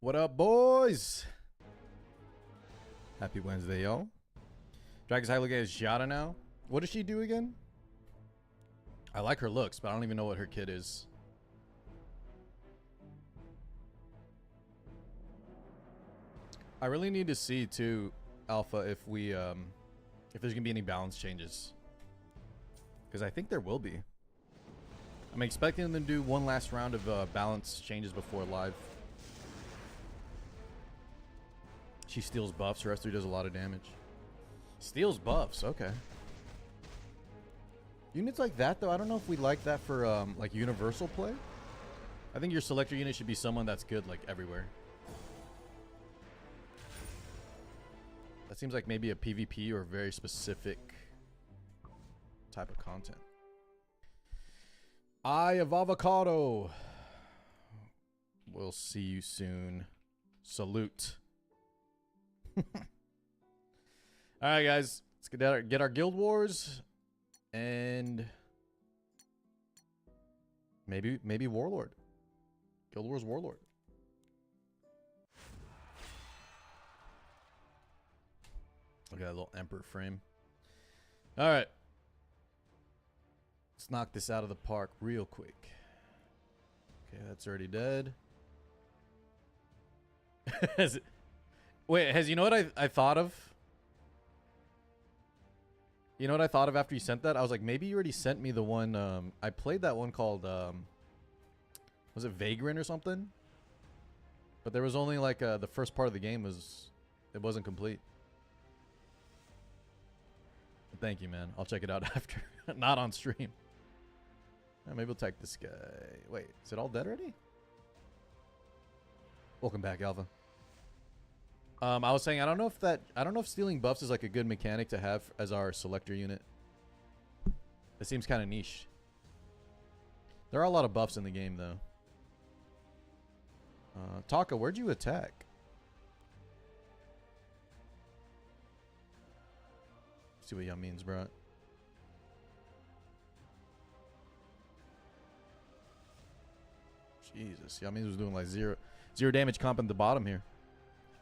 What up, boys? Happy Wednesday, y'all. Dragon's High look at Jada now. What does she do again? I like her looks, but I don't even know what her kit is. I really need to see too, Alpha, if we if there's gonna be any balance changes. Because I think there will be. I'm expecting them to do one last round of balance changes before live. She steals buffs, her S3 does a lot of damage. Steals buffs, okay. Units like that though, I don't know if we like that for like universal play. I think your selector unit should be someone that's good like everywhere. That seems like maybe a PvP or very specific type of content. Eye of Avocado. We'll see you soon. Salute. Alright guys, let's get our guild wars and maybe Warlord. Guild Wars Warlord. Look at that little Emperor frame. Alright. Let's knock this out of the park real quick. Okay, that's already dead. Wait, you know what I thought of? You know what I thought of after you sent that? I was like, maybe you already sent me the one, I played that one called, was it Vagrant or something? But there was only like, the first part of the game it wasn't complete. Thank you, man. I'll check it out after. Not on stream. Maybe we'll take this guy. Wait, is it all dead already? Welcome back, Alpha. I was saying I don't know if stealing buffs is like a good mechanic to have as our selector unit. It seems kind of niche. There are a lot of buffs in the game though. Taka, where'd you attack? See what Yamin's brought. Jesus, Yamin was doing like zero damage comp in the bottom here.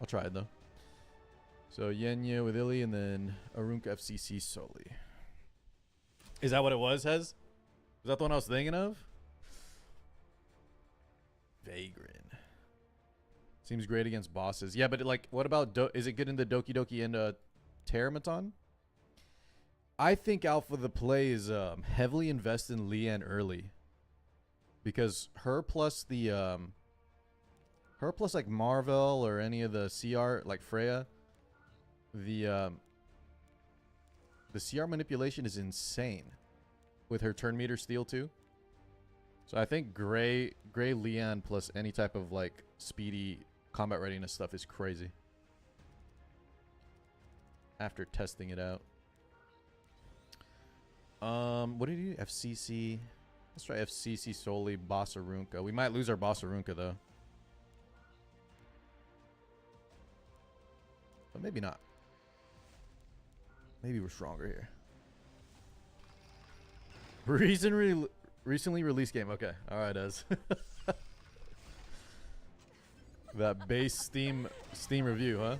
I'll try it though. So Yenya with Illy and then Arunka FCC Soli. Is that what it was, Hez? Was that the one I was thinking of? Vagrant. Seems great against bosses. Yeah, but like, what about is it good in the Doki Doki and Terramaton? I think Alpha the play is heavily invest in Lian early. Because her plus the like Marvel or any of the CR like Freya, the CR manipulation is insane with her turn meter steal too. So I think Gray Lian plus any type of like speedy combat readiness stuff is crazy. After testing it out. What did he do? FCC. Let's try FCC Soli, Boss Arunka. We might lose our Boss Arunka though. But maybe not. Maybe we're stronger here. Recently released game. Okay. Alright, Ez. That base Steam review, huh?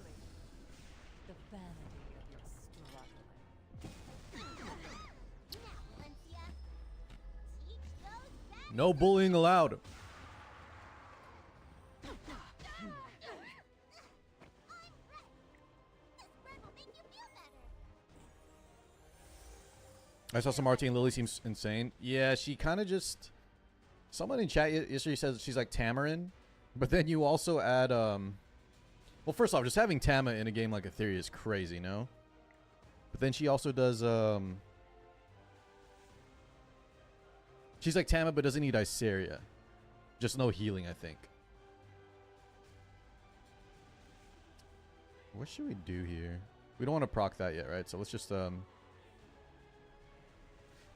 No bullying allowed. I saw some RTA and Lily seems insane. Yeah, she kind of just... Someone in chat yesterday says she's like Tamarin. But then you also add... Well, first off, just having Tama in a game like Etheria is crazy, no? But then she also does... She's like Tama, but doesn't need Iceria. Just no healing, I think. What should we do here? We don't want to proc that yet, right? So let's just...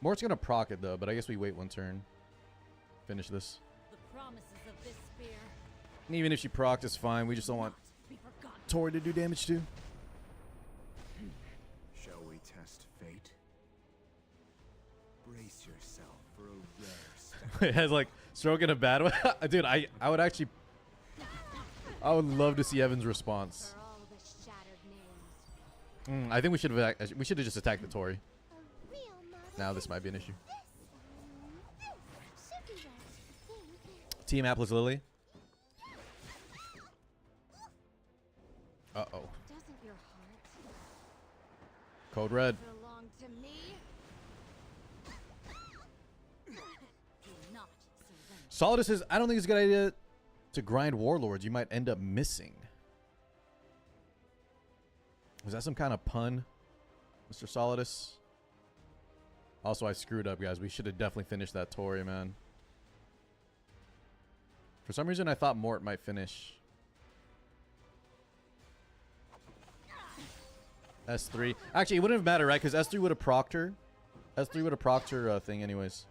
Mort's gonna proc it though, but I guess we wait one turn. Finish this. The promises of this spear. And even if she procs, it's fine. We just don't want Tori to do damage too. Shall we test fate? Brace yourself for a rare step. It has like stroking a bad one. Dude, I would actually I would love to see Evan's response. For all the shattered names. I think we should have just attacked the Tory. Now this might be an issue. Team Atlas Lily. Uh-oh. Doesn't your heart Code red. belong to me? Do not surrender. Solidus says, I don't think it's a good idea to grind warlords. You might end up missing. Was that some kind of pun, Mr. Solidus? Also, I screwed up, guys. We should have definitely finished that Tory, man. For some reason, I thought Mort might finish. S3. Actually, it wouldn't have mattered, right? Because S3 would have procced her. S3 would have procced her thing anyways.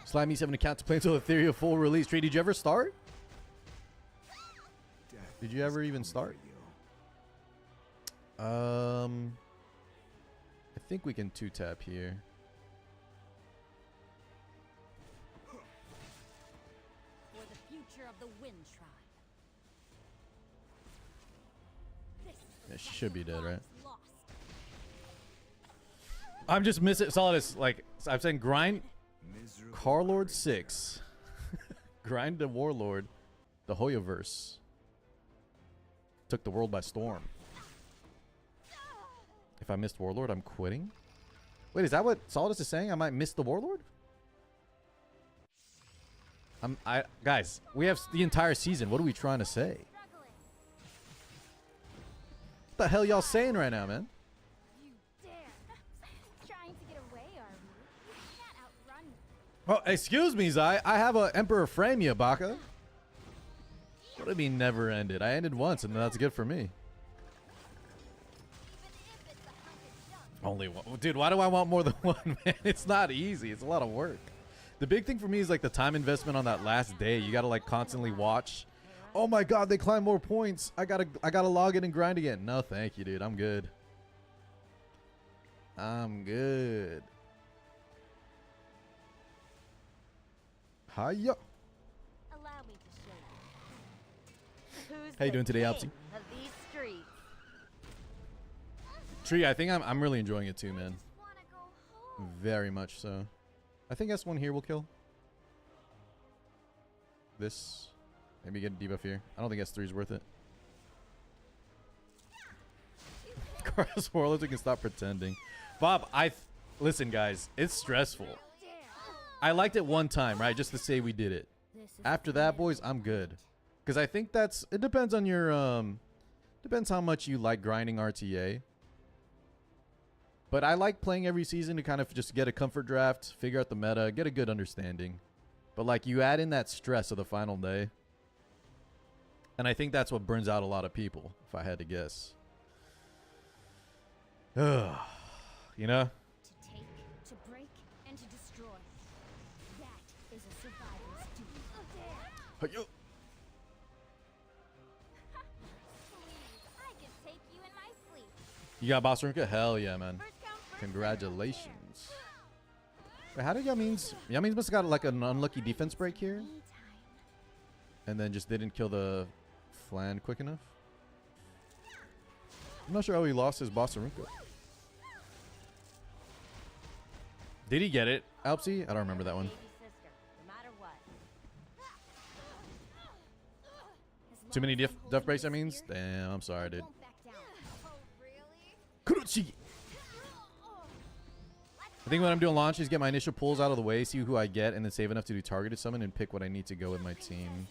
Slime E7 account to play until Etheria full release. Trey, did you ever start? Did you ever even start? I think we can 2-tap here. For the future of the Wind Tribe. This is the Yeah, she should be dead, battle right? lost. I'm just missing Solidus. Like I'm saying, grind Miserable Carlord 6. Grind the Warlord. The Hoyoverse. Took the world by storm. If I missed Warlord, I'm quitting. Wait, is that what Solidus is saying? I might miss the Warlord? Guys, we have the entire season. What are we trying to say? Struggling. What the hell y'all saying right now, man? You dare. Trying to get away, are we? You can't outrun me. Oh, excuse me, Zai. I have a Emperor frame you, Baka. What do you mean never ended? I ended once, and that's good for me. Even if it's a hunk of junk. Only one. Dude, why do I want more than one, man? It's not easy. It's a lot of work. The big thing for me is like the time investment on that last day. You got to like constantly watch. Oh my God, they climb more points. I gotta log in and grind again. No, thank you, dude. I'm good. I'm good. Hiya. Allow me to show you. Who's How you the doing today, king Alpsy? of these streets? Tree, I think I'm really enjoying it too, man. Just wanna go home. Very much so. I think S1 here will kill. This. Maybe get a debuff here. I don't think S3 is worth it. Carlos Warlords, we can stop pretending. Bob, listen, guys. It's stressful. Dare. I liked it one time, right? Just to say we did it. This is After that, boys, I'm good. Because I think it depends on your, depends how much you like grinding RTA. But I like playing every season to kind of just get a comfort draft, figure out the meta, get a good understanding. But like you add in that stress of the final day. And I think that's what burns out a lot of people, if I had to guess. Ugh. You know? to take, to break, and to destroy. That is a survivor's duty. Oh, dare. Hey-yo. Please, I can take you in my sleep. You got Boss Rinka? Hell yeah, man. First come, first Congratulations. Wait, how did Yameen's must have got like an unlucky defense break here? serve. Me time. And then just didn't kill the Flan quick enough? I'm not sure how he lost his Boss Rinka. Did he get it, Alpsy? I don't remember that one. Baby sister, no matter what. As Too long many as I'm death holding breaks, that this means? spear, Damn, I'm sorry, I dude. won't back down. Oh, really? Kuruchi! I think what I'm doing launch is get my initial pulls out of the way, see who I get, and then save enough to do targeted summon and pick what I need to go with my team.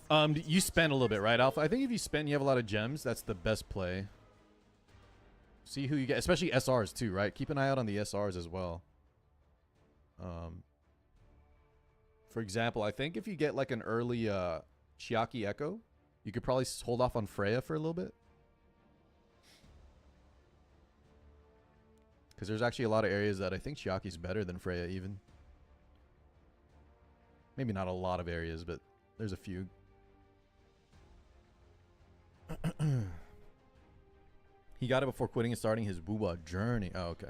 You spend a little bit, right, Alpha? I think if you spend, you have a lot of gems. That's the best play. See who you get, especially SRs too, right? Keep an eye out on the SRs as well. For example, I think if you get like an early Chiaki Echo, you could probably hold off on Freya for a little bit. Because there's actually a lot of areas that I think Chiaki's better than Freya even. Maybe not a lot of areas, but there's a few. He got it before quitting and starting his booba journey. Oh, okay.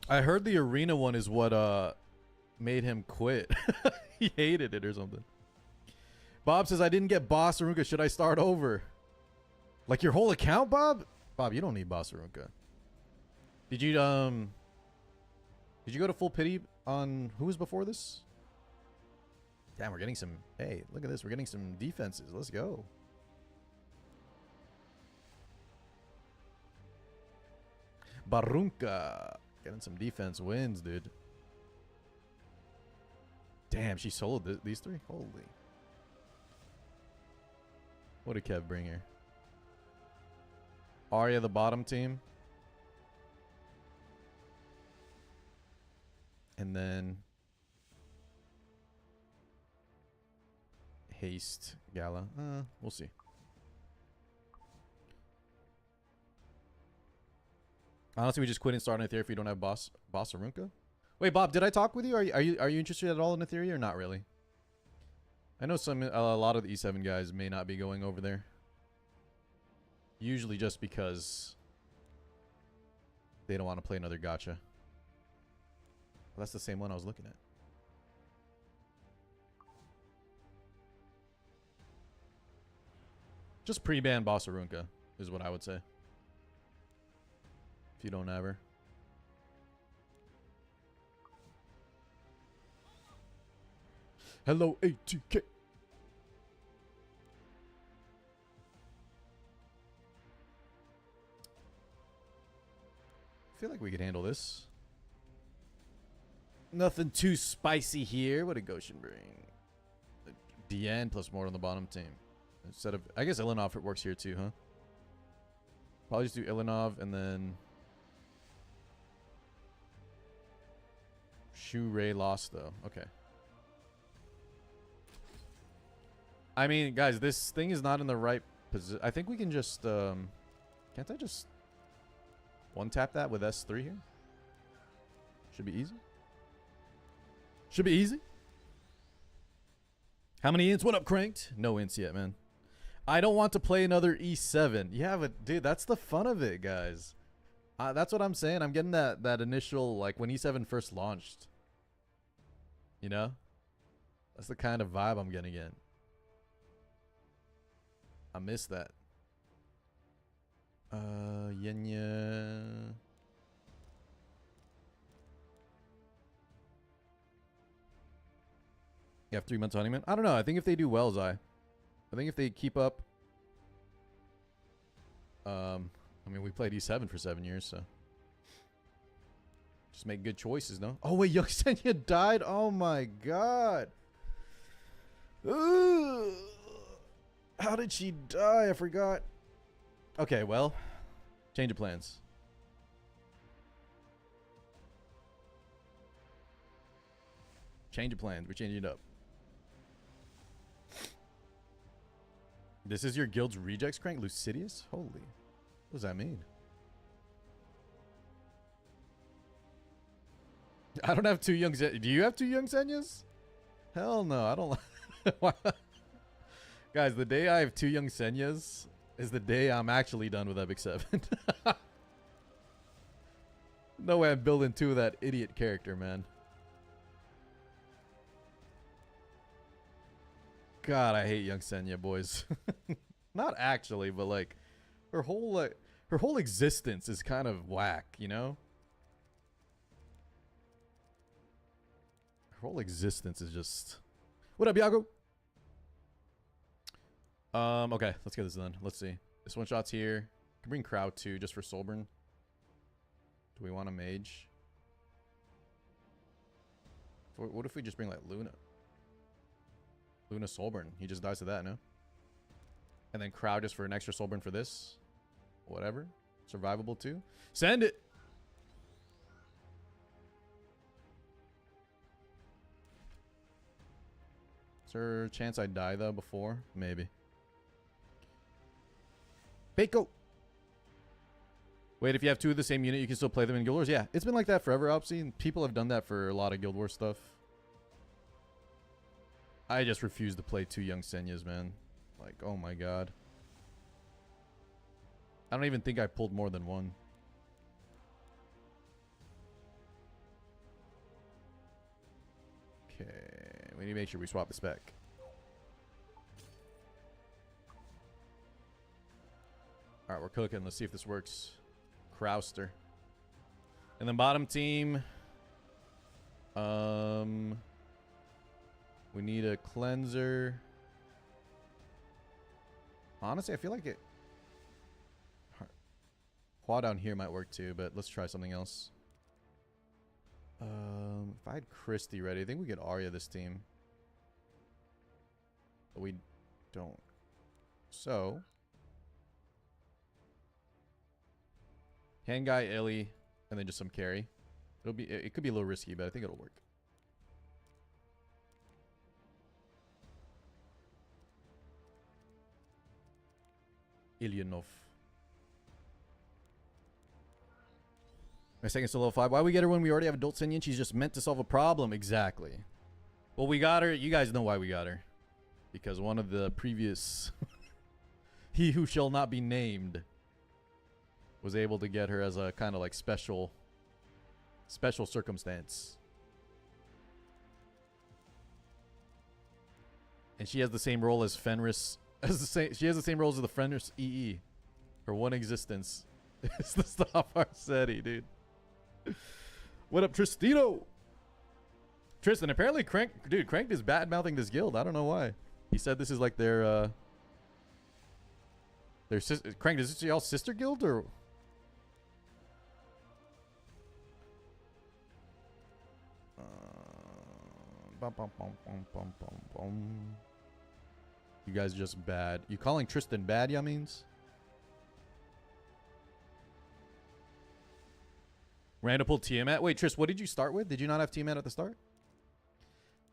I heard the arena one is what made him quit. He hated it or something. Bob says I didn't get Boss Arunka. Should I start over? Like your whole account, Bob? Bob, you don't need Boss Arunka. Did you go to full pity on who was before this? Damn, we're getting some. Hey, look at this. We're getting some defenses. Let's go. Barunka. Getting some defense wins, dude. Damn, she soloed these three? Holy. What did Kev bring here? Arya, the bottom team. And then Haste Gala. We'll see. Honestly, we just quit and start on Etheria if we don't have Boss Arunka. Wait, Bob, did I talk with you? Are you interested at all in Etheria or not really? I know a lot of the E7 guys may not be going over there. Usually just because they don't want to play another gacha. Well, that's the same one I was looking at. Just pre-ban Boss Arunka is what I would say. If you don't ever. Hello, ATK. I feel like we could handle this. Nothing too spicy here. What did Goshen bring? DN plus more on the bottom team. Instead of, I guess Ilinov works here too, huh? Probably just do Ilinov and then Shu Ray lost though. Okay. I mean, guys, this thing is not in the right position. I think we can just, can't I just one tap that with S3 here? Should be easy. Should be easy. How many ints? What up, Cranked? No ints yet, man. I don't want to play another E7. Yeah, but dude, that's the fun of it, guys. That's what I'm saying. I'm getting that initial, like when E7 first launched. You know? That's the kind of vibe I'm getting in. I miss that. Yenya. You have 3 months honeymoon? I don't know. I think if they do well, Zai. I think if they keep up. I mean, we played E7 for 7 years, so. Just make good choices, no? Oh, wait, Young Senya died? Oh, my God. Ooh. How did she die? I forgot. Okay, well. Change of plans. Change of plans. We're changing it up. This is your guild's rejects crank? Lucidius? Holy. What does that mean? I don't have 2 young Zenyas. Do you have 2 young Zenyas? Hell no. I don't like... Guys, the day I have 2 young Zenyas is the day I'm actually done with Epic 7. No way I'm building 2 of that idiot character, man. God, I hate young Senya, boys. Not actually, but like her whole existence is kind of whack, you know? Her whole existence is just... What up, Yago? Okay, let's get this done. Let's see. This one shot's here. Can bring crowd too, just for Solburn. Do we want a mage? What if we just bring like Luna? Luna Solburn. He just dies to that, no? And then crowd just for an extra Solburn for this. Whatever. Survivable too. Send it! Is there a chance I die though before? Maybe. Bako! Wait, if you have 2 of the same unit, you can still play them in Guild Wars? Yeah, it's been like that forever, Opsy. People have done that for a lot of Guild Wars stuff. I just refuse to play 2 young Senyas, man. Like, oh my god. I don't even think I pulled more than 1. We need to make sure we swap the spec. Alright, we're cooking. Let's see if this works. Crouster. And then bottom team. We need a cleanser. Honestly, I feel like it. Hua down here might work too, but let's try something else. If I had Christy ready, I think we could Arya this team. But we don't. So. Hand guy, Illy, and then just some carry. It could be a little risky, but I think it'll work. Ilyanov. My second to level 5. Why we get her when we already have adult sentient? She's just meant to solve a problem. Exactly. Well, we got her. You guys know why we got her. Because one of the previous... he who shall not be named... was able to get her as a kind of like special circumstance. And she has the same role as Fenris. She has the same role as the Fenris EE. Her one existence is to stop Arcetti, dude. What up, Tristino? Tristan, apparently Crank is bad-mouthing this guild. I don't know why. He said this is like their sister. Crank, is this y'all sister guild or? You guys are just bad. You calling Tristan bad, yeah, means? Random pull Tiamat. Wait, Tris, what did you start with? Did you not have Tiamat at the start?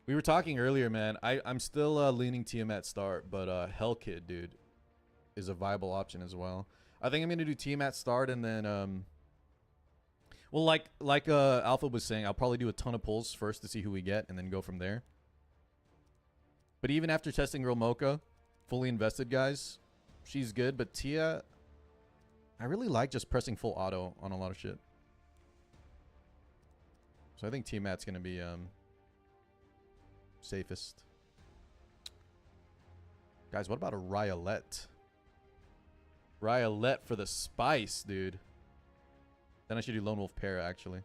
We were talking earlier, man. I'm still leaning Tiamat start, but Hellkid, dude, is a viable option as well. I think I'm gonna do Tiamat start and then well, like Alpha was saying, I'll probably do a ton of pulls first to see who we get and then go from there. But even after testing Real Mocha, fully invested, guys, she's good. But Tia, I really like just pressing full auto on a lot of shit. So I think Tiamat's going to be safest. Guys, what about a Ryolette? Ryolette for the spice, dude. Then I should do Lone Wolf Para, actually.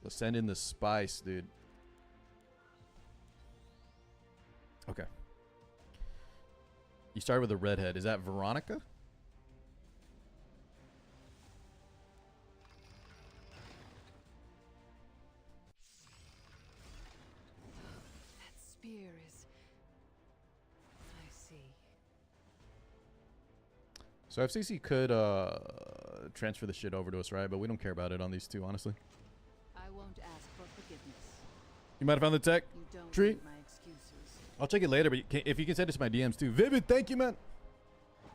Let's send in the spice, dude. Okay. You started with a redhead. Is that Veronica? That spear is... I see. So FCC could transfer the shit over to us, right? But we don't care about it on these two, honestly. I won't ask for forgiveness. You might have found the tech You don't tree. need my excuses. I'll check it later, but if you can send it to my DMs too. Vivid, thank you, man.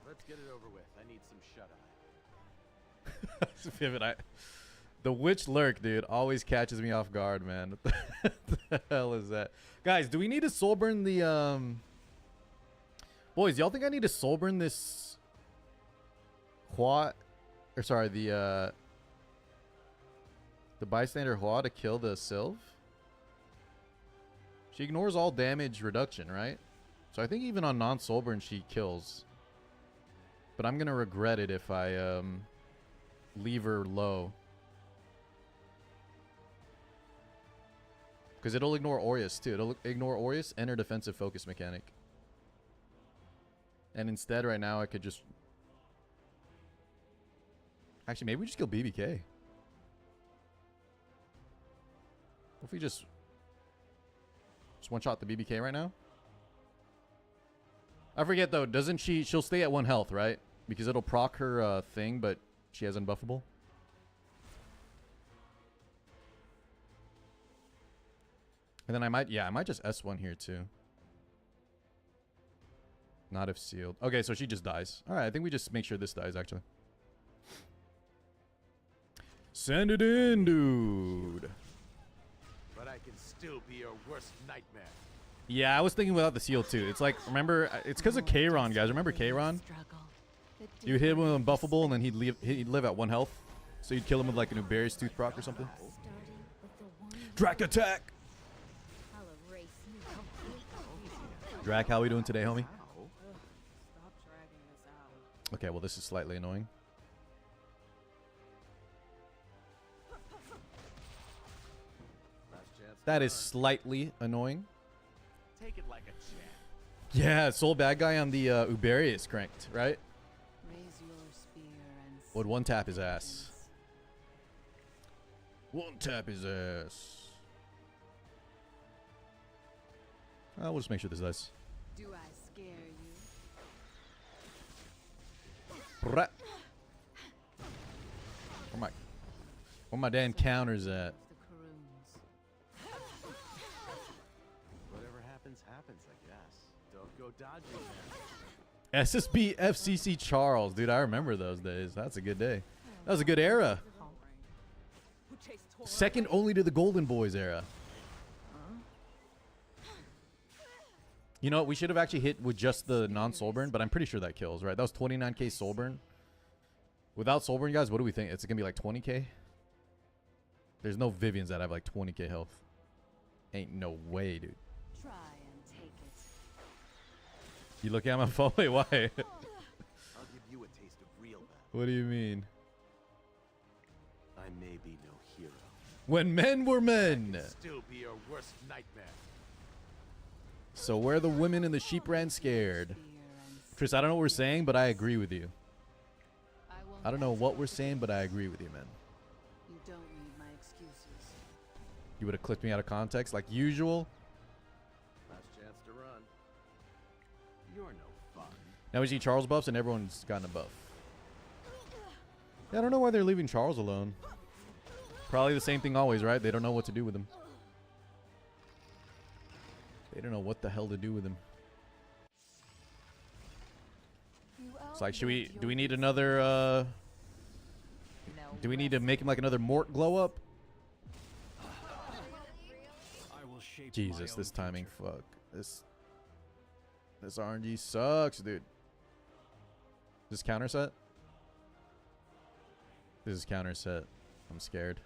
Let's get it over with. I need some shut-eye. Vivid, the witch lurk, dude, always catches me off guard, man. What the hell is that? Guys, do we need to soul burn the boys, y'all think I need to soul burn this Hua, or sorry, the bystander Hua to kill the Sylve? She ignores all damage reduction, right? So I think even on non-soul burn she kills. But I'm gonna regret it if I leave her low. Because it'll ignore Aureus too. It'll ignore Aureus and her defensive focus mechanic. And instead right now I could just... Actually, maybe we just kill BBK. What if we just one-shot the BBK right now? I forget though, doesn't she'll stay at 1 health, right? Because it'll proc her thing, but she has unbuffable. And then I might just S1 here too. Not if sealed. Okay, so she just dies. Alright, I think we just make sure this dies actually. Send it in, dude. But I can still be your worst nightmare. Yeah, I was thinking without the seal too. It's like, remember, it's because of Kayron, guys. Remember Kayron? You hit him with unbuffable and then he'd live at 1 health. So you'd kill him with like a Nubarius Tooth proc or something. Starting with the Drac attack. I'll erase you completely. Drac, how we doing today, homie? Ow. Stop dragging this out. Okay, well, this is slightly annoying. Last chance to That is run. slightly annoying. Take it like a champ. Yeah, Soul Bad Guy on the Uberia is cranked, right? Raise your spear and Would one tap his ass. vengeance. One tap his ass. We'll just make sure this does. Do I scare you? Where my damn counters at? The Karoons. Whatever happens, happens, I guess. Don't go dodging there. SSB FCC Charles. Dude, I remember those days. That's a good day. That was a good era. Who chased Tor- Second only to the Golden Boys era. You know what? We should have actually hit with just the non-soul burn, but I'm pretty sure that kills, right? That was 29k soul burn. Without soul burn, guys, what do we think? It's going to be like 20k? There's no Vivians that have like 20k health. Ain't no way, dude. Try and take it. You looking at my phone? Wait, why? I'll give you a taste of real battle. What do you mean? I may be no hero. When men were men. Still be your worst nightmare. So where the women and the sheep ran scared. Spear and Chris, I don't know what we're saying, but I agree with you. won't I don't know ask what for we're saying, but I agree with you, man. You don't need my excuses. You would have clipped me out of context like usual. Last chance to run. You're no fun. Now we see Charles buffs and everyone's gotten a buff. Yeah, I don't know why they're leaving Charles alone. Probably the same thing always, right? They don't know what to do with him. They don't know what the hell to do with him. It's like, do we need another, do we need to make him like another Mort glow up? Jesus, this timing, fuck. This RNG sucks, dude. This counter set? This is counter set. I'm scared.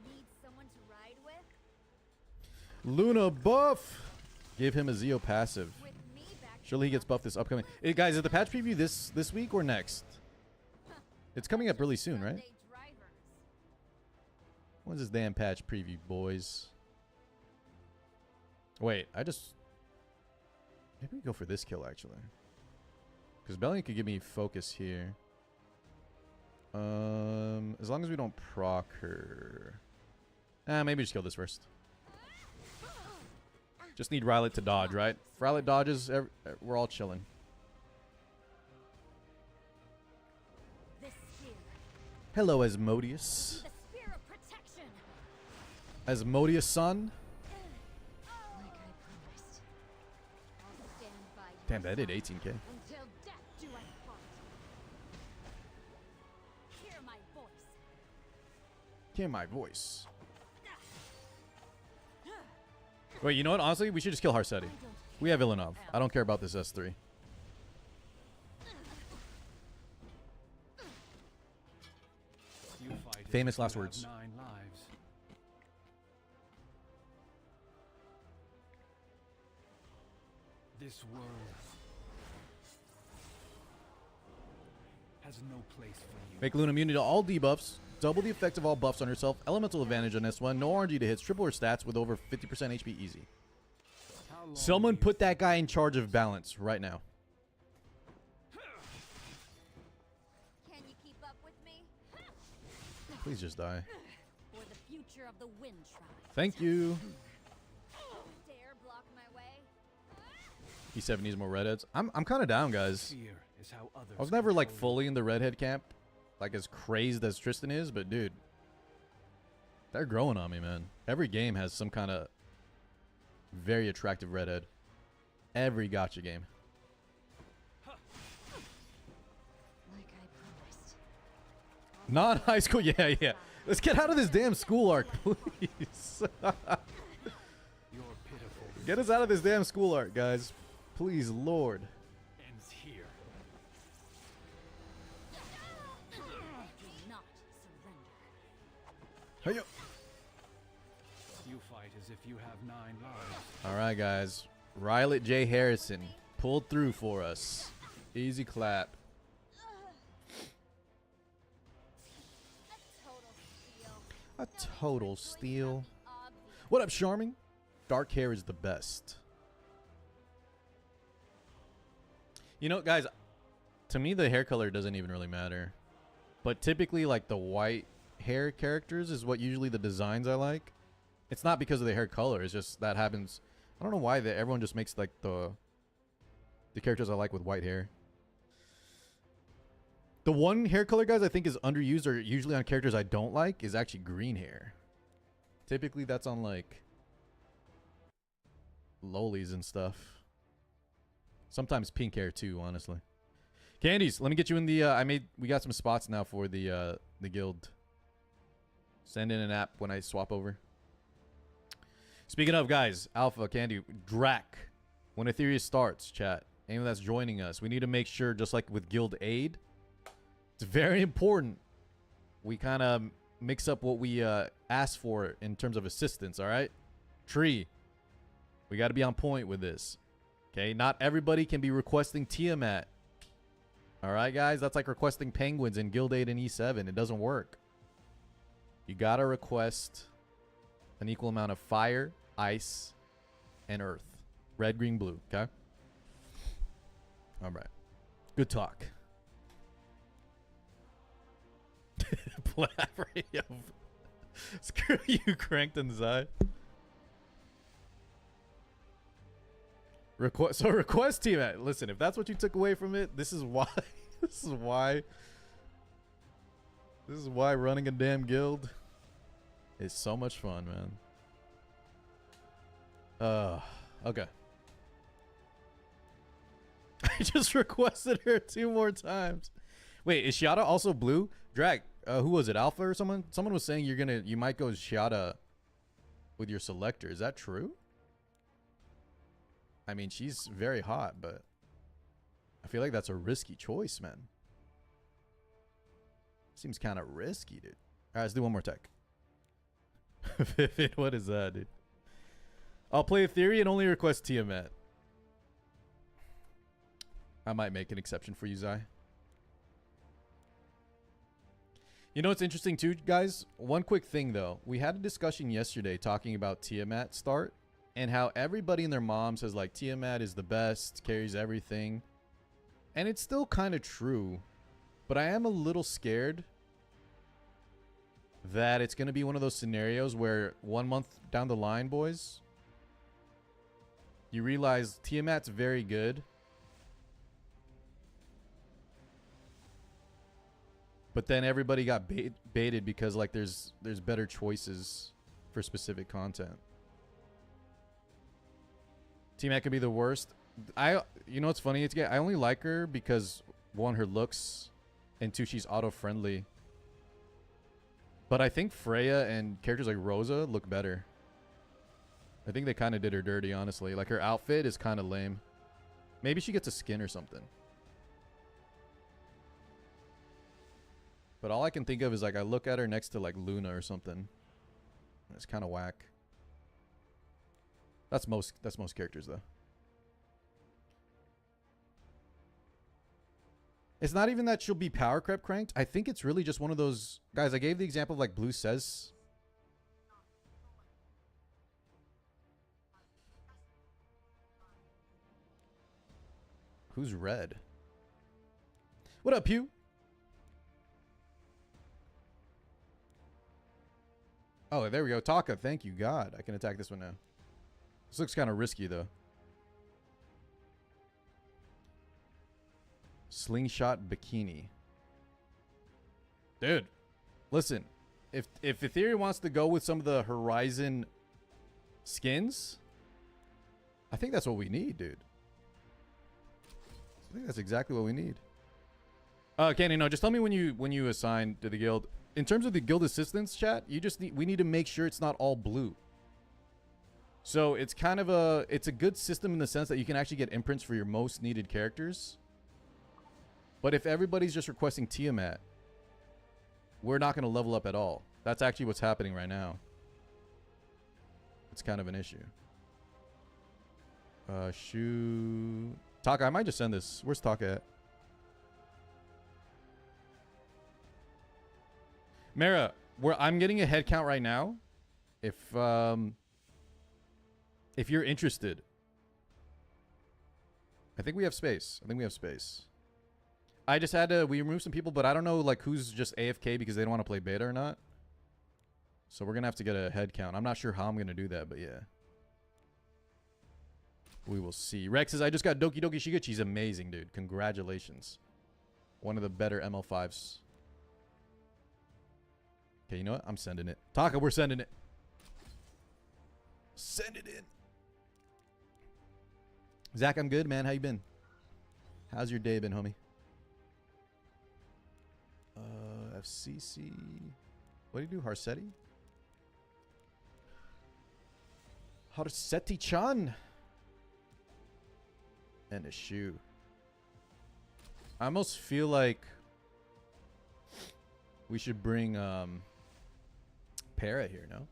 Need someone to ride with? Luna buff! Give him a Zeo passive. With me back. Surely he gets buffed this upcoming. Hey guys, is the patch preview this week or next? It's coming up really soon, right? Sunday drivers. When's this damn patch preview, boys? Wait, maybe we go for this kill actually. Because Bellion could give me focus here. As long as we don't proc her. Maybe just kill this first. Just need Rylet to dodge, right? If Rylet dodges, we're all chilling. This spear. Hello, Asmodeus. The spear of protection. Asmodeus, son. Like I promised. I'll stand by your Damn, that did side 18k. until death do us part. Hear my voice. Hear my voice. Wait, you know what? Honestly, we should just kill Harsetti. We have Ilanov. I don't care about this S3. Famous last words. 9 lives. This world has no place for you. Make Luna immune to all debuffs. Double the effect of all buffs on herself. Elemental advantage on this one. No RNG to hits. Triple her stats with over 50% HP easy. How long Someone do you put that guy in charge of balance right now. Can you keep up with me? Please just die. For the future of the Wind Tribe. Thank you. Dare block my way? P7 needs more redheads. I'm kind of down, guys. fear is how others I was never like control fully in the redhead camp, like as crazed as Tristan is, but dude, they're growing on me, man. Every game has some kind of very attractive redhead. Every gotcha game. Like I promised. Not high school. Yeah. Let's get out of this damn school arc, please. You're pitiful. Get us out of this damn school arc, guys. Please, Lord. Ends here. Do not Hey-yo. You fight as if you have 9 lives. All right, guys. Rylet J. Harrison pulled through for us. Easy clap. A total steal. What up, Charming? Dark hair is the best. You know, guys, to me, the hair color doesn't even really matter. But typically, like, the white hair characters is what usually the designs I like. It's not because of the hair color. It's just that happens. I don't know why everyone just makes, like, the characters I like with white hair. The one hair color, guys, I think is underused or usually on characters I don't like is actually green hair. Typically, that's on, like, lolies and stuff. Sometimes pink hair, too, honestly. Candies, let me get you in the, we got some spots now for the guild. Send in an app when I swap over. Speaking of, guys, Alpha, Candy, Drac. When Etheria starts, chat, anyone that's joining us, we need to make sure, just like with guild aid, it's very important we kind of mix up what we ask for in terms of assistance, all right? Tree, we got to be on point with this. Okay, not everybody can be requesting Tiamat. All right, guys, that's like requesting penguins in guild aid and E7. It doesn't work. You got to request an equal amount of fire, ice, and earth. Red, green, blue, okay? All right. Good talk. Screw you, Cranked inside. Request team. Listen, if that's what you took away from it, this is why. This is why running a damn guild is so much fun, man. Okay. I just requested her 2 more times. Wait, is Shiata also blue? Drag, who was it? Alpha or someone? Someone was saying you might go Shiata with your selector. Is that true? I mean, she's very hot, but I feel like that's a risky choice, man. Seems kind of risky, dude. All right, let's do one more tech. What is that, dude? I'll play Etheria and only request Tiamat. I might make an exception for you, Zai. You know what's interesting too, guys? One quick thing, though. We had a discussion yesterday talking about Tiamat start and how everybody and their mom says, like, Tiamat is the best, carries everything. And it's still kind of true. But I am a little scared that it's going to be one of those scenarios where 1 month down the line, boys, you realize Tiamat's very good, but then everybody got baited because, like, there's better choices for specific content. Tiamat could be the worst. You know what's funny? I only like her because, 1, her looks, and 2, she's auto-friendly. But I think Freya and characters like Rosa look better. I think they kind of did her dirty, honestly. Like, her outfit is kind of lame. Maybe she gets a skin or something. But all I can think of is, like, I look at her next to, like, Luna or something. It's kind of whack. That's most characters, though. It's not even that she'll be power crept cranked. I think it's really just one of those guys. I gave the example of, like, Blue says. Who's red? What up, Pew? Oh, there we go. Taka, thank you, God. I can attack this one now. This looks kind of risky, though. Slingshot Bikini. Dude, listen. If Etheria wants to go with some of the Horizon skins, I think that's what we need, dude. I think that's exactly what we need. Candy, no, just tell me when you assign to the guild. In terms of the guild assistance, chat, we need to make sure it's not all blue. So it's kind of it's a good system in the sense that you can actually get imprints for your most needed characters. But if everybody's just requesting Tiamat, we're not going to level up at all. That's actually what's happening right now. It's kind of an issue. Shoot. Taka, I might just send this. Where's Taka at? Mara, I'm getting a head count right now. If you're interested. I think we have space. I just had to, we removed some people, but I don't know like who's just AFK because they don't want to play beta or not. So we're going to have to get a head count. I'm not sure how I'm going to do that, but yeah. We will see. Rex says, I just got Doki Doki Shiga. She's amazing, dude. Congratulations. One of the better ML5s. Okay, you know what? I'm sending it. Taka, we're sending it. Send it in. Zach, I'm good, man. How you been? How's your day been, homie? FCC. What do you do? Harsetti? Harsetti-chan. And a shoe. I almost feel like we should bring Para here, no?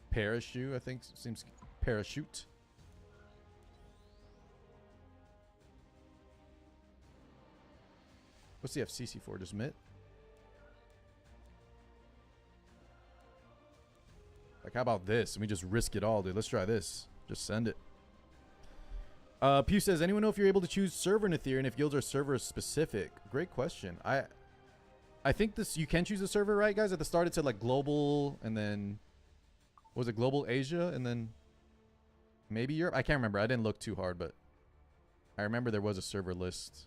Parachute, I think seems parachute. What's the FCC for? Just mitt? Like, how about this? And we just risk it all, dude. Let's try this. Just send it. Pew says, anyone know if you're able to choose server in Etheria and if guilds are server specific? Great question. I think this, you can choose a server, right, guys? At the start, it said like global, and then was it global Asia, and then maybe Europe? I can't remember. I didn't look too hard, but I remember there was a server list.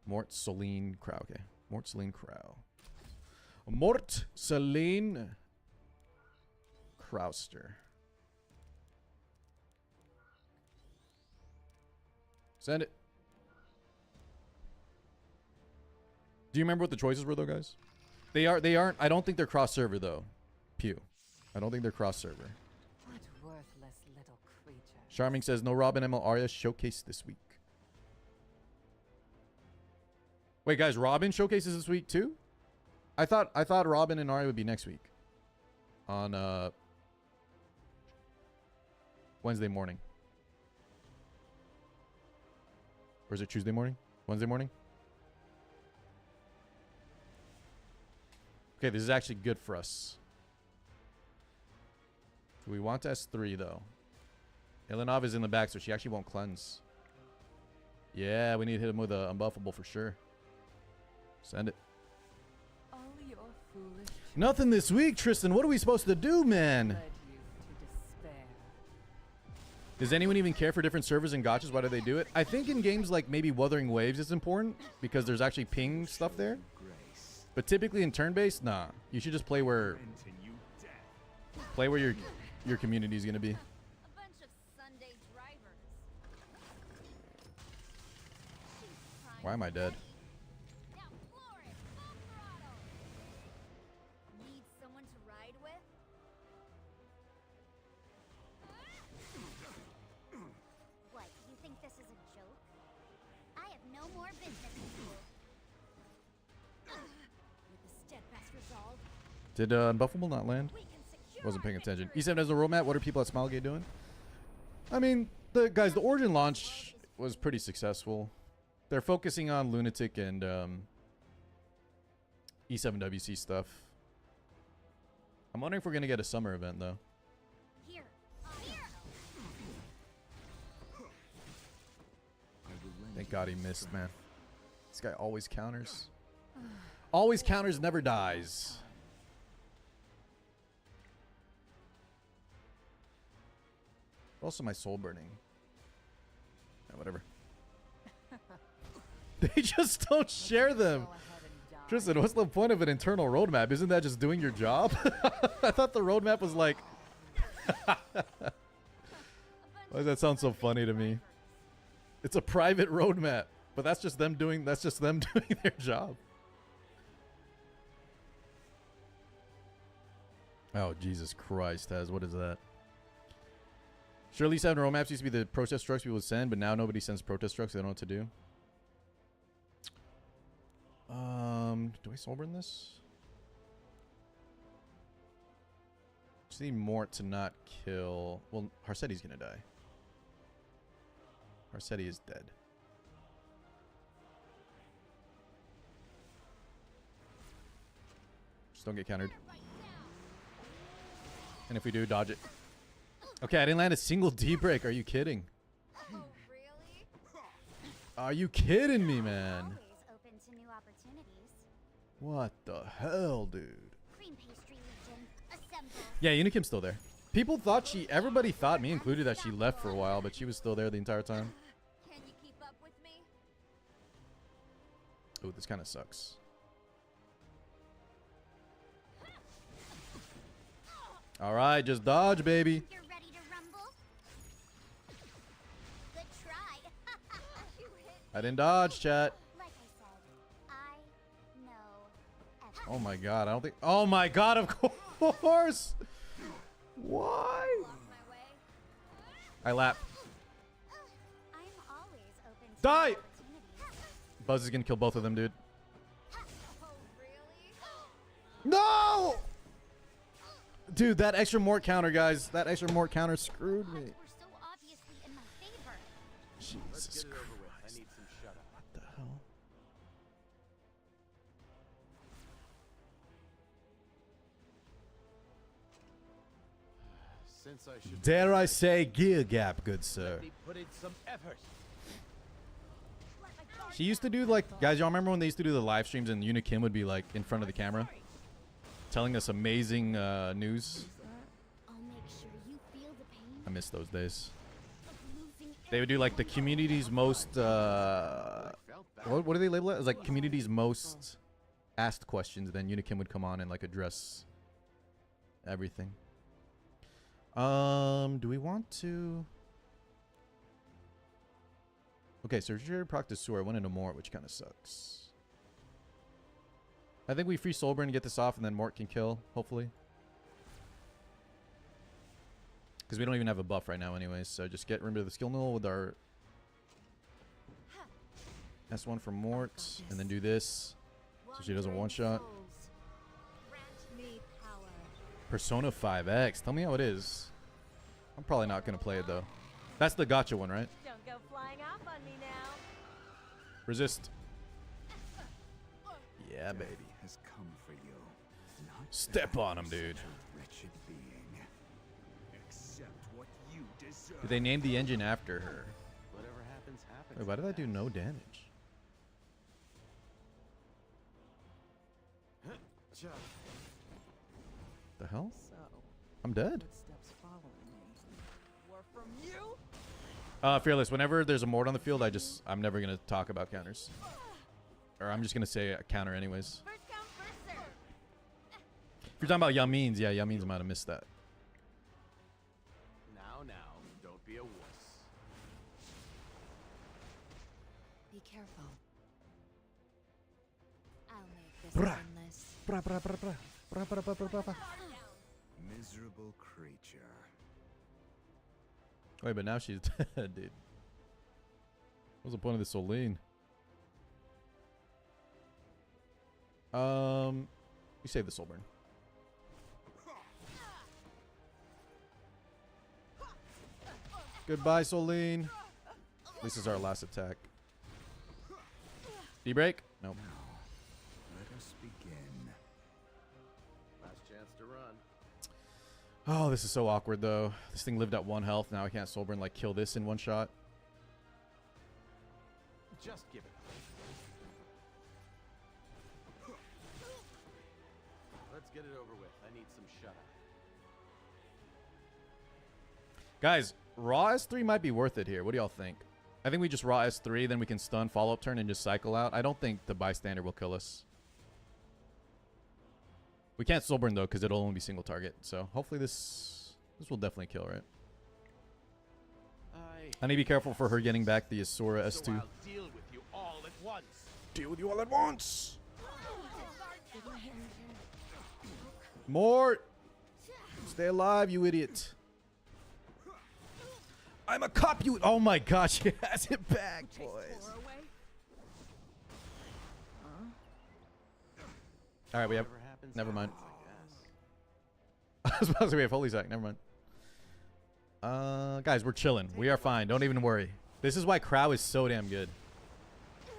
Mort Celine Crow. Okay. Mort Celine Crow. Mort Celine Crowster. Send it. Do you remember what the choices were, though, guys? They aren't. I don't think they're cross server, though. Pew. I don't think they're cross server. What worthless little creature. Charming says no Robin ML Arya showcase this week. Wait, guys, Robin showcases this week too? I thought Robin and Arya would be next week. On Wednesday morning. Or is it Tuesday morning? Wednesday morning? Okay, this is actually good for us. Do we want S3 though? Ilinov is in the back, so she actually won't cleanse. Yeah, we need to hit him with a unbuffable for sure. Send it. All your foolish Nothing this week, Tristan. What are we supposed to do, man? led you to despair. Does anyone even care for different servers and gotchas? Why do they do it? I think in games like maybe Wuthering Waves it's important because there's actually ping stuff there. But typically in turn-based, nah. You should just play where your community is gonna be. A bunch of Sunday drivers. Why am I dead? Now floor it, full throttle. Need someone to ride with? What, you think this is a joke? I have no more business with you. With the steadfast resolve, Did Unbuffable not land? we can secure Wasn't paying our attention. victory. E7 has a roadmap. What are people at Smilegate doing? I mean, the Origin launch was pretty successful. They're focusing on Lunatic and E7WC stuff. I'm wondering if we're gonna get a summer event though. Here. Here. Thank God he missed, man. This guy always counters. Always counters, never dies. Also, my soul burning. Yeah, whatever. They just don't share them. Go ahead and die. Tristan, what's the point of an internal roadmap? Isn't that just doing your job? I thought the roadmap was like... Why does that sound so funny to me? It's a private roadmap, but that's just them doing their job. Oh, Jesus Christ, Taz, what is that? Surely 7 roadmaps used to be the protest trucks people would send, but now nobody sends protest trucks. They don't know what to do. Do I sober in this? Just need Mort to not kill. Well, Harsetti's gonna die. Harsetti is dead. Just don't get countered. And if we do, dodge it. Okay, I didn't land a single D-break. Are you kidding? Oh, really? Are you kidding me, man? Always open to new opportunities. What the hell, dude? Cream pastry legion, assemble. Yeah, Unikim's still there. People thought everybody thought, me included, that she left for a while, but she was still there the entire time. Can you keep up with me? Ooh, this kind of sucks. All right, just dodge, baby. You're ready to rumble? Good try. You hit I didn't dodge, chat. like I said. I know everything. Oh my god, I don't think. Oh my god, of course. Why? Block my way. I lap. I'm always open to Die! new opportunities. Buzz is gonna kill both of them, dude. Oh, really? No! Dude, that extra Mort counter, guys. That extra Mort counter screwed me. Odds were so obviously in my favor. Let's Jesus get it over with. I Christ. need some shut eye. What the hell? Since I should Dare I say gear gap, good sir. let me put in some effort. She used to do like, guys, y'all remember when they used to do the live streams and Unikim would be like in front of the camera telling us amazing news? I'll make sure you feel the pain I miss those days. of losing They would do like the community's most, Felt bad. what do they label it? It was like community's most asked questions. Then Unikim would come on and like address everything. Do we want to? Okay, so sure practice sewer. I want to know more, which kind of sucks. I think we free Soulburn and get this off, and then Mort can kill, hopefully. Because we don't even have a buff right now anyways, so just get rid of the skill null with our S1 for Mort, and then do this, so she doesn't one-shot. grant me power. Persona 5X. Tell me how it is. I'm probably not going to play it, though. That's the gotcha one, right? Don't go flying off on me now. Resist. Yeah, baby. Has come for you. Not Step on him, dude. such a wretched being. Accept what you deserve. Did they name the engine after her? Whatever happens, happens. Wait, why did I do no damage? Chuck. The hell? So, I'm dead. footsteps following me. Were from you? Fearless, whenever there's a Mort on the field, I'm never going to talk about counters. Or I'm just going to say a counter anyways. First come, first serve. If you're talking about Yamins, yeah, Yamins might have missed that. Now, don't be a wuss. Be careful. I'll make this Bruh. painless. Bra, bra, bra, bra. Bra, bra, bra, bra, bra. Miserable creature. Wait, but now she's dead, dude. What's the point of this Soline? You save the Soulburn. Goodbye, Soline. This is our last attack. D-break? Nope. Let us begin. Last chance to run. Oh, this is so awkward, though. This thing lived at 1 health. Now I can't Soulburn, like, kill this in one shot. Just give it up. Let's get it over with. I need some shut eye. Guys, Raw S3 might be worth it here. What do y'all think? I think we just Raw S3, then we can stun, follow-up turn, and just cycle out. I don't think the bystander will kill us. We can't Soulburn, though, because it'll only be single target. So hopefully this will definitely kill, right? I need to be careful for her getting back the Asura So S2. I'll deal with you all at once. Deal with you all at once! Mort! Stay alive, you idiot. I'm a cop, you... Oh my gosh, she has it back, boys. All right, we have. Whatever happens, Never mind. happens, I guess. I was about to say we have holy sack. Never mind. Guys, we're chilling. We are fine. Don't even worry. This is why Crow is so damn good. I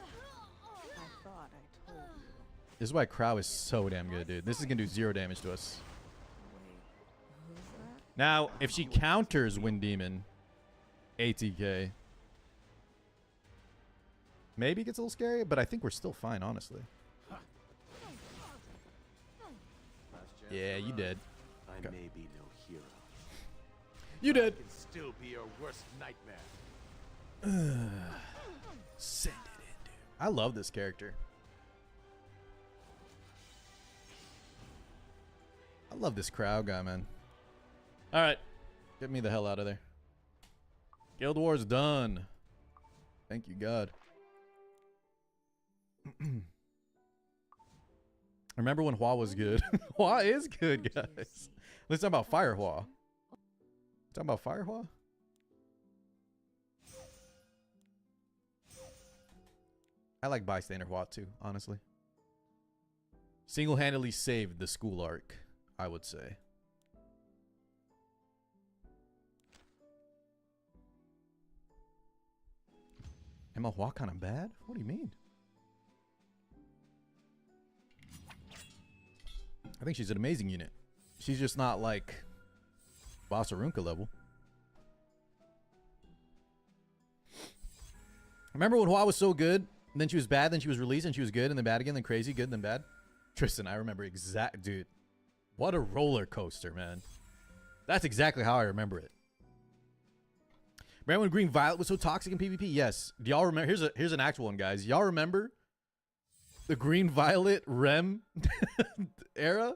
thought I told you. This is why Crow is so damn good, dude. This is gonna do 0 damage to us. Wait, who's that? Now, if she counters Wind Demon, ATK. Maybe it gets a little scary, but I think we're still fine, honestly. Last chance Yeah, to you run. did. I Okay. may be no hero. You did. I can still be your worst nightmare. Send it in, dude. I love this character. I love this crowd guy, man. All right. Get me the hell out of there. Guild War's done. Thank you, God. Remember when Hua was good? Hua is good, guys. Let's talk about Fire Hua. Talking about Fire Hua? I like Bystander Hua too, honestly. Single-handedly saved the school arc, I would say. Emma Hua kind of bad? What do you mean? I think she's an amazing unit. She's just not like Boss Arunka level. Remember when Hua was so good, and then she was bad, then she was released, and she was good, and then bad again, then crazy, good, then bad? Tristan, I remember exact, dude. What a roller coaster, man. That's exactly how I remember it. Remember when Green Violet was so toxic in PvP? Yes. Do y'all remember? Here's an actual one, guys. Y'all remember the Green Violet Rem era?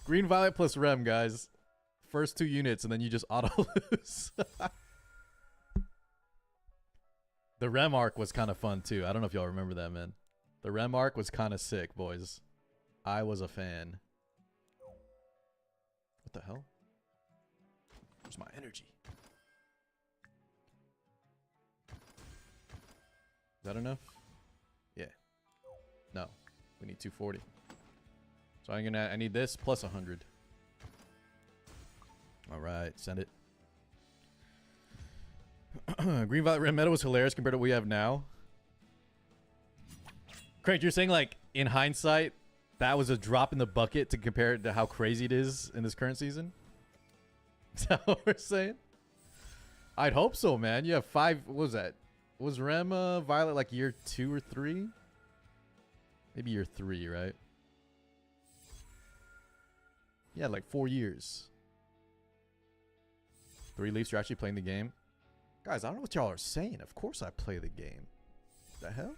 Green Violet plus Rem, guys. First 2 units, and then you just auto lose. The Rem arc was kind of fun, too. I don't know if y'all remember that, man. The Rem arc was kind of sick, boys. I was a fan. What the hell? Where's my energy? Is that enough? Yeah. No. We need 240. So I need this plus 100. All right, send it. Green Violet Red Meta was hilarious compared to what we have now. Craig, you're saying like in hindsight, that was a drop in the bucket to compare it to how crazy it is in this current season? Is that what we're saying? I'd hope so, man. You have 5. What was that? Was Rem Violet like year 2 or 3? Maybe year 3, right? Yeah, like 4 years. 3 Leafs are actually playing the game. Guys, I don't know what y'all are saying. Of course I play the game. The hell?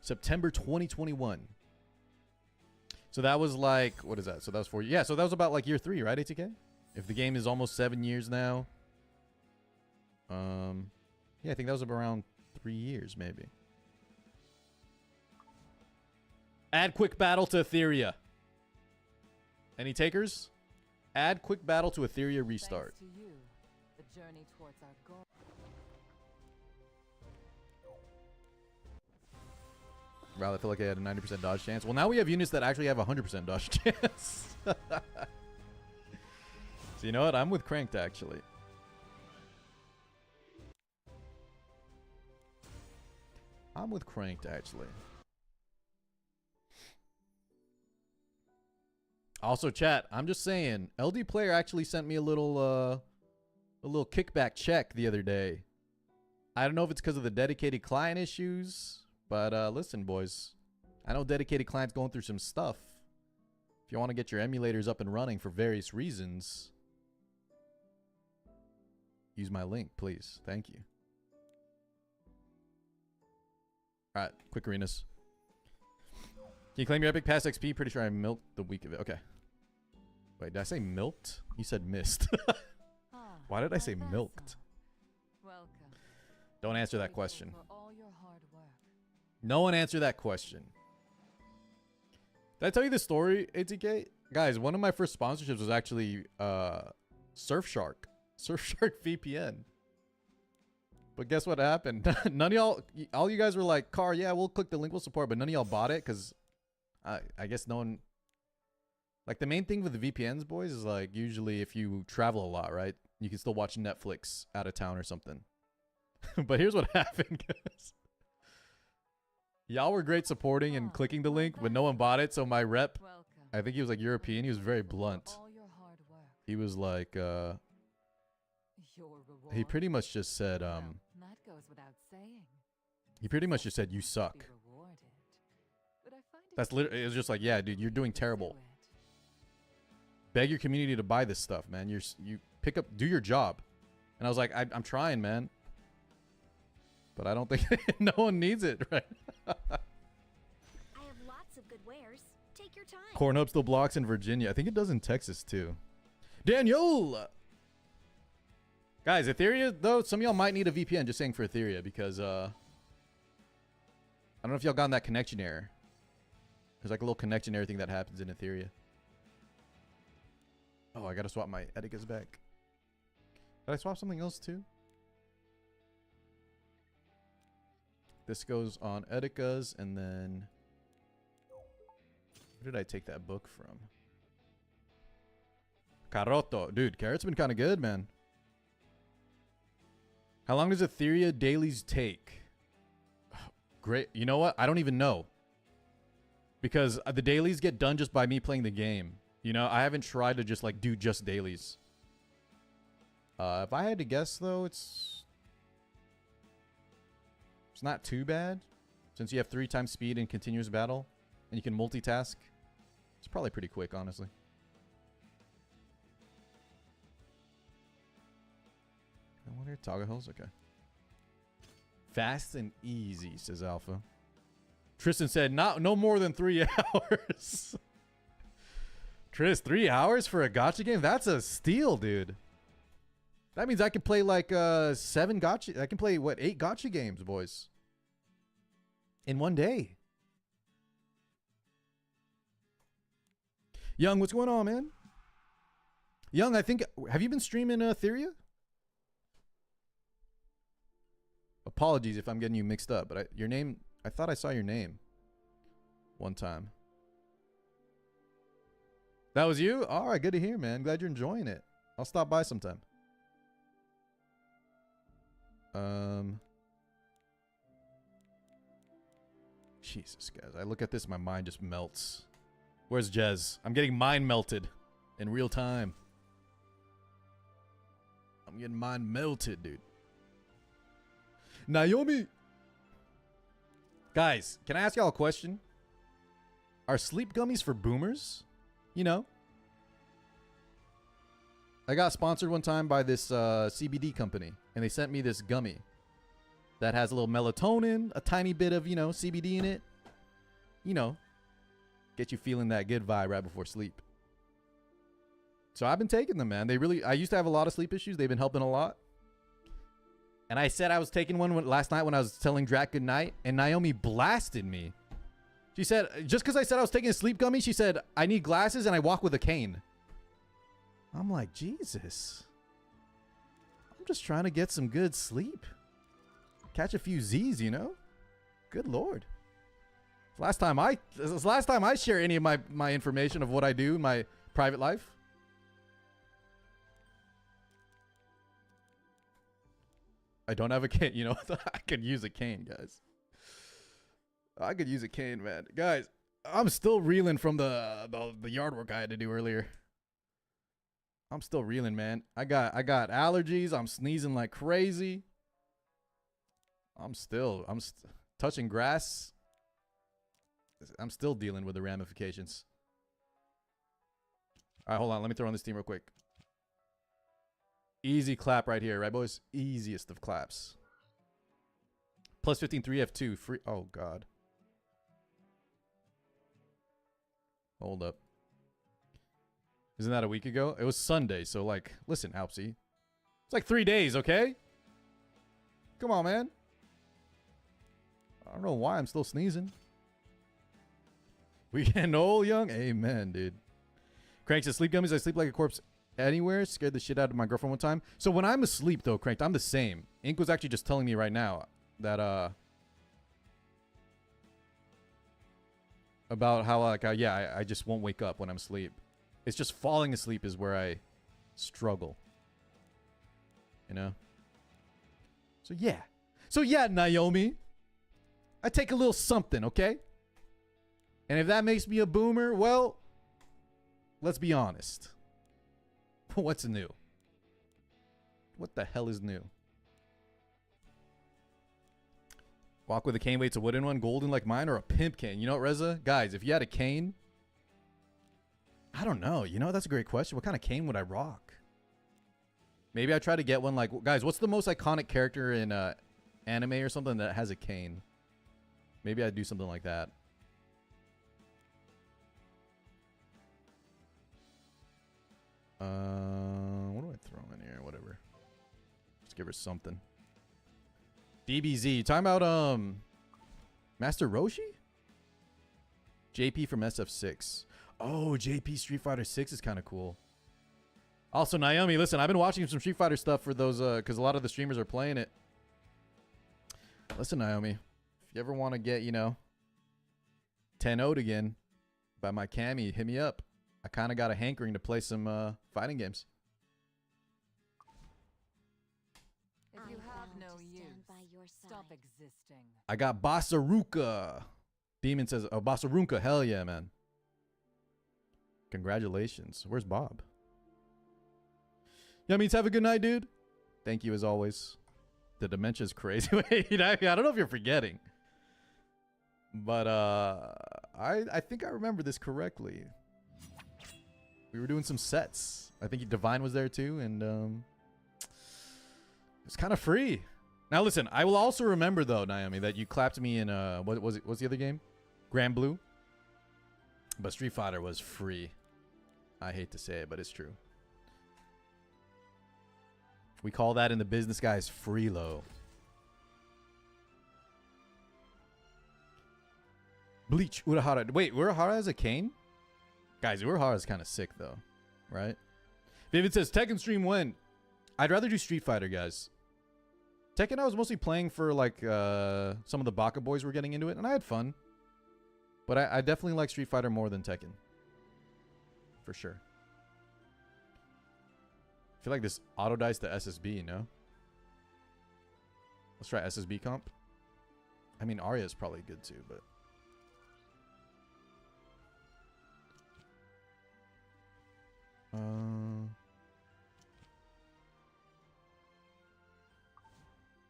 September 2021. So that was like, what is that? So that was 4 years. Yeah, so that was about like year 3, right, ATK? If the game is almost 7 years now. Yeah, I think that was around 3 years, maybe. Add quick battle to Etheria. Any takers? Add quick battle to Etheria restart. Thanks to you, the journey towards our goal. Rather, I feel like I had a 90% dodge chance. Well, now we have units that actually have a 100% dodge chance. So you know what? I'm with Cranked, actually. I'm with Cranked, actually. Also, chat, I'm just saying, LD Player actually sent me a little kickback check the other day. I don't know if it's because of the dedicated client issues, but listen, boys. I know dedicated client's going through some stuff. If you want to get your emulators up and running for various reasons, use my link, please. Thank you. All right, quick arenas. Can you claim your epic pass XP? Pretty sure I milked the week of it. Okay. Wait, did I say milked? You said missed. Why did I say milked? Welcome. Don't answer that question. For all your hard work. No one answer that question. Did I tell you the story, ATK? Guys, one of my first sponsorships was actually Surfshark. Surfshark VPN. But guess what happened? None of y'all, all you guys were like, Car, yeah, we'll click the link, we'll support, but none of y'all bought it because I guess no one. Like, the main thing with the VPNs, boys, is like usually if you travel a lot, right? You can still watch Netflix out of town or something. But here's what happened, guys. Y'all were great supporting and clicking the link, but no one bought it. So my rep, Welcome. I think he was like European. He was very blunt. All your hard work. He was like, Your he reward. pretty much just said, Well, that goes without saying. he pretty much just said, you suck. Be rewarded. But I find it That's literally, it was just like, yeah, dude, you're doing terrible. Beg your community to buy this stuff, man. You pick up, do your job. And I was like, I'm trying, man. But I don't think no one needs it, right? I have lots of good wares. Take your time. Pornhub still blocks in Virginia. I think it does in Texas too. Daniel! Guys, Etheria, though, some of y'all might need a VPN, just saying, for Etheria, because I don't know if y'all gotten that connection error. There's like a little connection error thing that happens in Etheria. Oh, I gotta swap my Etica's back. Did I swap something else too? This goes on Etica's, and then where did I take that book from? Carrotto. Dude, Carrot's been kind of good, man. How long does Etheria dailies take? Great. You know what? I don't even know. Because the dailies get done just by me playing the game. You know, I haven't tried to just like do just dailies. If I had to guess though, it's not too bad. Since you have 3 times speed in continuous battle and you can multitask. It's probably pretty quick, honestly. I wonder, Toggle Hills? Okay. Fast and easy, says Alpha. Tristan said, no more than 3 hours. Tris, 3 hours for a gacha game? That's a steal, dude. That means I can play like 7 gacha. I can play, what, 8 gacha games, boys. In one day. Young, what's going on, man? Young, I think, have you been streaming Etheria? Apologies if I'm getting you mixed up, but your name, I thought I saw your name one time. That was you? All right, good to hear, man. Glad you're enjoying it. I'll stop by sometime. Jesus, guys. I look at this, my mind just melts. Where's Jez? I'm getting mind melted in real time. I'm getting mind melted, dude. Naomi! Guys, can I ask y'all a question? Are sleep gummies for boomers? You know? I got sponsored one time by this CBD company, and they sent me this gummy that has a little melatonin, a tiny bit of, you know, CBD in it. You know, get you feeling that good vibe right before sleep. So I've been taking them, man. They really, I used to have a lot of sleep issues. They've been helping a lot. And I said I was taking one last night when I was telling Drac good night, and Naomi blasted me. She said, just because I said I was taking a sleep gummy, she said, I need glasses and I walk with a cane. I'm like, Jesus. I'm just trying to get some good sleep. Catch a few Z's, you know? Good Lord. This is last time I share any of my information of what I do in my private life. I don't have a cane. You know, I could use a cane, guys. I could use a cane, man. Guys, I'm still reeling from the yard work I had to do earlier. I'm still reeling, man. I got allergies. I'm sneezing like crazy. I'm touching grass. I'm still dealing with the ramifications. All right, hold on. Let me throw on this team real quick. Easy clap right here, right, boys? Easiest of claps. Plus 15, 3F2. Free. Oh, God. Hold up. Isn't that a week ago? It was Sunday, so, like, listen, Alpsy. It's like 3 days, okay? Come on, man. I don't know why I'm still sneezing. We getting old, young? Amen, dude. Crank says, sleep gummies. I sleep like a corpse anywhere. Scared the shit out of my girlfriend one time. So when I'm asleep, though, Cranked, I'm the same. Ink was actually just telling me right now that about how like yeah, I just won't wake up when I'm asleep. It's just falling asleep is where I struggle. You know? So yeah, Naomi. I take a little something, okay? And if that makes me a boomer, well, let's be honest. What's new? What the hell is new? Walk with a cane waits a wooden one, golden like mine, or a pimp cane? You know what, Reza? Guys, if you had a cane, I don't know. You know, that's a great question. What kind of cane would I rock? Maybe I try to get one like... Guys, what's the most iconic character in anime or something that has a cane? Maybe I'd do something like that. What do I throw in here? Whatever. Just give her something. DBZ. Talking about Master Roshi? JP from SF6. Oh, JP Street Fighter 6 is kind of cool. Also, Naomi, listen, I've been watching some Street Fighter stuff for those because a lot of the streamers are playing it. Listen, Naomi, if you ever want to get, you know, 10-0'd again by my Cammy, hit me up. I kind of got a hankering to play some fighting games. If you have no use, stop existing. I got Basaruka. Demon says, oh, Basaruka. Hell yeah, man. Congratulations. Where's Bob? Yeah, means have a good night, dude. Thank you as always. The dementia's crazy. Wait, I don't know if you're forgetting. But I think I remember this correctly. We were doing some sets. I think Divine was there too, and it's kind of free. Now listen, I will also remember though, Naomi, that you clapped me in what was it? What's the other game? Grand Blue. But Street Fighter was free. I hate to say it, but it's true. We call that in the business guys freelo. Bleach Urahara. Wait, Urahara has a cane? Guys, Urahara is kind of sick though, right? Vivid says Tekken stream when? I'd rather do Street Fighter, guys. Tekken I was mostly playing for like some of the Baka boys were getting into it, and I had fun. But I definitely like Street Fighter more than Tekken. For sure. I feel like this auto dice to SSB, you know? Let's try SSB comp. I mean, Arya is probably good too, but...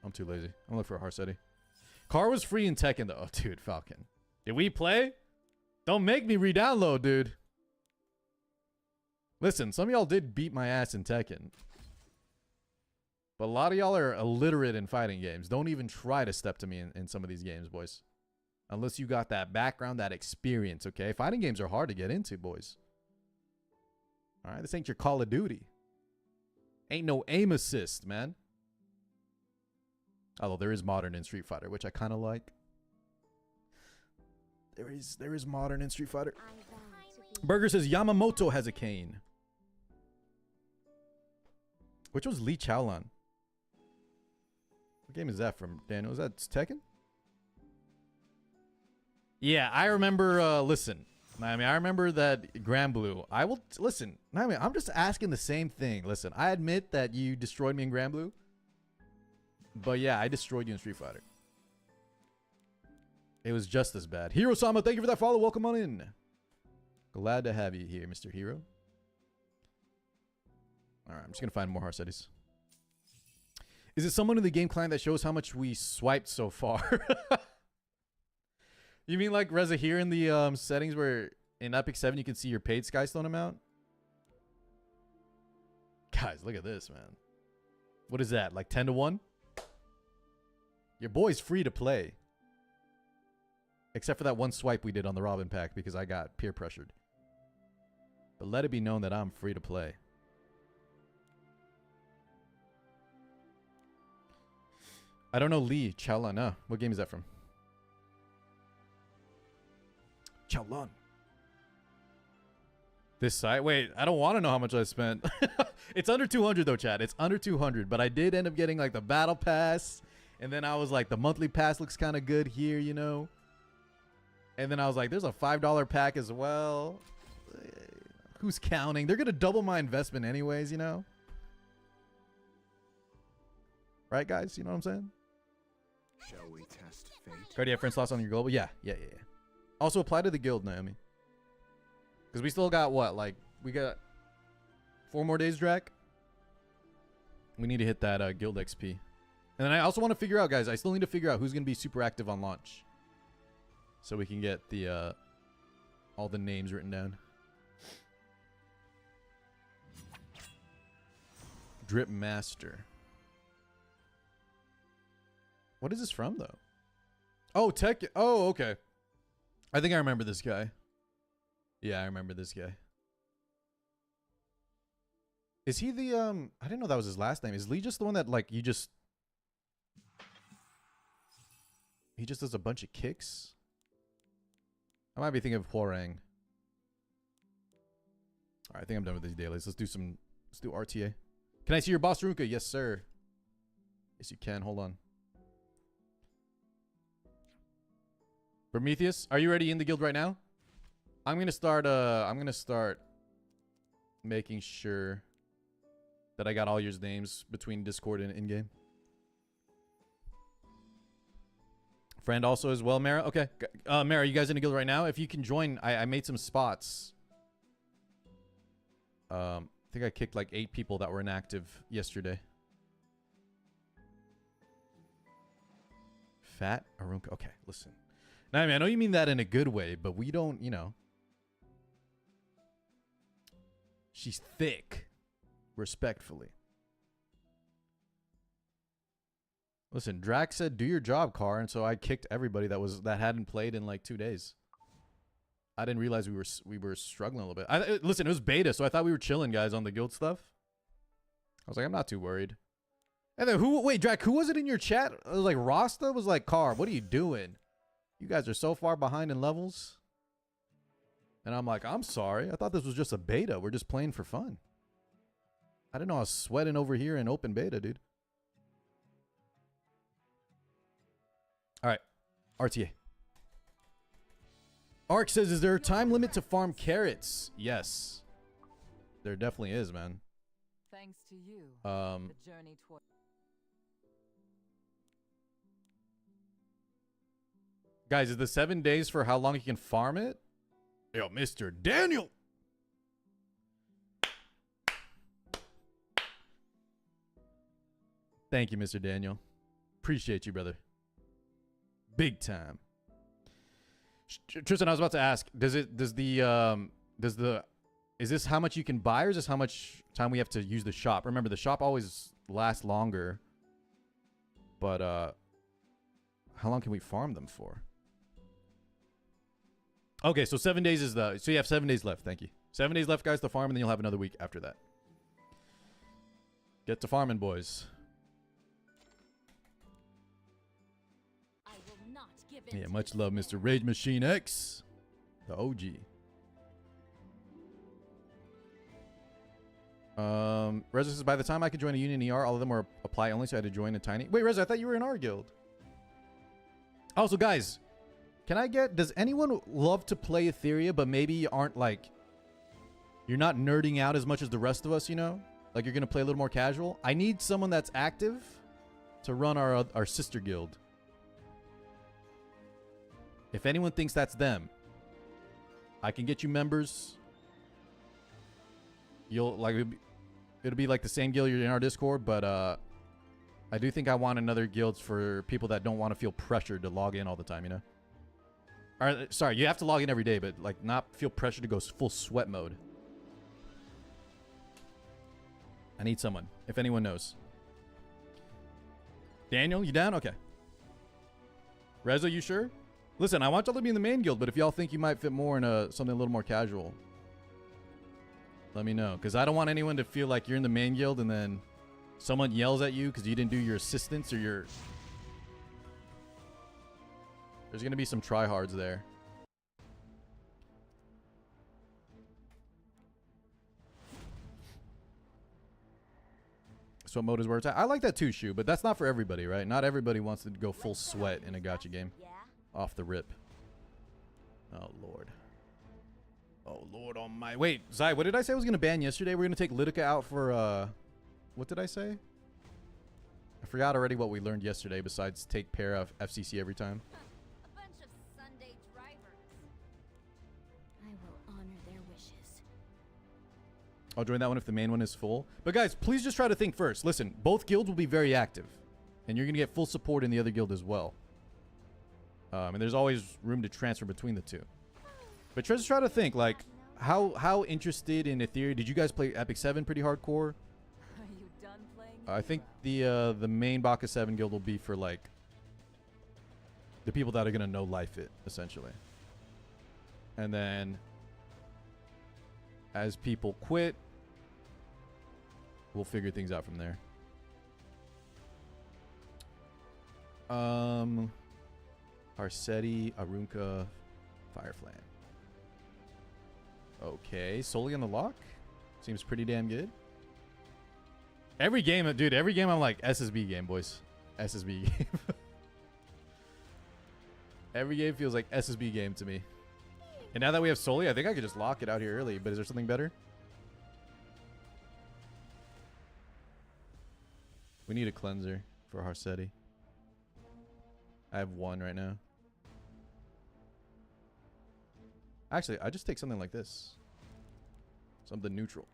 I'm too lazy. I'm looking for a Harsetti. Car was free in Tekken though. Oh, dude, Falcon. Did we play? Don't make me re-download, dude. Listen, some of y'all did beat my ass in Tekken. But a lot of y'all are illiterate in fighting games. Don't even try to step to me in some of these games, boys. Unless you got that background, that experience, okay? Fighting games are hard to get into, boys. Alright, this ain't your Call of Duty. Ain't no aim assist, man. Although there is modern in Street Fighter, which I kind of like. There is modern in Street Fighter. Burger says Yamamoto has a cane. Which was Lee Chaolan? What game is that from, Daniel? Is that Tekken? Yeah, I remember, listen. I mean, I remember that Grand Blue. I will, listen. I mean, I'm just asking the same thing. Listen, I admit that you destroyed me in Grand Blue. But yeah, I destroyed you in Street Fighter. It was just as bad. Hiro-sama, thank you for that follow. Welcome on in. Glad to have you here, Mr. Hero. Alright, I'm just going to find more Harsettis. Is it someone in the game client that shows how much we swiped so far? You mean like Reza here in the settings where in Epic 7 you can see your paid Skystone amount? Guys, look at this, man. What is that? Like 10 to 1? Your boy's free to play. Except for that one swipe we did on the Robin pack because I got peer pressured. But let it be known that I'm free to play. I don't know Lee Chaolan. No. What game is that from? Chaolan. This site? Wait, I don't want to know how much I spent. It's under 200 though, chat. It's under 200, but I did end up getting like the battle pass, and then I was like, the monthly pass looks kind of good here, you know. And then I was like, there's a $5 pack as well. Who's counting? They're gonna double my investment anyways, you know. Right, guys? You know what I'm saying? Shall we test fate? Already have friend slots on your global? Yeah. Also apply to the guild, Naomi. Because we still got what? Like, we got 4 more days, Drac? We need to hit that guild XP. And then I also want to figure out, guys, I still need to figure out who's going to be super active on launch. So we can get the all the names written down. Drip Master. What is this from, though? Oh, Tech. Oh, okay. I think I remember this guy. Yeah, I remember this guy. Is he the, I didn't know that was his last name. Is Lee just the one that, like, he just does a bunch of kicks? I might be thinking of Huarang. Alright, I think I'm done with these dailies. Let's do RTA. Can I see your boss, Runka? Yes, sir. Yes, you can. Hold on. Prometheus, are you already in the guild right now? I'm gonna start making sure that I got all your names between Discord and in-game. Friend also as well, Mara. Okay, Mara, you guys in the guild right now? If you can join, I made some spots. I think I kicked like 8 people that were inactive yesterday. Fat Arunka. Okay, listen. Now, I mean, I know you mean that in a good way, but we don't, you know. She's thick. Respectfully. Listen, Drax said, do your job, Car, and so I kicked everybody that hadn't played in like 2 days. I didn't realize we were struggling a little bit. Listen, it was beta, so I thought we were chilling, guys, on the guild stuff. I was like, I'm not too worried. And then wait, Drax, who was it in your chat? It was like Rasta was like, Car, what are you doing? You guys are so far behind in levels. And I'm like, I'm sorry. I thought this was just a beta. We're just playing for fun. I didn't know I was sweating over here in open beta, dude. All right. RTA. Ark says, is there a time limit to farm carrots? Yes. There definitely is, man. Thanks to you. The journey toward Guys, is the 7 days for how long you can farm it? Yo, Mr. Daniel. Thank you, Mr. Daniel. Appreciate you, brother. Big time. Tristan, I was about to ask, is this how much you can buy, or is this how much time we have to use the shop? Remember, the shop always lasts longer. But how long can we farm them for? Okay, so 7 days is so you have 7 days left. Thank you. 7 days left, guys, to farm, and then you'll have another week after that. Get to farming, boys. I will not give in Yeah, to much this love, man. Mr. Rage Machine X. The OG. Reza says, by the time I could join a union ER, all of them were apply only, so I had to join a tiny... Wait, Reza, I thought you were in our guild. Also, guys, can I get... Does anyone love to play Etheria, but maybe aren't, like... You're not nerding out as much as the rest of us, you know? Like, you're going to play a little more casual? I need someone that's active to run our sister guild. If anyone thinks that's them, I can get you members. You'll, like... It'll be like the same guild you're in our Discord, but I do think I want another guild for people that don't want to feel pressured to log in all the time, you know? Or, sorry, you have to log in every day, but like not feel pressured to go full sweat mode. I need someone, if anyone knows. Daniel, you down? Okay. Reza, you sure? Listen, I want y'all to be in the main guild, but if y'all think you might fit more in something a little more casual, let me know, because I don't want anyone to feel like you're in the main guild and then someone yells at you because you didn't do your assistance or your... There's going to be some tryhards there. Sweat mode is where it's at. I like that too, Shu, but that's not for everybody, right? Not everybody wants to go full sweat in a gacha game. Yeah? Off the rip. Oh, Lord. Oh, Lord on my... Wait, Zai, what did I say I was going to ban yesterday? We're going to take Litica out for, What did I say? I forgot already what we learned yesterday besides take pair of FCC every time. A bunch of Sunday drivers. I will honor their wishes. I'll join that one if the main one is full. But guys, please just try to think first. Listen, both guilds will be very active. And you're going to get full support in the other guild as well. And there's always room to transfer between the two. But just try to think, like, how interested in Etheria? Did you guys play Epic 7 pretty hardcore? Are you done playing? I think the main Baka 7 guild will be for, like, the people that are going to know Life It, essentially. And then, as people quit, we'll figure things out from there. Arceti, Arunca, Fireflan. Okay, solely on the lock? Seems pretty damn good. Every game, dude, every game I'm like, SSB game, boys. SSB game. Every game feels like SSB game to me. And now that we have Soli, I think I could just lock it out here early, but is there something better? We need a cleanser for Arceti. I have one right now. Actually, I just take something like this. Something neutral.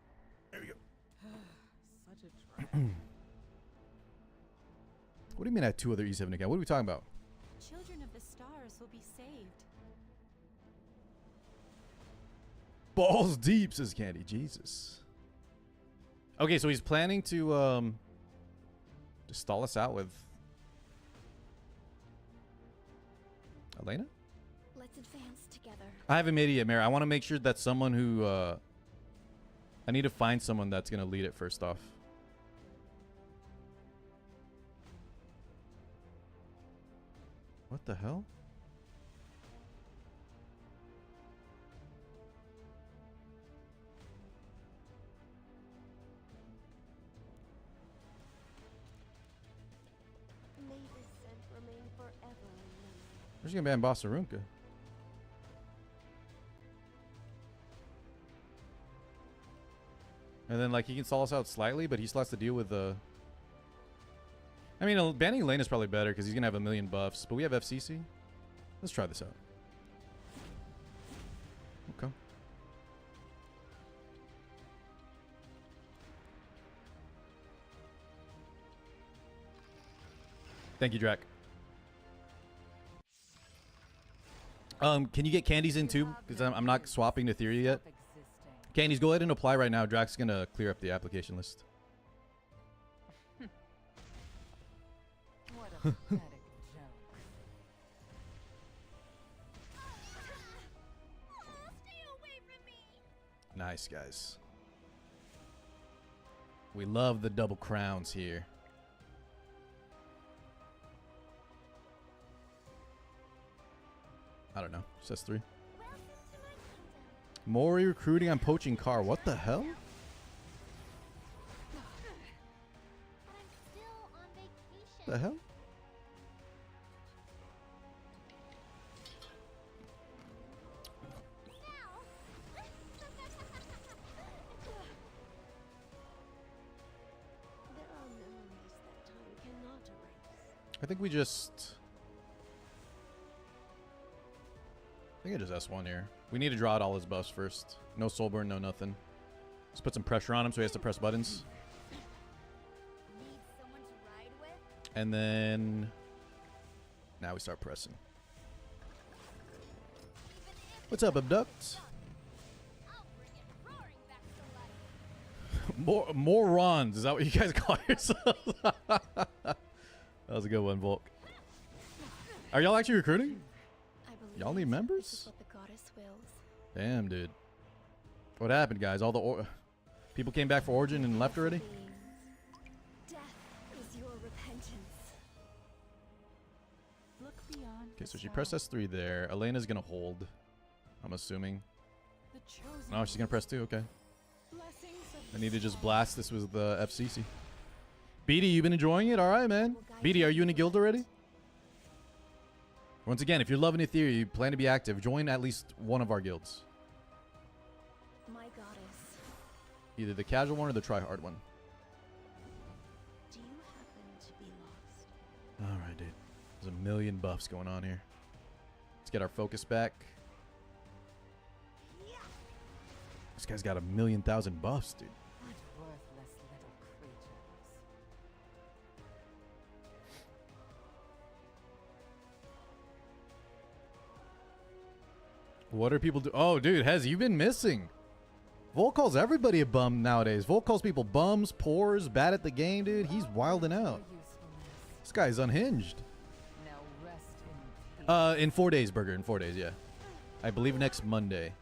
There we go. Such a drag. What do you mean I had 2 other E7 accounts? What are we talking about? Children of the stars will be saved. Balls deep, says Candy. Jesus. Okay, so he's planning to stall us out with Elena? Let's advance together. I haven't made it yet, Mary. I want to make sure that someone who I need to find someone that's going to lead it first off. What the hell? May this scent remain forever in memory. We're just going to ban Boss Arunca. And then, like, he can stall us out slightly, but he still has to deal with the... I mean, banning Lane is probably better because he's going to have a million buffs. But we have FCC. Let's try this out. Okay. Thank you, Drac. Can you get candies in too? Because I'm not swapping to Etheria yet. Candies, go ahead and apply right now. Drac's going to clear up the application list. What a pathetic joke. Stay away from me. Nice, guys. We love the double crowns here. I don't know. Says 3. Welcome to my kingdom. Mori recruiting on poaching car. What the hell? But I'm still on vacation. The hell? There are memories that time cannot erase. I think we just... I think I just S1 here. We need to draw out all his buffs first. No soul burn, no nothing. Let's put some pressure on him so he has to press buttons. Need someone to ride with? And then... Now we start pressing. What's up, Abduct? I'll bring it roaring back to life. Morons. Is that what you guys call yourselves? That was a good one, Volk. Are y'all actually recruiting? I believe Y'all need members? this is what the goddess wills. Damn, dude. What happened, guys? All the people came back for Origin and left already? Death is your repentance. Look beyond. Okay, the so she pressed self. S3 there. Elena's gonna hold. I'm assuming. The chosen No, she's gonna press 2. Okay. blessings of I need to just blast this with the FCC. BD, you been enjoying it? All right, man. BD, are you in a guild already? Once again, if you're loving Etheria, you plan to be active, join at least one of our guilds. My goddess, Either the casual one or the try-hard one. do you happen to be lost? All right, dude. There's a million buffs going on here. Let's get our focus back. This guy's got 1,000,000 buffs, dude. What worthless little creatures. What are people do? Oh, dude, Hez, you've been missing. Volt calls everybody a bum nowadays. Volt calls people bums, poors, bad at the game, dude. He's wilding out. This guy's unhinged. Now rest in peace. In 4 days, Burger. In 4 days, yeah. I believe next Monday.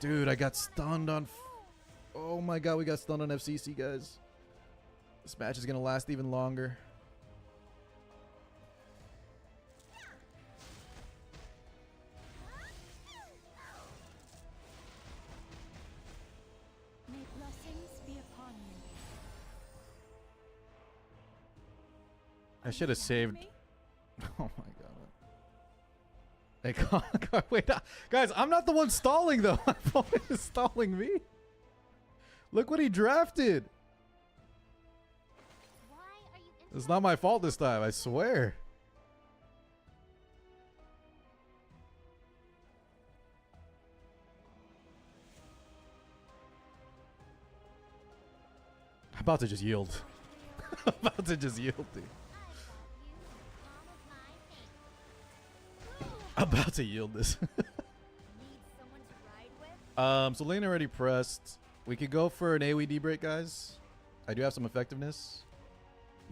Dude, I got stunned on... Oh my god, we got stunned on FCC, guys. This match is going to last even longer. May blessings be upon you. I should have saved... Me? Oh my god. Hey, wait, guys, I'm not the one stalling though. My phone is stalling me. Look what he drafted. Why are you It's not my fault this time, I swear. I'm about to just yield. I'm about to just yield, dude. I'm about to yield this. Need someone to ride with? So lane already pressed. We could go for an AoE break, guys. I do have some effectiveness.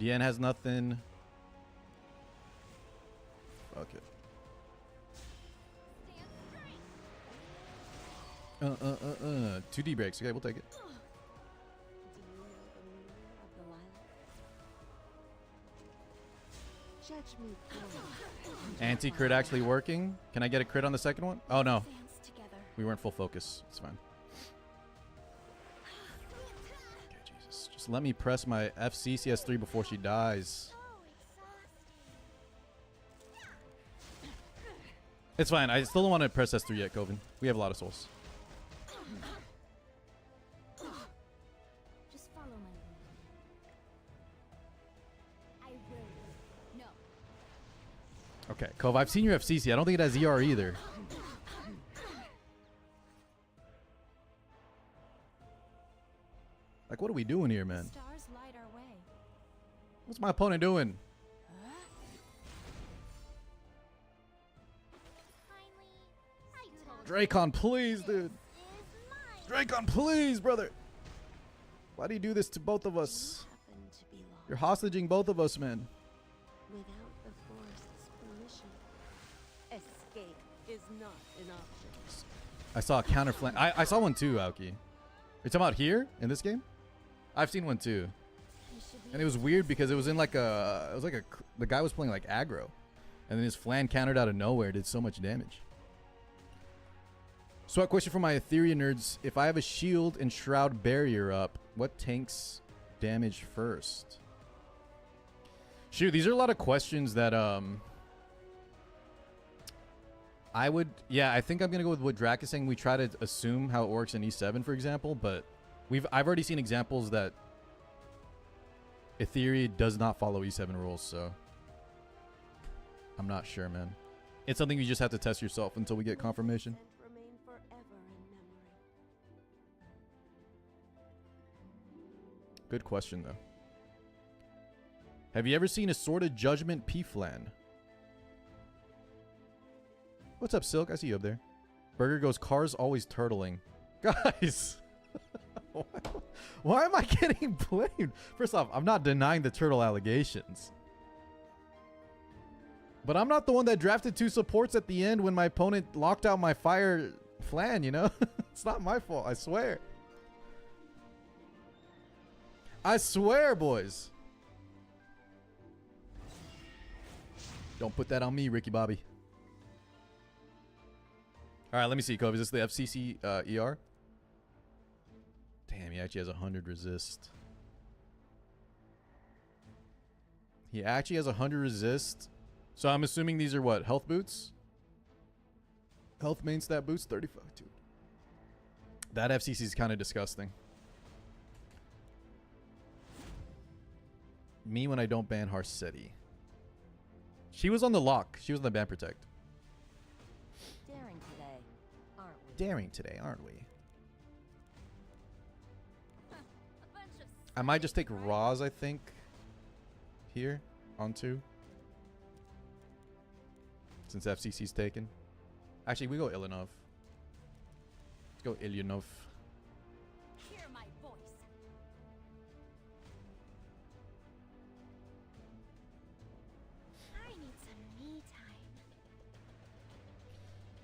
DN has nothing. Okay. Stand straight. 2D breaks. Okay, we'll take it. Do you know the meaning of the lilac? Judge me for Anti-crit actually working. Can I get a crit on the second one? Oh, no. Dance together. We weren't full focus. It's fine. Okay, Jesus. Just let me press my FCCS3 before she dies. So exhausting. It's fine. I still don't want to press S3 yet, Coven. We have a lot of souls. Just follow my lead. I will. No. Okay, Cove, I've seen your FCC. I don't think it has ER either. Like, what are we doing here, man? Stars light our way. What's my opponent doing? Kindly, I told Dracon, please, dude. you is mine. Dracon, please, brother. Why do you do this to both of us? Happen to be lost You're hostaging both of us, man. without the forest's permission. Escape is not an option. I saw a counter flank. I saw one too, Aoki. Are you talking about here in this game? I've seen one too. You should be And it was weird because it was in like a, the guy was playing like aggro. And then his flan countered out of nowhere, did so much damage. So a question for my Etheria nerds. If I have a shield and shroud barrier up, what tanks damage first? Shoot, these are a lot of questions that, I think I'm going to go with what Drac is saying. We try to assume how it works in E7, for example, but I've already seen examples that Etheria does not follow E7 rules, so I'm not sure, man. It's something you just have to test yourself until we get confirmation. and remain forever in memory. Good question, though. Have you ever seen a Sword of Judgment P-Flan? What's up, Silk? I see you up there. Burger goes, cars always turtling. Guys! Why am I getting blamed? First off, I'm not denying the turtle allegations. But I'm not the one that drafted 2 supports at the end when my opponent locked out my fire flan, you know? It's not my fault, I swear. I swear, boys. Don't put that on me, Ricky Bobby. All right, let me see, Kobe. Is this the FCC ER? Damn, he actually has 100 resist. He actually has 100 resist. So I'm assuming these are what? Health boots? Health main stat boots? 35. Dude. That FCC is kind of disgusting. Me when I don't ban Harsetti. She was on the lock. She was on the ban protect. Daring today, aren't we? Daring today, aren't we? A bunch of I might just take Roz, I think. Here. On 2. Since FCC's taken. Actually, we go Ilinov. Let's go Ilinov. hear my voice. I need some me time.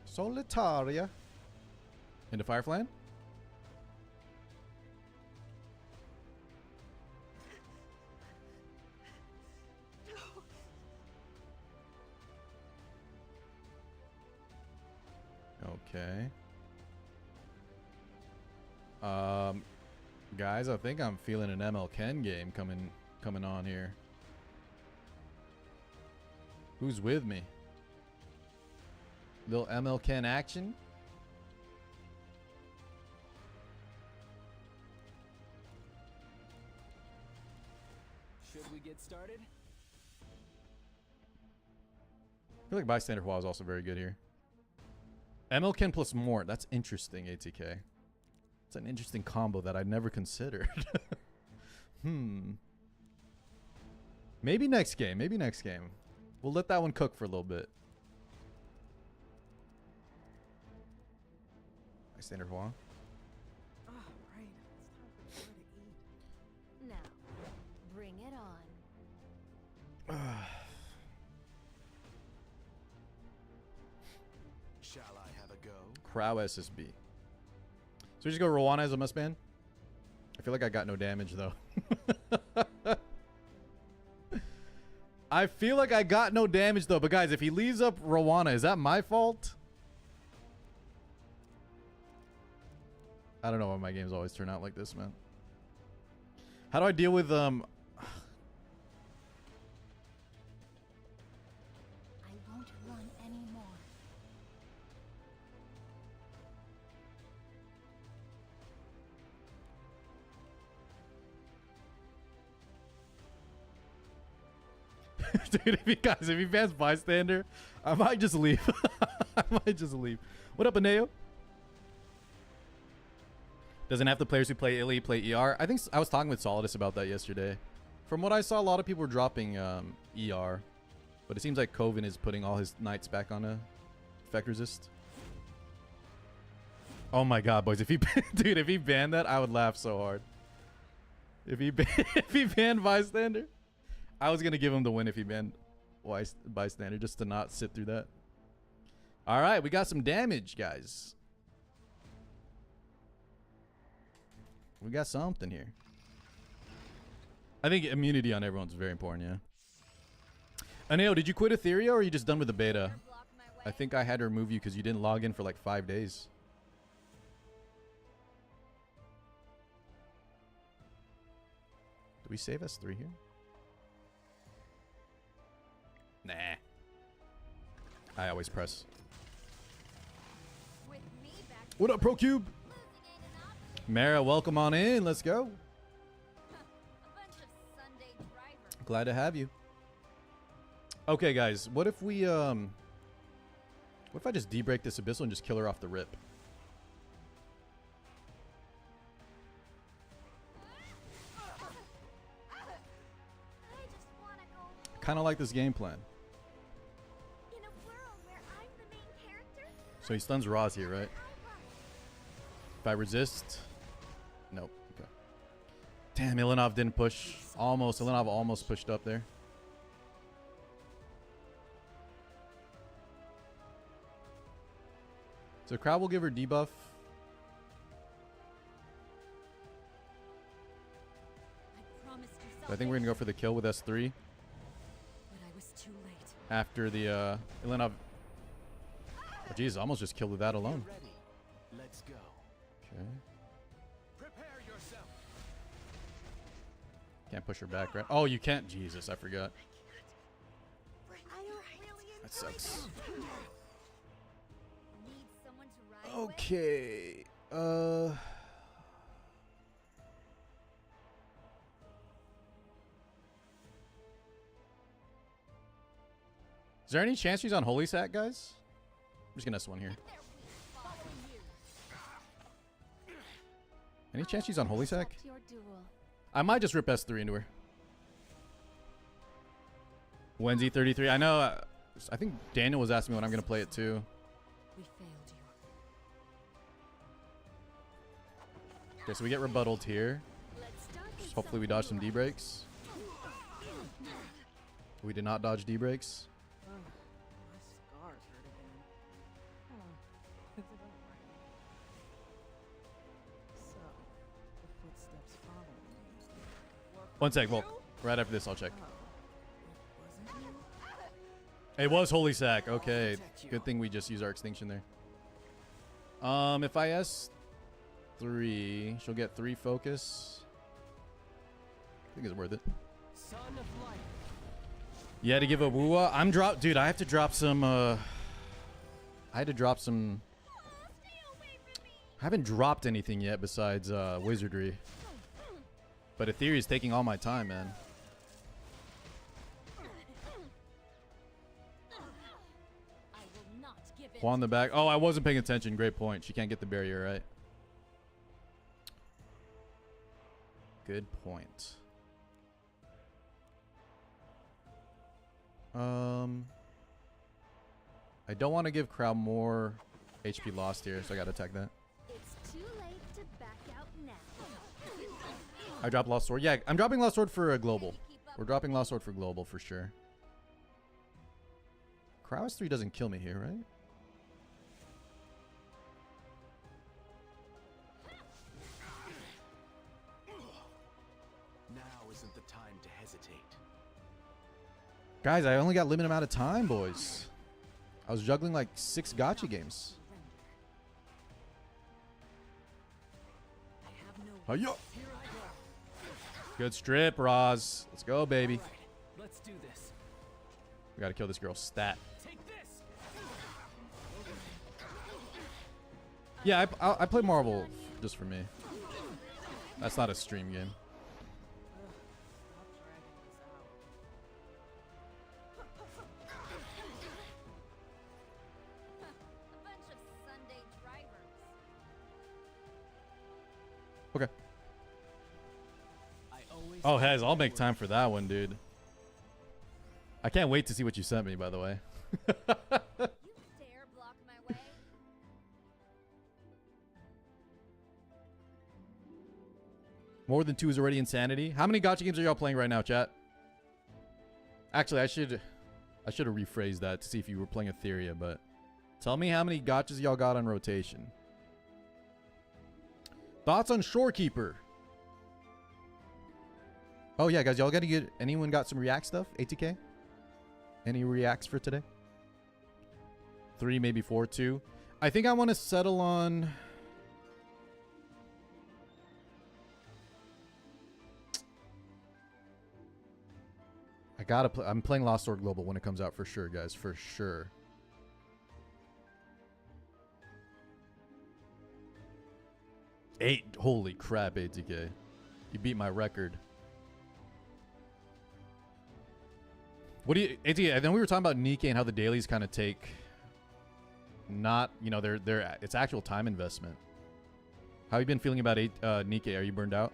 Solitaria. Into Fireflan? Okay. Guys, I think I'm feeling an ML Ken game coming on here. Who's with me? Little ML Ken action? Should we get started? I feel like Bystander Hua is also very good here. ML Ken plus more. That's interesting, ATK. It's an interesting combo that I'd never considered. Maybe next game. Maybe next game. We'll let that one cook for a little bit. Bystander Hua. Oh, right. It's time for dinner to eat. Now, bring it on. Shall I have a go? Crow SSB. So we just go Rowana as a must ban? I feel like I got no damage though. I feel like I got no damage though. But guys, if he leaves up Rowana, is that my fault? I don't know why my games always turn out like this, man. How do I deal with I won't run anymore. Dude, if he bans bystander, I might just leave. I might just leave. What up, Aneo? Doesn't have the players who play Illy play ER. I think I was talking with Solidus about that yesterday. From what I saw, a lot of people were dropping ER, but it seems like Coven is putting all his knights back on a effect resist. Oh my god, boys! If he dude, if he banned that, I would laugh so hard. If he banned bystander, I was gonna give him the win if he banned bystander just to not sit through that. All right, we got some damage, guys. We got something here. I think immunity on everyone's very important, yeah. Aneo, did you quit Etheria or are you just done with the beta? Block my way. I think I had to remove you because you didn't log in for like 5 days. Do we save S3 here? Nah. I always press. With me back, What up, ProCube? losing ain't an option. Mara, welcome on in. Let's go. A bunch of Sunday drivers. Glad to have you. Okay, guys. What if we what if I just de-break this Abyssal and just kill her off the rip? I just wanna go home. Kind of like this game plan. In a world where I'm the main character. So he stuns Roz here, right? If I resist... Nope. Okay. Damn, Ilinov didn't push. Almost. Ilinov almost pushed up there. So crowd will give her debuff. I promised you I think we're going to go for the kill with S3 but I was too late. after the Ilinov... Oh, jeez, almost just killed with that alone. Ready. Let's go. Okay. Prepare yourself. Can't push her back, right? Oh, you can't. Jesus, I forgot. that sucks. Need someone to ride with? Okay. Is there any chance she's on Holy Sack, guys? I'm just gonna S1 here. Any chance she's on Holy Sack? Accept your duel. I might just rip S3 into her. Wendy 33. I know. I think Daniel was asking me when I'm gonna play it too. We failed you. Okay, so we get rebuttaled here. Let's start with Just hopefully we dodge some D breaks. We did not dodge D breaks. My scars hurt again. Is it alright? So, the footsteps following me. Were One sec, from Volk. you? Right after this, I'll check. Oh, it wasn't you? It was Holy Sack. Okay, good thing we just used our extinction there. If I S3, she'll get 3 focus. I think it's worth it. Son of light. You had to give a woo-wah. Dude, I have to drop some, I had to drop some. I haven't dropped anything yet besides, wizardry. But Etheria is taking all my time, man. I will not give in. Juan the back. Oh, I wasn't paying attention. Great point. She can't get the barrier, right? Good point. I don't want to give Crow more HP lost here, so I gotta attack that. It's too late to back out now. I dropped Lost Sword. Yeah, I'm dropping Lost Sword for a global. We're dropping Lost Sword for global for sure. Crow S3 doesn't kill me here, right? Now isn't the time to hesitate. Guys, I only got limited amount of time, boys. I was juggling like 6 gacha games. I have no Hiya. Here I go. Good strip, Roz. Let's go, baby. Alright, let's do this. We gotta kill this girl stat. Take this. Yeah, I play Marvel just for me. That's not a stream game. Stop dragging this out. A bunch of Sunday drivers. Okay. I always Oh, Hez, I'll make time for that one, dude. I can't wait to see what you sent me, by the way. You dare block my way? More than 2 is already insanity. How many gacha games are y'all playing right now, chat? Actually, I should have rephrased that to see if you were playing Etheria, but tell me how many gachas y'all got on rotation. Thoughts on Shorekeeper? Oh yeah, guys, y'all gotta get. Anyone got some React stuff? ATK? Any Reacts for today? 3, maybe 4, 2. I think I want to settle on. I gotta play. I'm playing Lost Sword Global when it comes out for sure, guys. For sure. Eight. Holy crap, ATK. You beat my record. What do you, ATK? And then we were talking about Nikkei and how the dailies kind of take, not, you know, they're it's actual time investment. How have you been feeling about Nikkei? Are you burned out?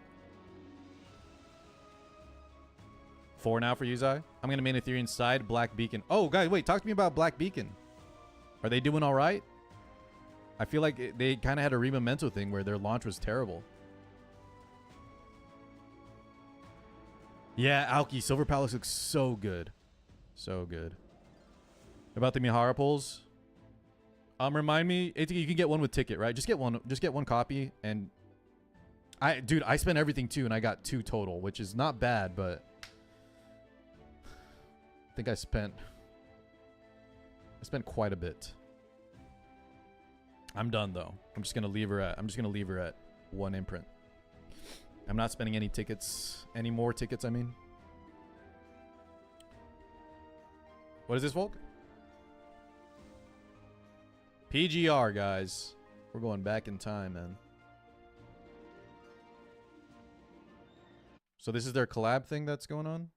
4 now for Yuzai. I'm gonna main Ethereum side, Black Beacon. Oh, guys, wait, talk to me about Black Beacon. Are they doing all right? I feel like they kind of had a Rememento thing where their launch was terrible. Yeah, Aoki, Silver Palace looks so good. So good. About the Mihara pulls. Remind me, ATK, you can get one with ticket, right? Just get one copy. And dude, I spent everything too, and I got 2 total, which is not bad, but I think I spent quite a bit. I'm done though. I'm just gonna leave her at 1 imprint. I'm not spending any more tickets, I mean. What is this, Volk? PGR, guys. We're going back in time, man. So this is their collab thing that's going on?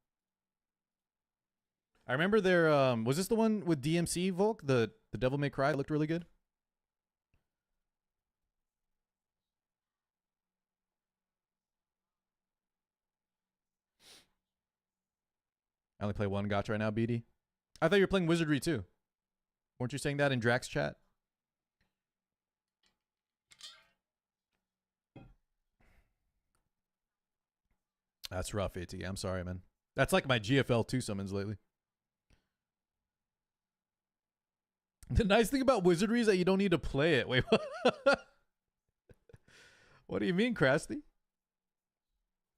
I remember their was this the one with DMC Volk? The Devil May Cry looked really good. I only play one gacha right now, BD. I thought you were playing Wizardry too. Weren't you saying that in Drax chat? That's rough, AT. I'm sorry, man. That's like my GFL 2 summons lately. The nice thing about Wizardry is that you don't need to play it. Wait, what? What do you mean, Krusty?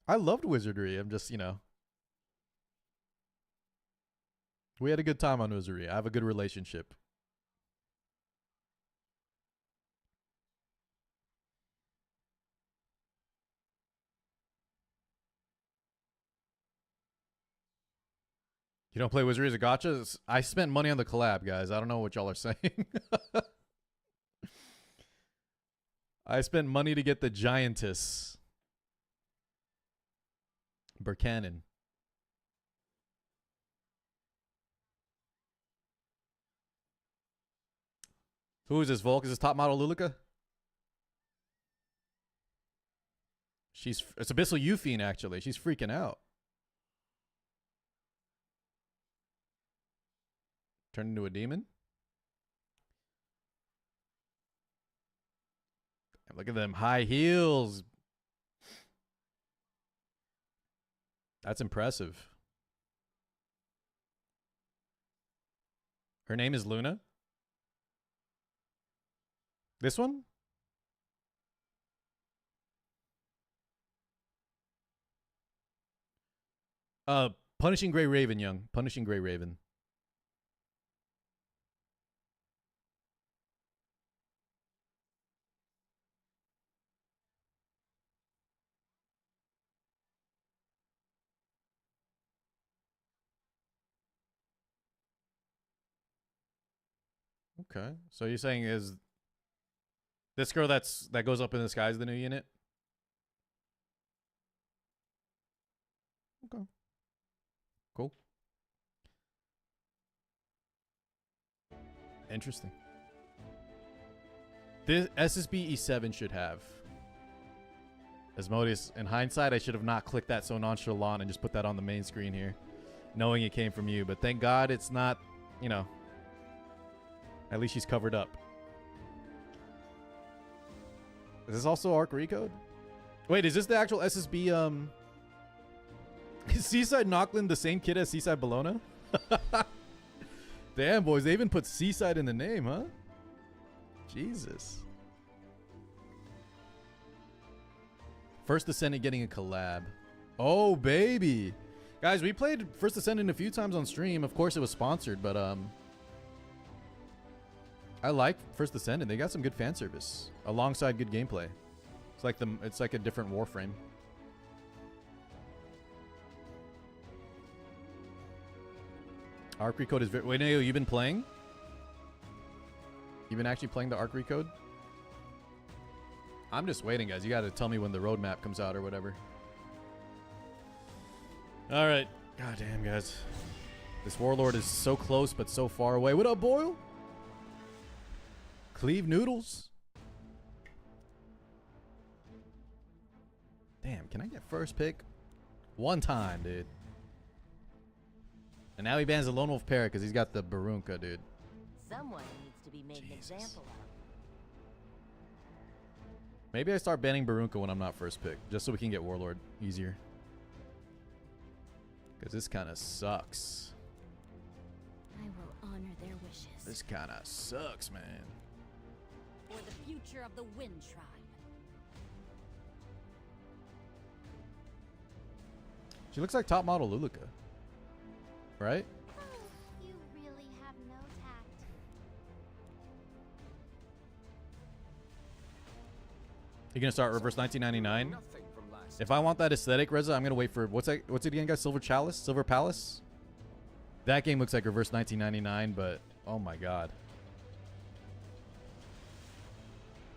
I loved Wizardry. I'm just, you know. We had a good time on Wizardry. I have a good relationship. You don't play Wizardry as a gacha? I spent money on the collab, guys. I don't know what y'all are saying. I spent money to get the Giantess. Burkanen. Who is this, Volk? Is this top model Lulika? It's Abyssal Euphine, actually. She's freaking out. Turned into a demon? Look at them high heels. That's impressive. Her name is Luna? This one? Punishing Grey Raven, Young. Punishing Grey Raven. Okay. So you're saying is this girl that goes up in the sky is the new unit? Okay. Cool. Interesting. This SSB E7 should have. Asmodeus, in hindsight, I should have not clicked that so nonchalant and just put that on the main screen here, knowing it came from you. But thank God it's not, you know, at least she's covered up. Is this also Arc Recode? Wait, is this the actual SSB, is Seaside Knockland the same kid as Seaside Bologna? Damn, boys, they even put Seaside in the name, huh? Jesus. First Descendant getting a collab. Oh, baby. Guys, we played First Descendant a few times on stream. Of course, it was sponsored, but I like First Descendant. They got some good fan service alongside good gameplay. It's like a different Warframe. Arc Recode is very... Wait, no, you've been playing? You've been actually playing the Arc Recode? I'm just waiting, guys. You got to tell me when the roadmap comes out or whatever. All right. God damn, guys. This Warlord is so close but so far away. What up, Boyle? Cleve Noodles. Damn, can I get first pick? One time, dude. And now he bans the Lone Wolf Parrot because he's got the Barunka, dude. Someone needs to be made an example of. Maybe I start banning Barunka when I'm not first pick, just so we can get Warlord easier. Because this kind of sucks. I will honor their wishes. This kind of sucks, man. For the future of the Wind Tribe. She looks like top model Lulika. Right? Oh, you really have no tact. You're gonna start reverse 1999. If I want that aesthetic, Reza, I'm gonna wait for what's it again, guys? Silver Chalice, Silver Palace. That game looks like reverse 1999, but oh my god.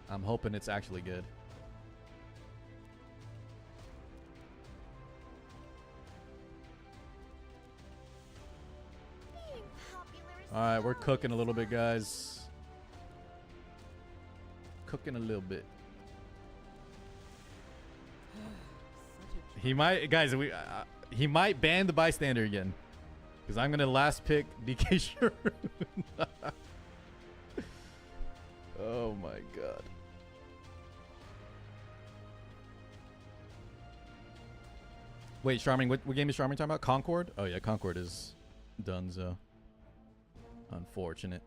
I'm hoping it's actually good. Being popular is All right, we're so cooking a little bit, fun. guys. Cooking a little bit. Such a He might, guys. He might ban the bystander again, because I'm gonna last pick DK Sharoon. Oh my god. Wait, Charming, what game is Charming talking about? Concord? Oh yeah, Concord is donezo. Unfortunate.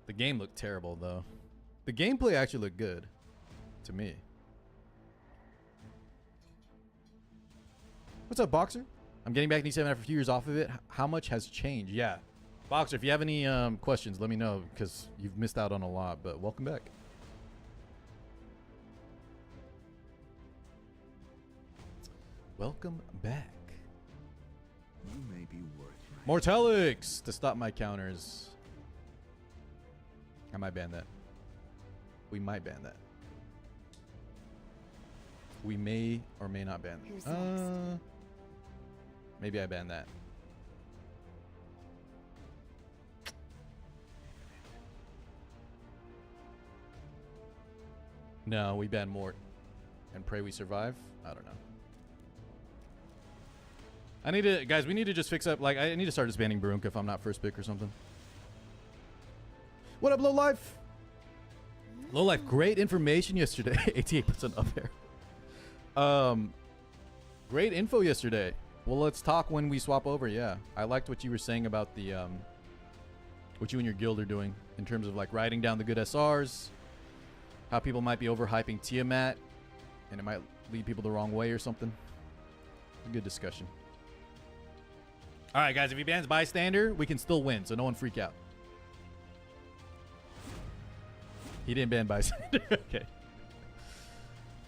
The game looked terrible though. The gameplay actually looked good to me. What's up, Boxer? I'm getting back to E7 after a few years off of it. How much has changed? Yeah. Boxer, if you have any questions, let me know, because you've missed out on a lot, but welcome back. Welcome back. You may be worth Mortelix to stop my counters. I might ban that. We might ban that. We may or may not ban Who's that. next? Maybe I ban that. No, we ban Mort and pray we survive. I don't know. I need to, guys, we need to just fix up, like, I need to start just banning Barunka if I'm not first pick or something. What up, Low Life? Low Life, great information yesterday. 88% up there. Great info yesterday. Well, let's talk when we swap over. Yeah, I liked what you were saying about the what you and your guild are doing in terms of like writing down the good SRs, how people might be overhyping Tiamat, and it might lead people the wrong way or something. A good discussion. All right, guys, if he bans bystander, we can still win, so no one freak out. He didn't ban bystander. Okay.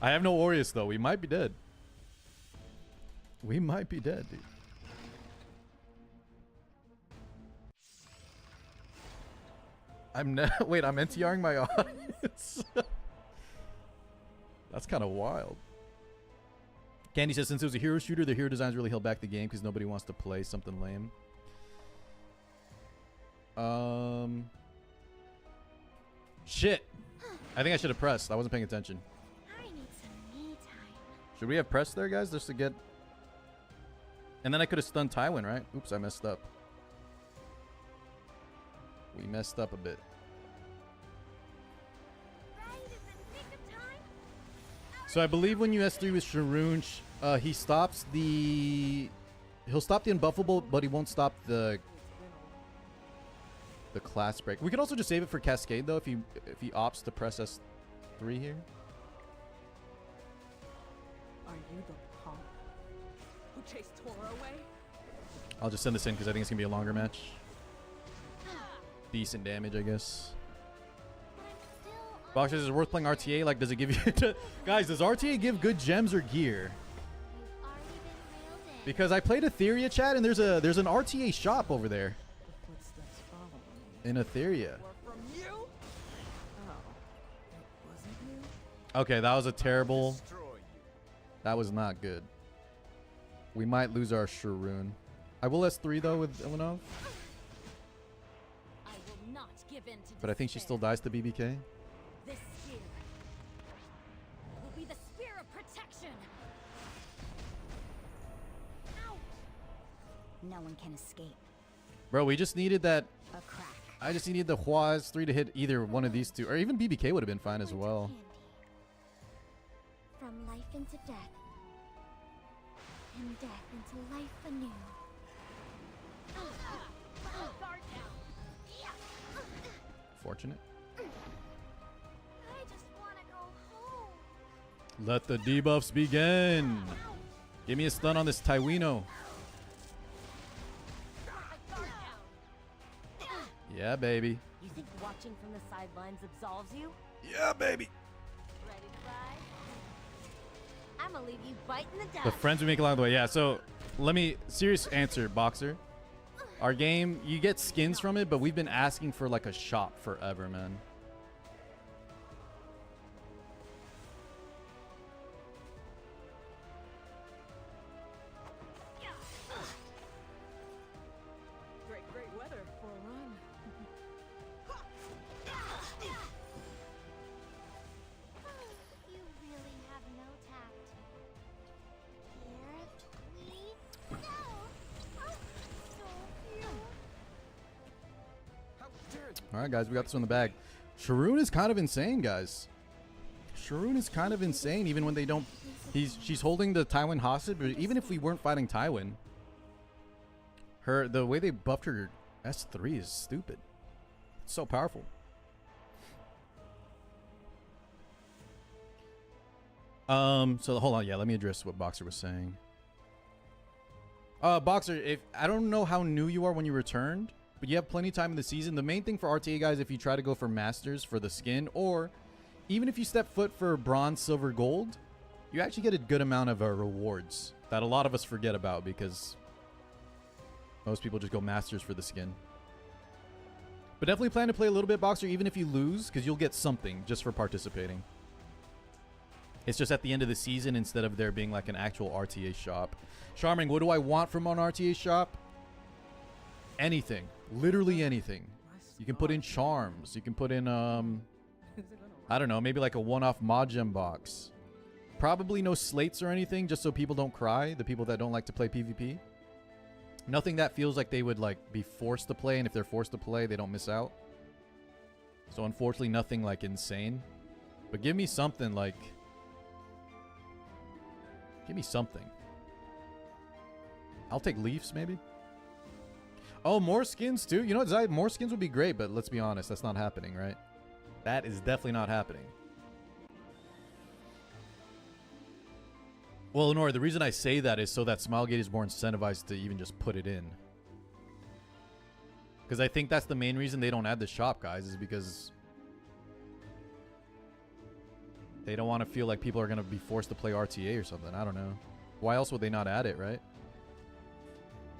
I have no Aureus though. We might be dead. We might be dead, dude. Wait, I'm NTRing my audience. That's kind of wild. Candy says, since it was a hero shooter, the hero designs really held back the game because nobody wants to play something lame. Shit. I think I should have pressed. I wasn't paying attention. I need some me time. Should we have pressed there, guys, just to get... And then I could have stunned Tywin, right? Oops, I messed up. We messed up a bit. Right in the nick of time. So I believe when you S3 with Sharoon, he stops the... He'll stop the unbuffable, but he won't stop the class break. We could also just save it for Cascade, though, if he opts to press S3 here. Are you the punk who chased Tora away? I'll just send this in because I think it's going to be a longer match. Decent damage, I guess. Box says, is it worth playing RTA? Like, does it give you... Guys, does RTA give good gems or gear? You've already been reeled in. Because I played Etheria, chat, and there's an RTA shop over there The footsteps follow me. in Etheria. Or from you? Oh, it wasn't you? Okay, that was a terrible... Destroy you. That was not good. We might lose our Sharoon. I will S3, though, with Ilanov. I will not give in to But I think she still despair. dies to BBK. This spear will be the spear of protection. Out. No one can escape. Bro, we just needed that... A crack. I just needed the Hua S3 to hit either one of these two. Or even BBK would have been fine as Winter well. candy. From life into death. And death into life anew. Guard down. Fortunate. I just want to go home. Let the debuffs begin. Give me a stun on this Tywino. Guard down. Yeah, baby. You think watching from the sidelines absolves you? Yeah, baby. Ready to ride? I'm gonna leave you biting the dust. The friends we make along the way. Yeah, so let me... Serious answer, Boxer. Our game, you get skins from it, but we've been asking for like a shop forever, man. All right, guys, we got this one in the bag. Sharoon is kind of insane, guys. Sharoon is kind of insane, even when they don't. She's holding the Tywin hostage, but even if we weren't fighting Tywin, the way they buffed her S3 is stupid. It's so powerful. So hold on, yeah, let me address what Boxer was saying. Boxer, if I don't know how new you are when you returned, but you have plenty of time in the season. The main thing for RTA guys, if you try to go for Masters for the skin, or even if you step foot for bronze, silver, gold, you actually get a good amount of rewards that a lot of us forget about because most people just go Masters for the skin. But definitely plan to play a little bit, Boxer, even if you lose, because you'll get something just for participating. It's just at the end of the season instead of there being like an actual RTA shop. Charming, what do I want from an RTA shop? Anything. Literally anything. You can put in charms. You can put in, I don't know, maybe like a one-off mod gem box. Probably no slates or anything, just so people don't cry, the people that don't like to play PvP. Nothing that feels like they would like be forced to play, and if they're forced to play, they don't miss out. So unfortunately, nothing like insane. But give me something like... Give me something. I'll take Leafs, maybe. Oh, more skins, too? You know what, Zai? More skins would be great, but let's be honest. That's not happening, right? That is definitely not happening. Well, Nora, the reason I say that is so that Smilegate is more incentivized to even just put it in. Because I think that's the main reason they don't add the shop, guys, is because... they don't want to feel like people are going to be forced to play RTA or something. I don't know. Why else would they not add it, right?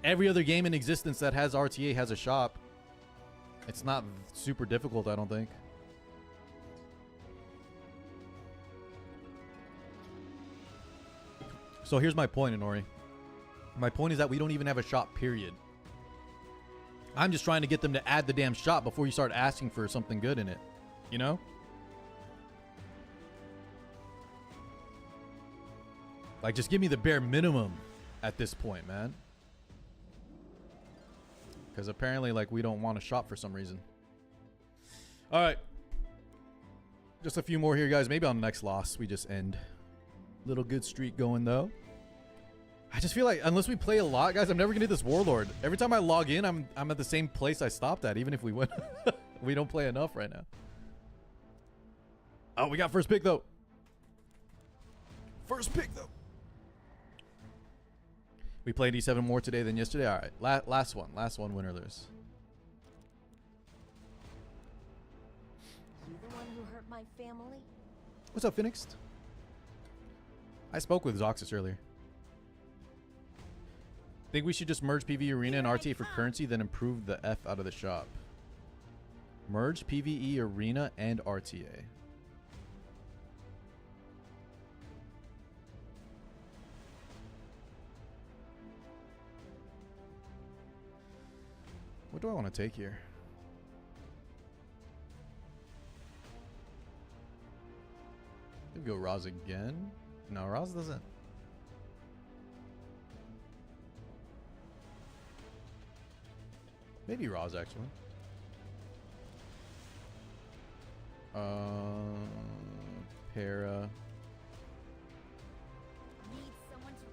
Every other game in existence that has RTA has a shop. It's not super difficult, I don't think. So here's my point, Inori. My point is that we don't even have a shop, period. I'm just trying to get them to add the damn shop before you start asking for something good in it. You know? Like, just give me the bare minimum at this point, man. Because apparently, like, we don't want to shop for some reason. All right. Just a few more here, guys. Maybe on the next loss, we just end. Little good streak going, though. I just feel like, unless we play a lot, guys, I'm never going to do this Warlord. Every time I log in, I'm at the same place I stopped at, even if we win. We don't play enough right now. Oh, we got first pick, though. First pick, though. We played E7 more today than yesterday. All right, last one, win or lose. You the one who hurt my family? What's up, Phoenix? I spoke with Zoxus earlier. Think we should just merge PvE Arena and RTA for currency, then improve the F out of the shop. Merge PvE Arena and RTA. What do I want to take here? Could go Raz again. No, Raz doesn't. Maybe Raz actually. Para.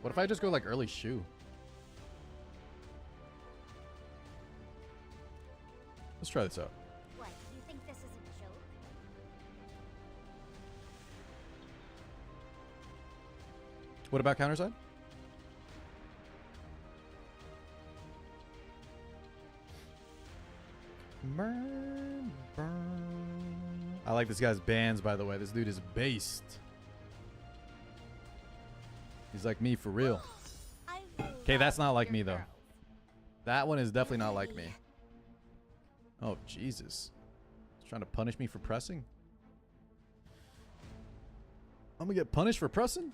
What if I just go like early shoe? Let's try this out. What, you think this is a joke? What about counter side? Burn, burn. I like this guy's bands, by the way. This dude is based. He's like me for real. Okay, that's not like me though. That one is definitely not like me. Oh, Jesus. He's trying to punish me for pressing? I'm gonna get punished for pressing?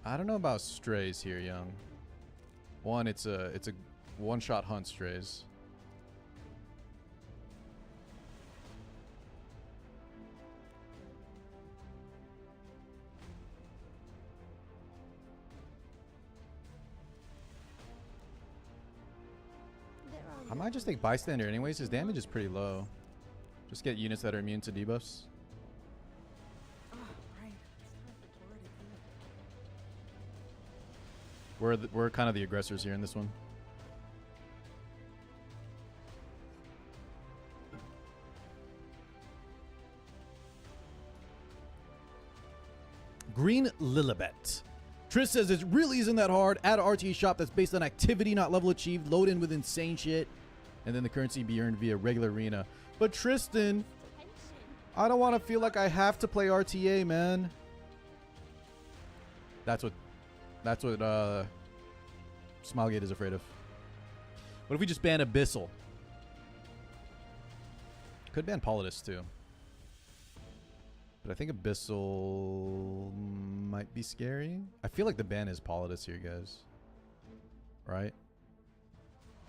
I don't know about strays here, young. One, it's a one-shot hunt, strays. I might just take bystander anyways. His damage is pretty low. Just get units that are immune to debuffs. Oh, right. It's time for Tori to We're kind of the aggressors here in this one. Green Lilibet. Triss says it really isn't that hard. Add an RTA shop that's based on activity, not level achieved. Load in with insane shit. And then the currency be earned via regular arena. But Tristan, I don't want to feel like I have to play RTA, man. That's what Smilegate is afraid of. What if we just ban Abyssal? Could ban Politis too. But I think Abyssal might be scary. I feel like the ban is Politis here, guys. Right?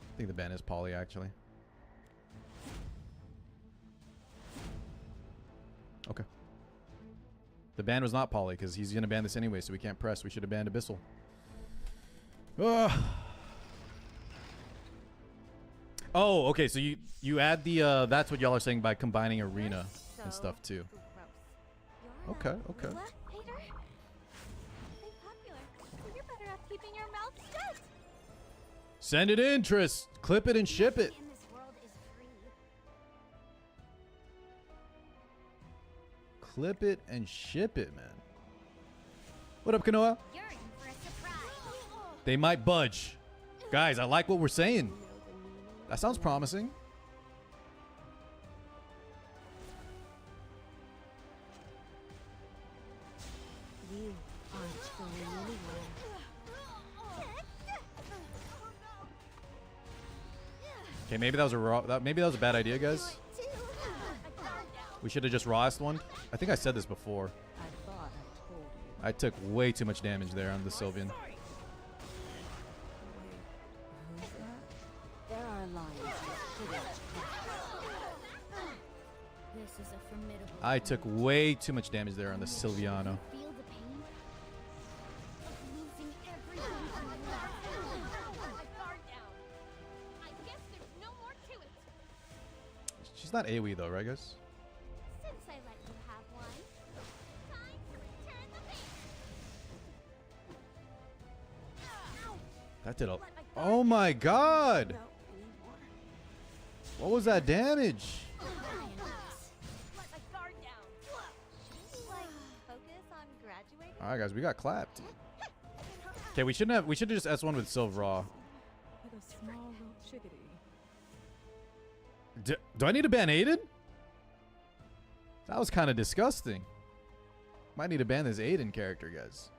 I think the ban is Poly, actually. Okay. The ban was not Poly, because he's going to ban this anyway, so we can't press. We should have banned Abyssal. Ugh. Oh, okay, so you add the, that's what y'all are saying by combining Arena and stuff, too. Okay, okay. Send it in, Triss. Clip it and ship it. Clip it and ship it, man. What up, Kanoa? They might budge. Guys, I like what we're saying. That sounds promising. You aren't going anywhere. Okay, maybe that was a bad idea, guys. We should have just rawest one. I think I said this before. I thought I told you. I took way too much damage there on the Sylvian. Who's that? There are lions that couldn't catch. This is a formidable. I took way too much damage there on the Sylviano. Feel the pain of losing everything you love. Guard down. I guess there's no more to it. She's not AoE though, right, guys? Since I let you have one, time to return the favor. That did a... Oh my god! No anymore. What was that damage? Let my guard down. Like, focus on graduating? Alright, guys, we got clapped. Okay, we should have just S1 with Sylv Raw. with a small little chickadee. Do I need to ban Aiden? That was kind of disgusting. Might need to ban this Aiden character, guys.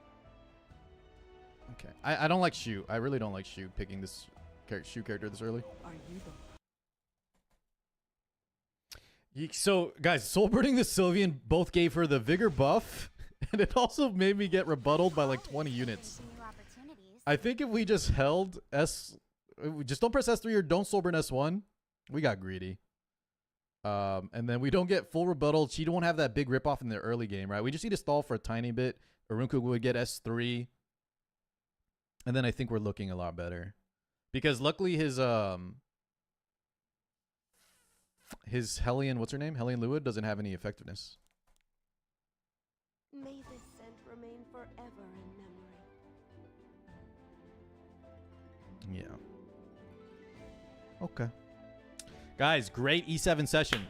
Okay. I don't like Shu. I really don't like Shu picking this Shu character this early. Are you the So, guys, Soulbirding the Sylvian both gave her the Vigor buff, and it also made me get rebuttaled by like 20 units. New opportunities. I think if we just held just don't press S3 or don't Soulburn S1, we got greedy. And then we don't get full rebuttal. She won't have that big ripoff in the early game, right? We just need to stall for a tiny bit. Arunku would get S3. And then I think we're looking a lot better. Because luckily his Hellion, what's her name? Hellion Lewid doesn't have any effectiveness. May this scent remain forever in memory. Yeah. Okay. Guys, great E7 session.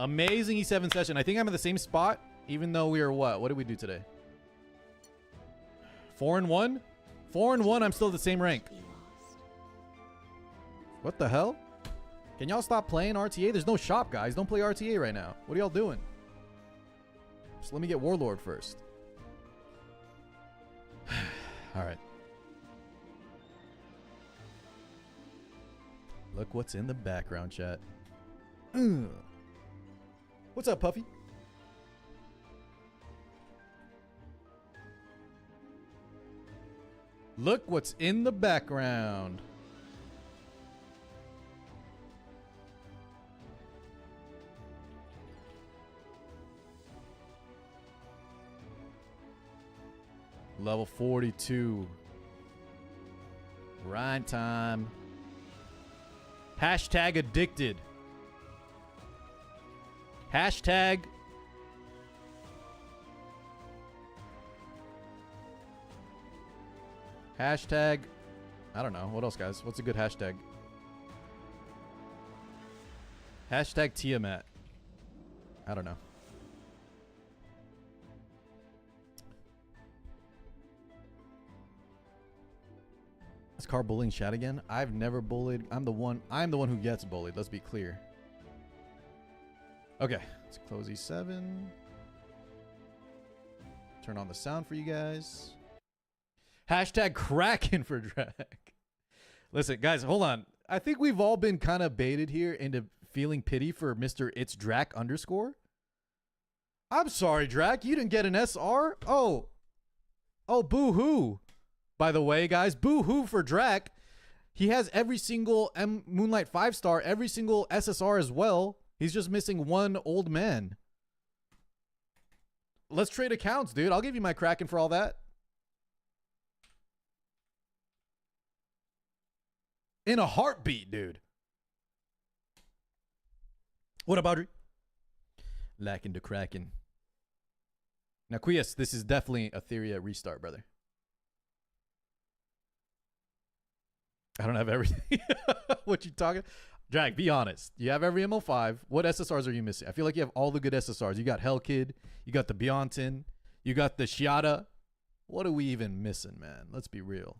Amazing E7 session. I think I'm in the same spot, even though we are what? What did we do today? 4-1? 4-1, I'm still at the same rank. Be lost. What the hell? Can y'all stop playing RTA? There's no shop, guys. Don't play RTA right now. What are y'all doing? Just let me get Warlord first. Alright. Look what's in the background, chat. What's up, Puffy? Look what's in the background. Level 42. Grind time. Hashtag addicted. Hashtag Hashtag, I don't know. What else, guys? What's a good hashtag? Hashtag Tiamat. I don't know. Is Car bullying chat again? I've never bullied. I'm the one who gets bullied. Let's be clear. Okay, let's close E7. Turn on the sound for you guys. Hashtag Kraken for drag. Listen, guys, hold on. I think we've all been kind of baited here into feeling pity for Mr. It's Drac _ I'm sorry, Drac. You didn't get an SR? Oh, boo-hoo. By the way, guys, boo-hoo for Drac. He has every single Moonlight 5-star, every single SSR as well. He's just missing one old man. Let's trade accounts, dude. I'll give you my Kraken for all that. In a heartbeat, dude. What about Audrey? Lacking to Kraken. Now, Quias, this is definitely a Etheria restart, brother. I don't have everything. What you talking? Drag, be honest. You have every MO5. What SSRs are you missing? I feel like you have all the good SSRs. You got Hellkid. You got the Beyontin. You got the Shiata. What are we even missing, man? Let's be real.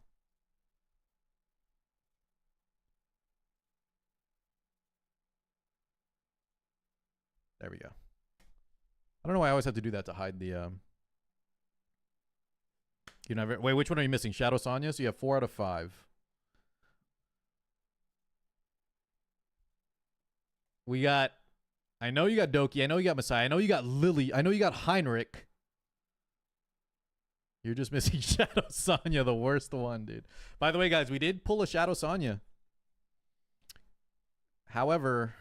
There we go. I don't know why I always have to do that to hide the you know, wait, which one are you missing? Shadow Sonya? So you have 4 out of 5. We got, I know you got Doki. I know you got Messiah. I know you got Lily. I know you got Heinrich. You're just missing Shadow Sonya, the worst one, dude. By the way, guys, we did pull a Shadow Sonya. However,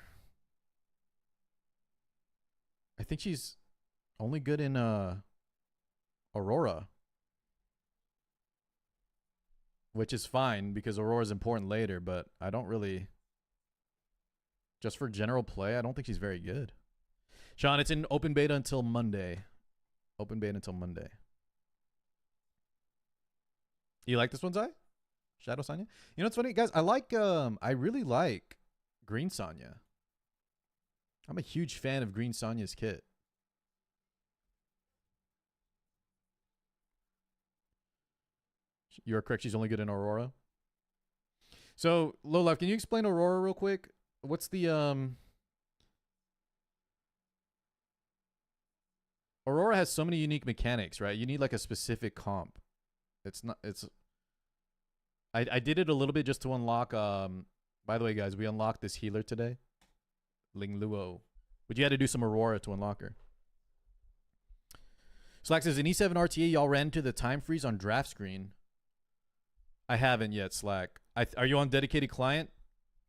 I think she's only good in Aurora. Which is fine because Aurora is important later, but I don't really... Just for general play, I don't think she's very good. Sean, it's in open beta until Monday. Open beta until Monday. You like this one, Zai? Shadow Sonya? You know what's funny, guys? I really like Green Sonya. I'm a huge fan of Green Sonya's kit. You're correct. She's only good in Aurora. So, Low Life, can you explain Aurora real quick? What's the Aurora has so many unique mechanics, right? You need like a specific comp. I did it a little bit just to unlock by the way, guys, we unlocked this healer today. Ling Luo. But you had to do some Aurora to unlock her. Slack says in E7 RTA y'all ran into the time freeze on draft screen. I haven't yet, Slack. Are you on dedicated client?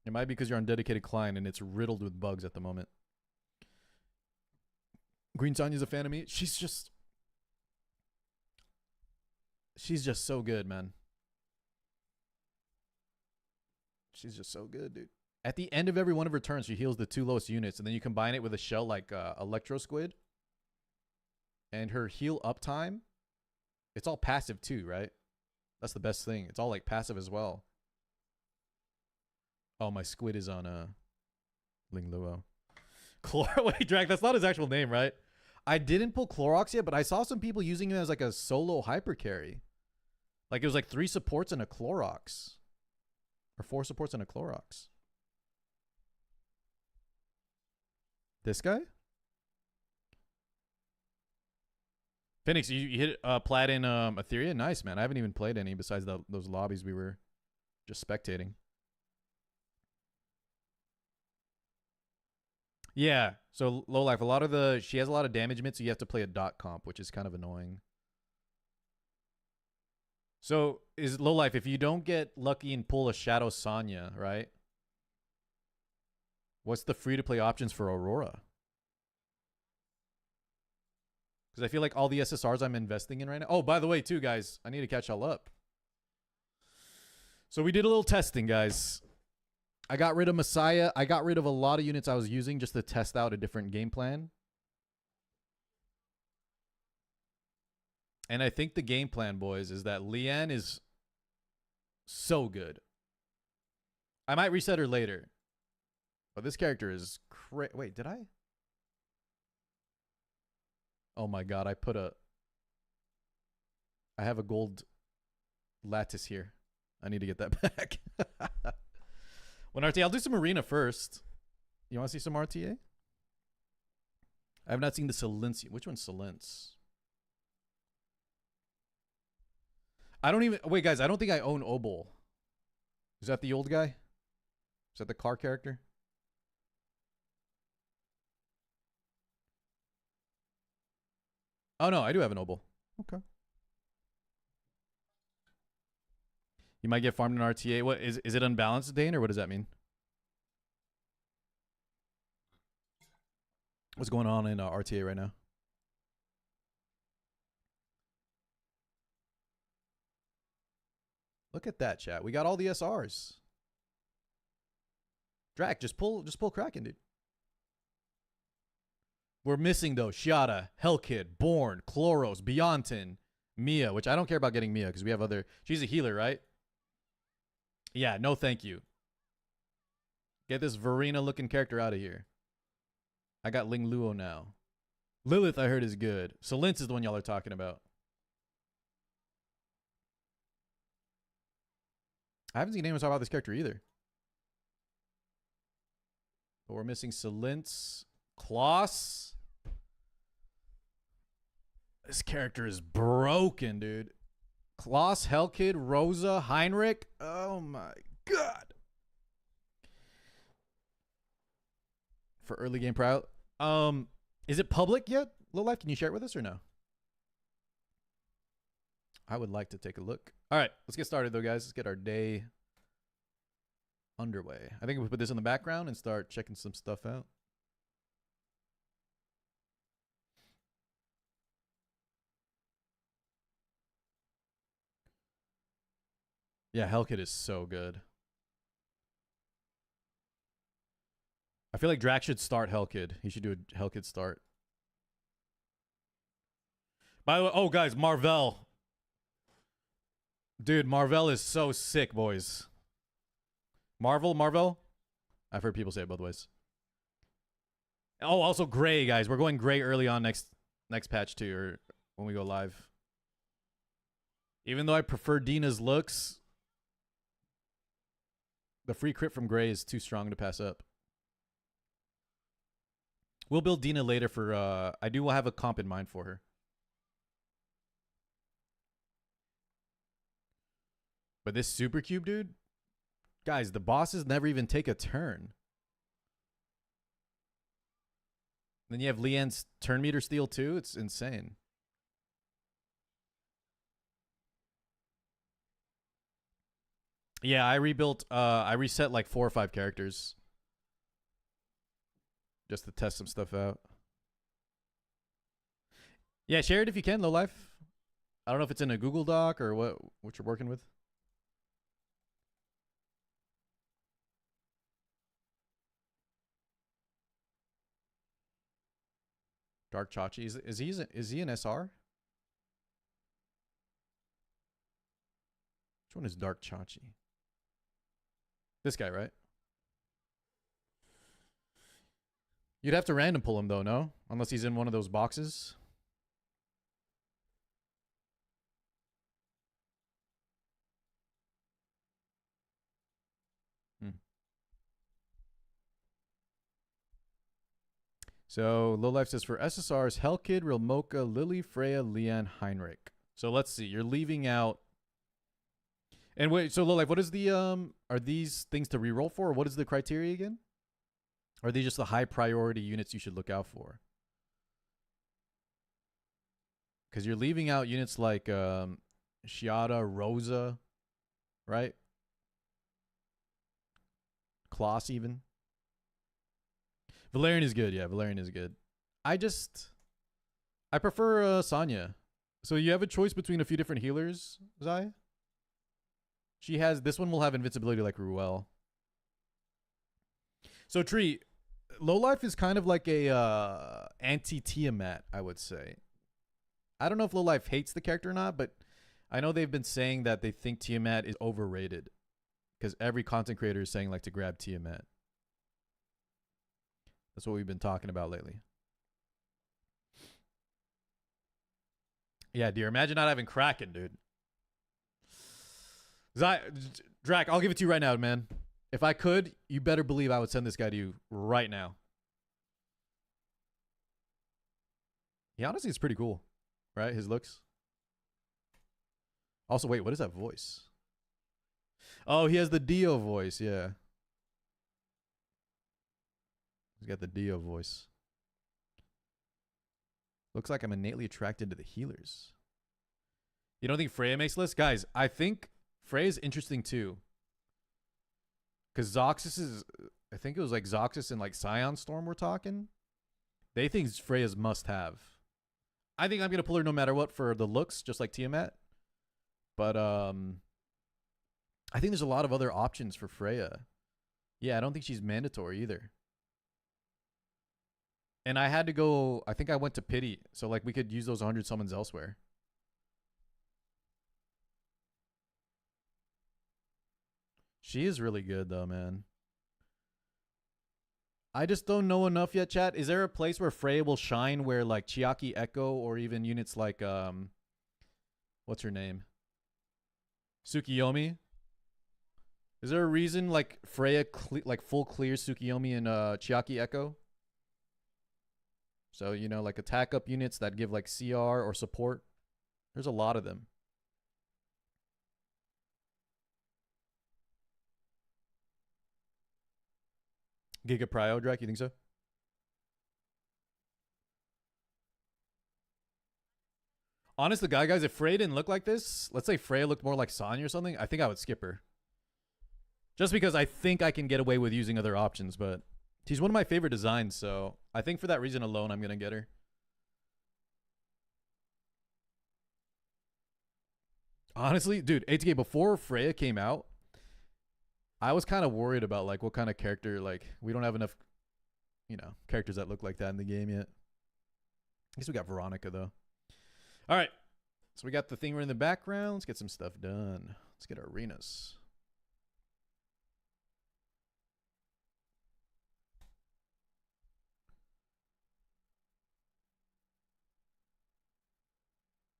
It might be because you're on dedicated client and it's riddled with bugs at the moment. Green Sonya's a fan of me. She's just so good, man. She's just so good, dude. At the end of every one of her turns, she heals the 2 lowest units, and then you combine it with a shell like Electro Squid. And her heal up time, it's all passive too, right? That's the best thing. It's all like passive as well. Oh, my squid is on Ling Luo. Wait, Drag, that's not his actual name, right? I didn't pull Clorox yet, but I saw some people using him as like a solo hyper carry. Like it was like 3 supports and a Clorox. Or 4 supports and a Clorox. This guy? Phoenix, you hit plat in Etheria? Nice, man. I haven't even played any besides those lobbies we were just spectating. Yeah, so Low Life, she has a lot of damage mids, so you have to play a dot comp, which is kind of annoying. So is low life if you don't get lucky and pull a Shadow Sonya, right? What's the free to play options for Aurora? Because I feel like all the SSRs I'm investing in right now. Oh, by the way, too, guys, I need to catch y'all up. So we did a little testing, guys. I got rid of Messiah. I got rid of a lot of units I was using just to test out a different game plan. And I think the game plan, boys, is that Leanne is so good. I might reset her later. But this character is wait, did I? Oh my god, I have a gold lattice here. I need to get that back. When RTA, I'll do some arena first. You want to see some RTA? I have not seen the Silencia. Which one's Silence? I don't even... Wait, guys, I don't think I own Obol. Is that the old guy? Is that the car character? Oh, no, I do have an Obol. Okay. You might get farmed in RTA. What is it unbalanced, Dane, or what does that mean? What's going on in RTA right now? Look at that, chat. We got all the SRs. Drac, just pull Kraken, dude. We're missing though Shiata, Hellkid, Born, Chloros, Beyontin, Mia, which I don't care about getting Mia because we have other. She's a healer, right? Yeah, no thank you. Get this Verena looking character out of here. I got Ling Luo now. Lilith, I heard, is good. Silence is the one y'all are talking about. I haven't seen anyone talk about this character either. But we're missing Silence. Kloss. This character is broken, dude. Kloss, Hellkid, Rosa, Heinrich. Oh my god. For early game proud. Is it public yet? Low Life, can you share it with us or no? I would like to take a look. All right, let's get started though, guys. Let's get our day underway. I think we put this in the background and start checking some stuff out. Yeah, Hellkid is so good. I feel like Drac should start Hellkid. He should do a Hellkid start. By the way, oh guys, Marvel. Dude, Marvel is so sick, boys. Marvel? I've heard people say it both ways. Oh, also Gray, guys. We're going Gray early on next patch too, or when we go live. Even though I prefer Dina's looks, the free crit from Gray is too strong to pass up. We'll build Dina later for, I do have a comp in mind for her. But this super cube, dude, guys, the bosses never even take a turn. Then you have Leanne's turn meter steal too. It's insane. Yeah, I rebuilt, I reset like 4 or 5 characters just to test some stuff out. Yeah, share it if you can, Low Life. I don't know if it's in a Google Doc or what you're working with. Dark Chachi. Is he an SR? Which one is Dark Chachi? This guy, right? You'd have to random pull him though, no? Unless he's in one of those boxes. So, Low Life says for SSRs, Hellkid, Rilmoka, Lily, Freya, Leanne, Heinrich. So let's see. You're leaving out. And wait, so Low Life, what is the are these things to reroll for, or what is the criteria again? Or are these just the high priority units you should look out for? Because you're leaving out units like Shiada, Rosa, right? Kloss even. Valerian is good. Yeah, Valerian is good. I prefer Sanya. So you have a choice between a few different healers, Zai. This one will have invincibility like Ruel. So Tree, Lowlife is kind of like a anti-Tiamat, I would say. I don't know if Lowlife hates the character or not, but I know they've been saying that they think Tiamat is overrated because every content creator is saying like to grab Tiamat. That's what we've been talking about lately. Yeah, dear. Imagine not having Kraken, dude. Drac, I'll give it to you right now, man. If I could, you better believe I would send this guy to you right now. He honestly is pretty cool, right? His looks. Also, wait, what is that voice? Oh, he has the Dio voice, yeah. He's got the Dio voice. Looks like I'm innately attracted to the healers. You don't think Freya makes list? Guys, I think Freya's interesting too. Because Zoxus is, I think it was like Zoxus and like Scion Storm we're talking. They think Freya's must have. I think I'm going to pull her no matter what for the looks, just like Tiamat. But I think there's a lot of other options for Freya. Yeah, I don't think she's mandatory either. And I had to go, I think I went to Pity. So like we could use those 100 summons elsewhere. She is really good though, man. I just don't know enough yet, chat. Is there a place where Freya will shine where like Chiaki Echo or even units like what's her name? Tsukiyomi? Is there a reason like Freya like full clears Tsukiyomi and Chiaki Echo? So, you know, like attack up units that give like CR or support. There's a lot of them. Giga Prio, Drake, you think so? Honest to God, guys, if Freya didn't look like this, let's say Freya looked more like Sonya or something, I think I would skip her. Just because I think I can get away with using other options, but she's one of my favorite designs, so I think for that reason alone, I'm going to get her. Honestly, dude, ATK, before Freya came out, I was kind of worried about like what kind of character, like we don't have enough, you know, characters that look like that in the game yet. I guess we got Veronica though. All right. So we got the thing in the background. Let's get some stuff done. Let's get our arenas.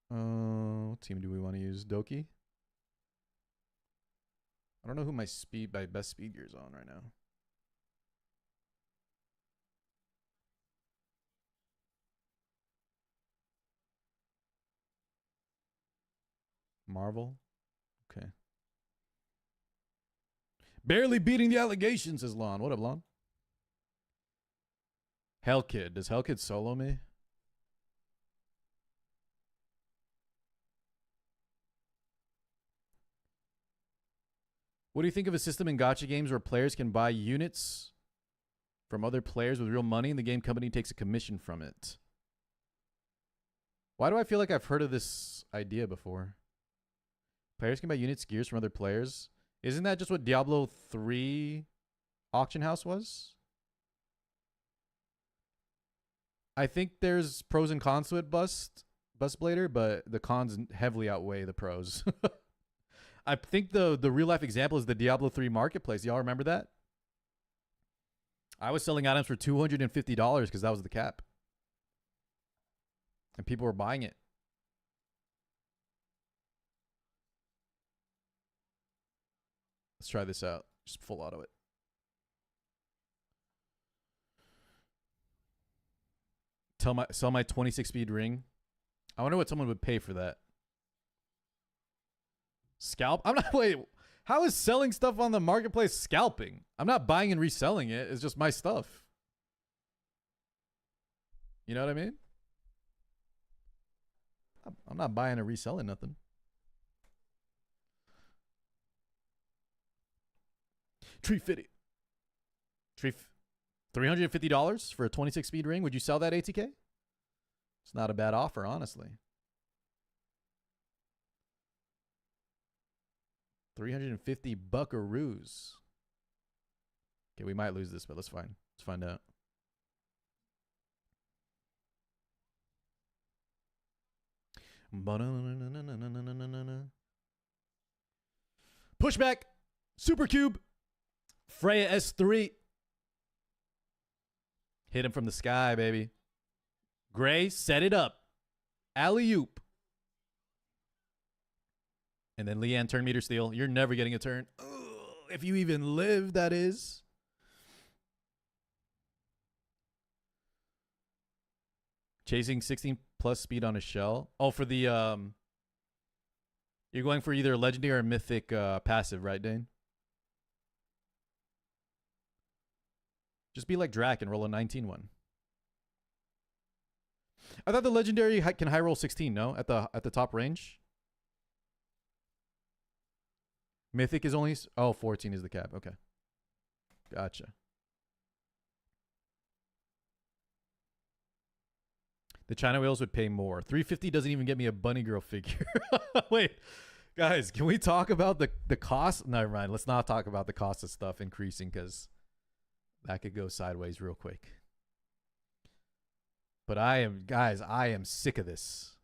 What team do we want to use? Doki? I don't know who my best speed gear is on right now. Marvel? Okay. Barely beating the allegations, says Lon. What up, Lon? Hellkid. Does Hellkid solo me? What do you think of a system in gacha games where players can buy units from other players with real money and the game company takes a commission from it? Why do I feel like I've heard of this idea before? Players can buy units, gears from other players. Isn't that just what Diablo 3 auction house was? I think there's pros and cons to it, Busblader, but the cons heavily outweigh the pros. I think the real life example is the Diablo 3 marketplace. Y'all remember that? I was selling items for $250 because that was the cap. And people were buying it. Let's try this out. Just full auto it. Sell my 26 speed ring. I wonder what someone would pay for that. Scalp? I'm not, wait, how is selling stuff on the marketplace scalping? I'm not buying and reselling it. It's just my stuff. You know what I mean? I'm not buying or reselling nothing. Tree fitty. $350 for a 26 speed ring. Would you sell that ATK? It's not a bad offer, honestly. 350 buckaroos. Okay, we might lose this, but let's find out. Pushback. Super Cube. Freya S3. Hit him from the sky, baby. Gray, set it up. Alley-oop. And then Leanne, turn meter steal. You're never getting a turn. Ugh, if you even live, that is. Chasing 16 plus speed on a shell. Oh, for the you're going for either a legendary or a mythic passive, right, Dane? Just be like Drac and roll a 19 one. I thought the legendary can high roll 16, no? At the top range? Mythic is only 14 is the cap. Okay. Gotcha. The China whales would pay more. 350 doesn't even get me a bunny girl figure. Wait, guys, can we talk about the cost? Never mind. Let's not talk about the cost of stuff increasing because that could go sideways real quick. But I am sick of this.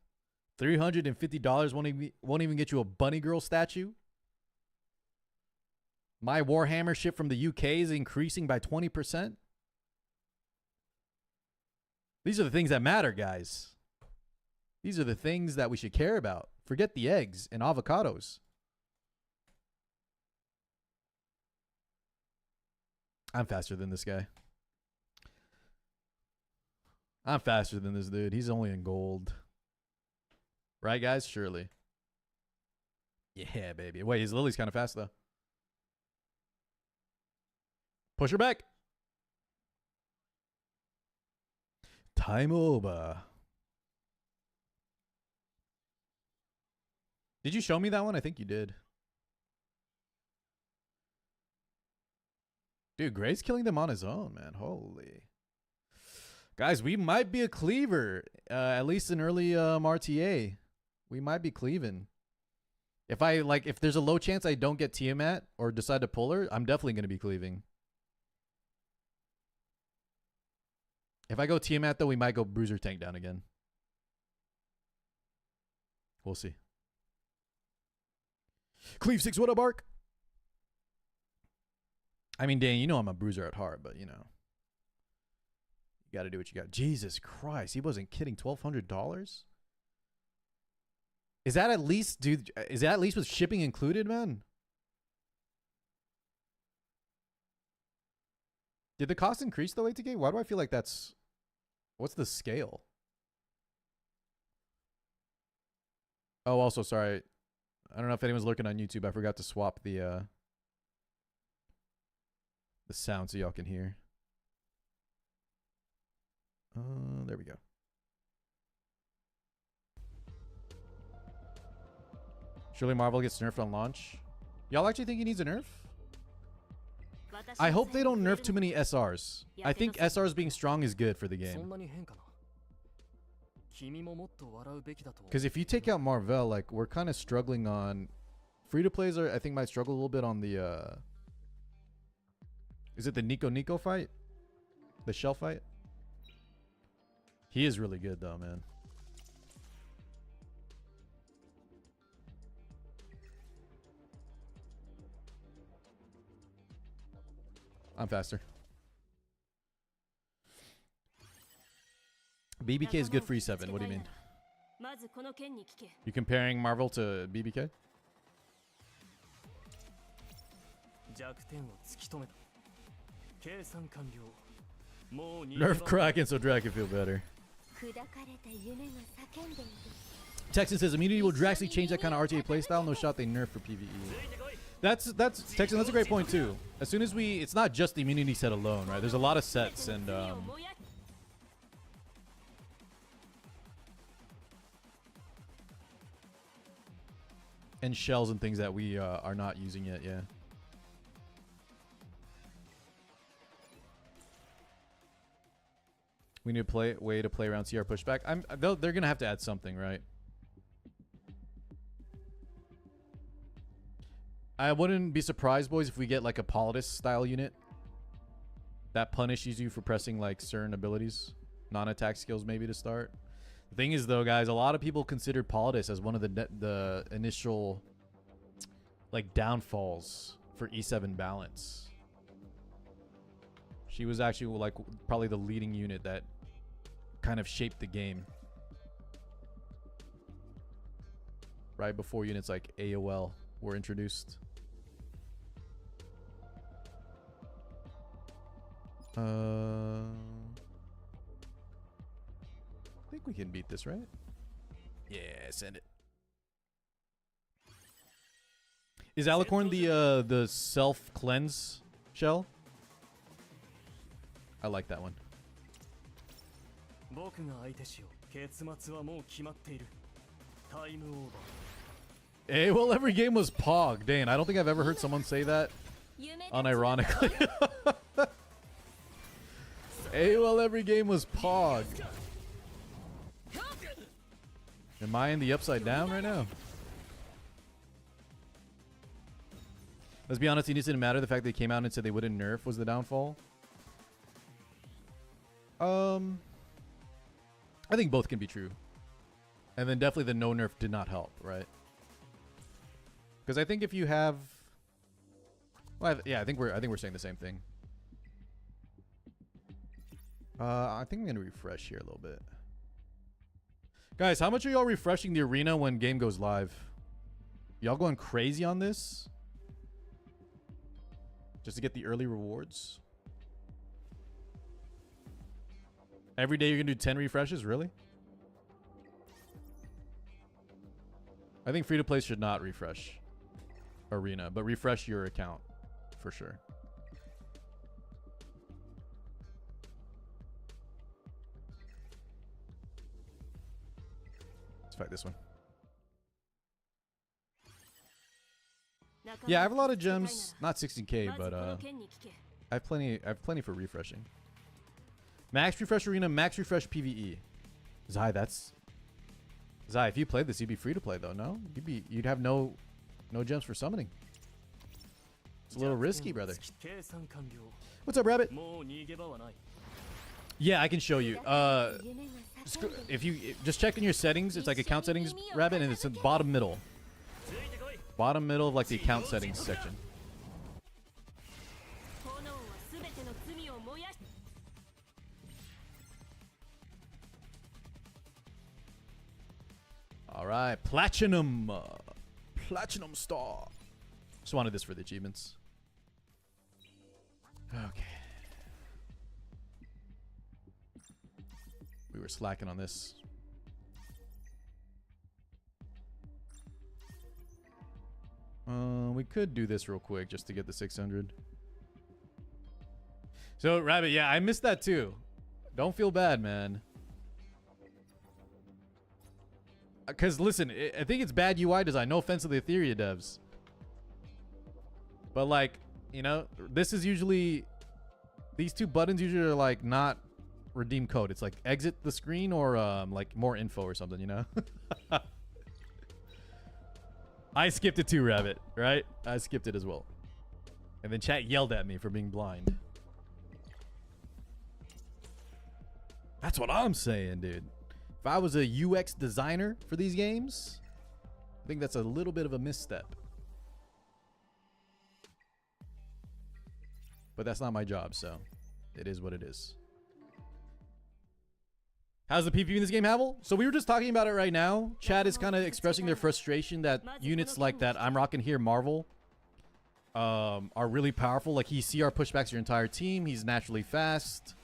$350 won't even get you a bunny girl statue. My Warhammer ship from the UK is increasing by 20%. These are the things that matter, guys. These are the things that we should care about. Forget the eggs and avocados. I'm faster than this guy. I'm faster than this dude. He's only in gold. Right, guys? Surely. Yeah, baby. Wait, his Lily's kind of fast, though. Push her back. Time over. Did you show me that one? I think you did. Dude, Gray's killing them on his own, man. Holy. Guys, we might be a cleaver. At least in early RTA. We might be cleaving. If there's a low chance I don't get Tiamat or decide to pull her, I'm definitely going to be cleaving. If I go Tiamat, though, we might go Bruiser Tank down again. We'll see. Cleave 6, what up, Ark? I mean, Dan, you know I'm a bruiser at heart, but, you know. You got to do what you got. Jesus Christ, he wasn't kidding. $1,200? Is that at least, dude, is that at least with shipping included, man? Did the cost increase though, ATK? Why do I feel like that's... What's the scale? Oh, also, sorry. I don't know if anyone's lurking on YouTube. I forgot to swap the sound so y'all can hear. There we go. Surely Marvel gets nerfed on launch. Y'all actually think he needs a nerf? I hope they don't nerf too many SRs. I think SRs being strong is good for the game. Because if you take out Marvel, like, we're kind of struggling on... Free-to-plays I think might struggle a little bit on the... Is it the Nico fight? The shell fight? He is really good though, man. I'm faster. BBK is good for E7. What do you mean? You comparing Marvel to BBK? Nerf Kraken so Drac can feel better. Texan says immunity will drastically change that kind of RTA playstyle. No shot they nerf for PvE. That's Texan. That's a great point too. As soon as it's not just the immunity set alone, right? There's a lot of sets and shells and things that we are not using yet. Yeah. We need a way to play around CR pushback. They're gonna have to add something, right? I wouldn't be surprised, boys, if we get like a Politis style unit that punishes you for pressing like certain abilities, non-attack skills maybe to start. The thing is though, guys, a lot of people considered Politis as one of the initial like downfalls for E7 balance. She was actually like probably the leading unit that kind of shaped the game. Right before units like AOL were introduced. I think we can beat this, right? Yeah, send it. Is Alicorn the self cleanse shell? I like that one. Hey, well, every game was Pog. Dang, I don't think I've ever heard someone say that unironically. Hey, well, every game was Pog. Am I in the upside down right now? Let's be honest, it didn't matter. The fact they came out and said they wouldn't nerf was the downfall. I think both can be true. And then definitely the no nerf did not help, right? Because I think if you have, well, yeah, I think we're saying the same thing. I think I'm gonna refresh here a little bit. Guys, how much are y'all refreshing the arena when game goes live? Y'all going crazy on this? Just to get the early rewards? Every day you're gonna do 10 refreshes? Really? I think free-to-play should not refresh arena, but refresh your account for sure. Let's fight this one. Yeah, I have a lot of gems, not 16k, but I have plenty for refreshing. Max refresh arena, max refresh PvE. Zai, Zai, if you played this, you'd be free to play though, no? You'd have no gems for summoning. It's a little risky, brother. What's up, Rabbit? Yeah, I can show you. If you just check in your settings, it's like account settings, Rabbit, and it's in the bottom middle. Bottom middle of like the account settings section. All right, platinum, platinum star. Just wanted this for the achievements. Okay. We were slacking on this. We could do this real quick just to get the 600. So, Rabbit, yeah, I missed that too. Don't feel bad, man. Because, listen, I think it's bad UI design. No offense to the Etheria devs. But, like, you know, this is usually... These two buttons usually are, like, not redeem code. It's, like, exit the screen or, like, more info or something, you know? I skipped it too, Rabbit, right? I skipped it as well. And then chat yelled at me for being blind. That's what I'm saying, dude. If I was a UX designer for these games, I think that's a little bit of a misstep. But that's not my job, so it is what it is. How's the PvP in this game, Havel? So we were just talking about it right now. Chat is kind of expressing their frustration that units like that I'm rocking here, Marvel, are really powerful. Like he CR pushbacks your entire team. He's naturally fast.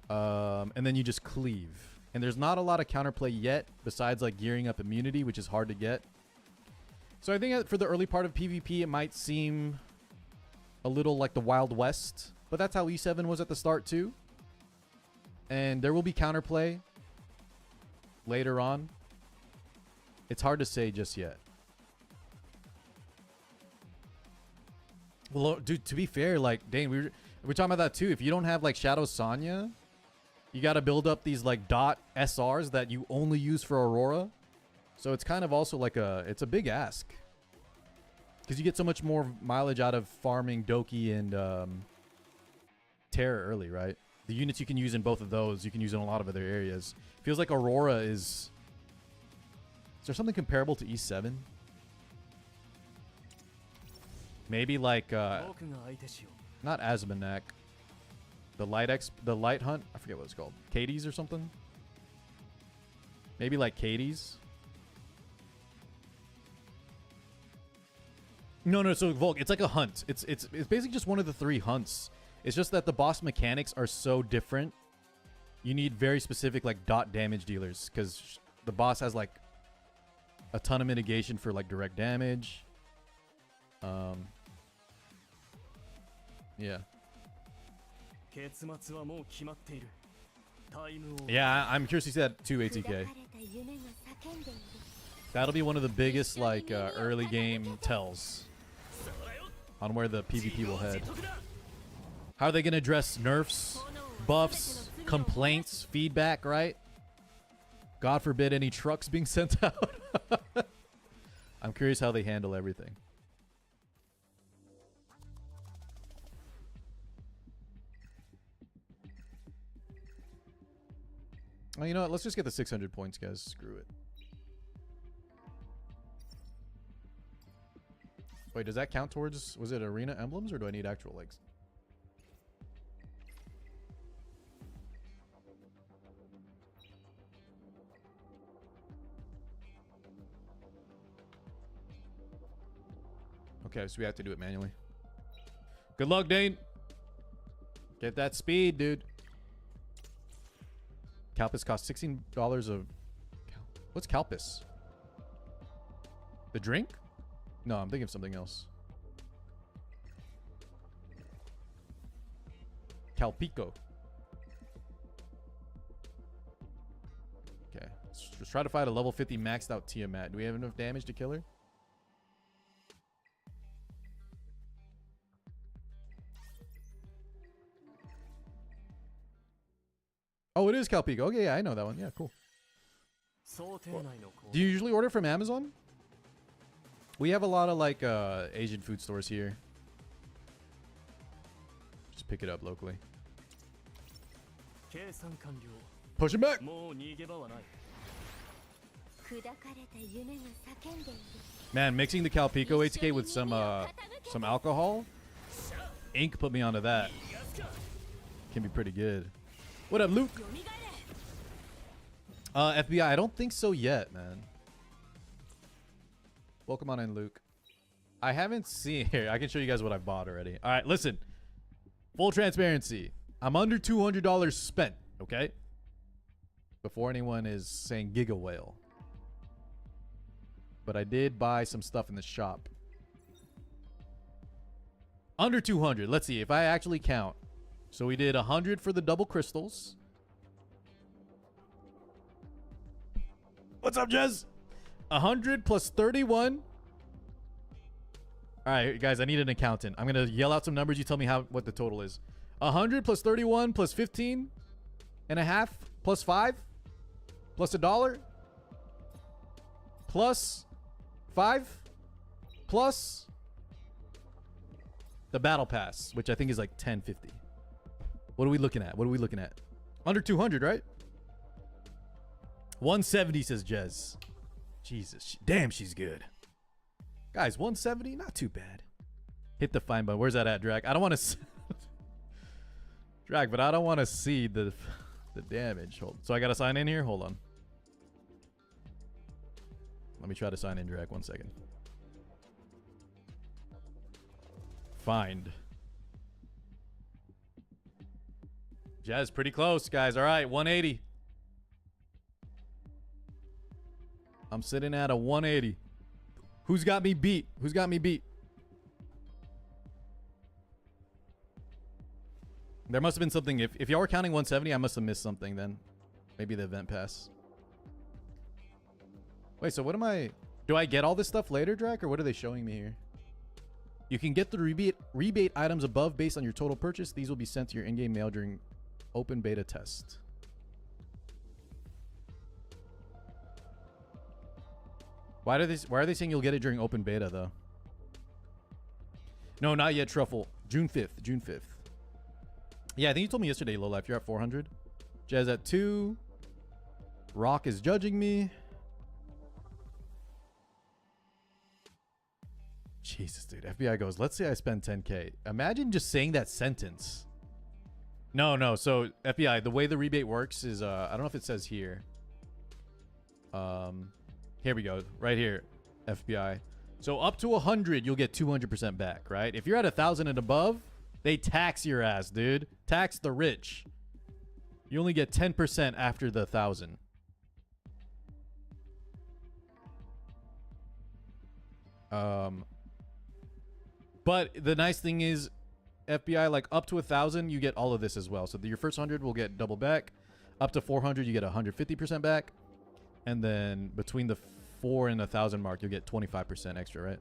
And then you just cleave. And there's not a lot of counterplay yet besides like gearing up immunity, which is hard to get. So I think for the early part of PvP, it might seem a little like the Wild West. But that's how E7 was at the start too. And there will be counterplay later on. It's hard to say just yet. Well, dude, to be fair, like, dang, we're talking about that too. If you don't have like Shadow Sonya, you got to build up these like dot SRs that you only use for Aurora. So it's kind of also like it's a big ask. Because you get so much more mileage out of farming Doki and Terra early, right? The units you can use in both of those, you can use in a lot of other areas. Feels like Aurora is... Is there something comparable to E7? Maybe like... not Asmonak. The light hunt? I forget what it's called. Katie's or something? Maybe like Katie's? No, so Volk, it's like a hunt. It's basically just one of the 3 hunts. It's just that the boss mechanics are so different. You need very specific like dot damage dealers because the boss has like a ton of mitigation for like direct damage. Yeah. Yeah, I'm curious to see that too, ATK. That'll be one of the biggest like early game tells on where the PvP will head. How are they going to address nerfs, buffs, complaints, feedback, right? God forbid any trucks being sent out. I'm curious how they handle everything. Oh, you know what? Let's just get the 600 points, guys. Screw it. Wait, does that count towards... Was it arena emblems, or do I need actual legs? Okay, so we have to do it manually. Good luck, Dane. Get that speed, dude. Calpis costs $16 of... What's Calpis? The drink? No, I'm thinking of something else. Calpico. Okay. Let's try to fight a level 50 maxed out Tiamat. Do we have enough damage to kill her? Oh, it is Calpico. Okay, yeah, I know that one. Yeah, cool. Do you usually order from Amazon? We have a lot of like Asian food stores here. Just pick it up locally. Push it back. Man, mixing the Calpico ATK with some alcohol, ink put me onto that. Can be pretty good. What up, Luke? FBI, I don't think so yet, man. Welcome on in, Luke. I haven't seen... Here, I can show you guys what I've bought already. All right, listen. Full transparency. I'm under $200 spent, okay? Before anyone is saying Giga Whale. But I did buy some stuff in the shop. Under 200. Let's see if I actually count. So we did 100 for the double crystals. What's up, Jez? 100 plus 31. All right, guys, I need an accountant. I'm going to yell out some numbers. You tell me what the total is. 100 plus 31 plus 15 and a half plus 5 plus $1 plus 5 plus the battle pass, which I think is like 1050. What are we looking at? What are we looking at? Under 200, right? 170, says Jez. Jesus. Damn, she's good. Guys, 170? Not too bad. Hit the fine button. Where's that at, Drag? I don't want to... Drag, but I don't want to see the damage. So I got to sign in here? Hold on. Let me try to sign in, Drag. 1 second. Find. Jazz, pretty close, guys. All right, 180. I'm sitting at a 180. Who's got me beat? Who's got me beat? There must have been something. If y'all were counting 170, I must have missed something then. Maybe the event pass. Wait, so what am I... Do I get all this stuff later, Drac, or what are they showing me here? You can get the rebate items above based on your total purchase. These will be sent to your in-game mail during open beta test. Why are they saying you'll get it during open beta though? No, not yet, Truffle. June 5th. June 5th. Yeah, I think you told me yesterday, Low Life. You're at 400. Jazz at 2. Rock is judging me. Jesus, dude. FBI goes, let's say I spend 10K. Imagine just saying that sentence. No. So, FBI, the way the rebate works is, I don't know if it says here. Here we go. Right here. FBI. So, up to 100, you'll get 200% back, right? If you're at 1,000 and above, they tax your ass, dude. Tax the rich. You only get 10% after the 1,000. But the nice thing is, FBI, like up to 1,000, you get all of this as well. So your first 100 will get double back. Up to 400, you get 150% back. And then between the 4 and 1,000 mark, you'll get 25% extra, right?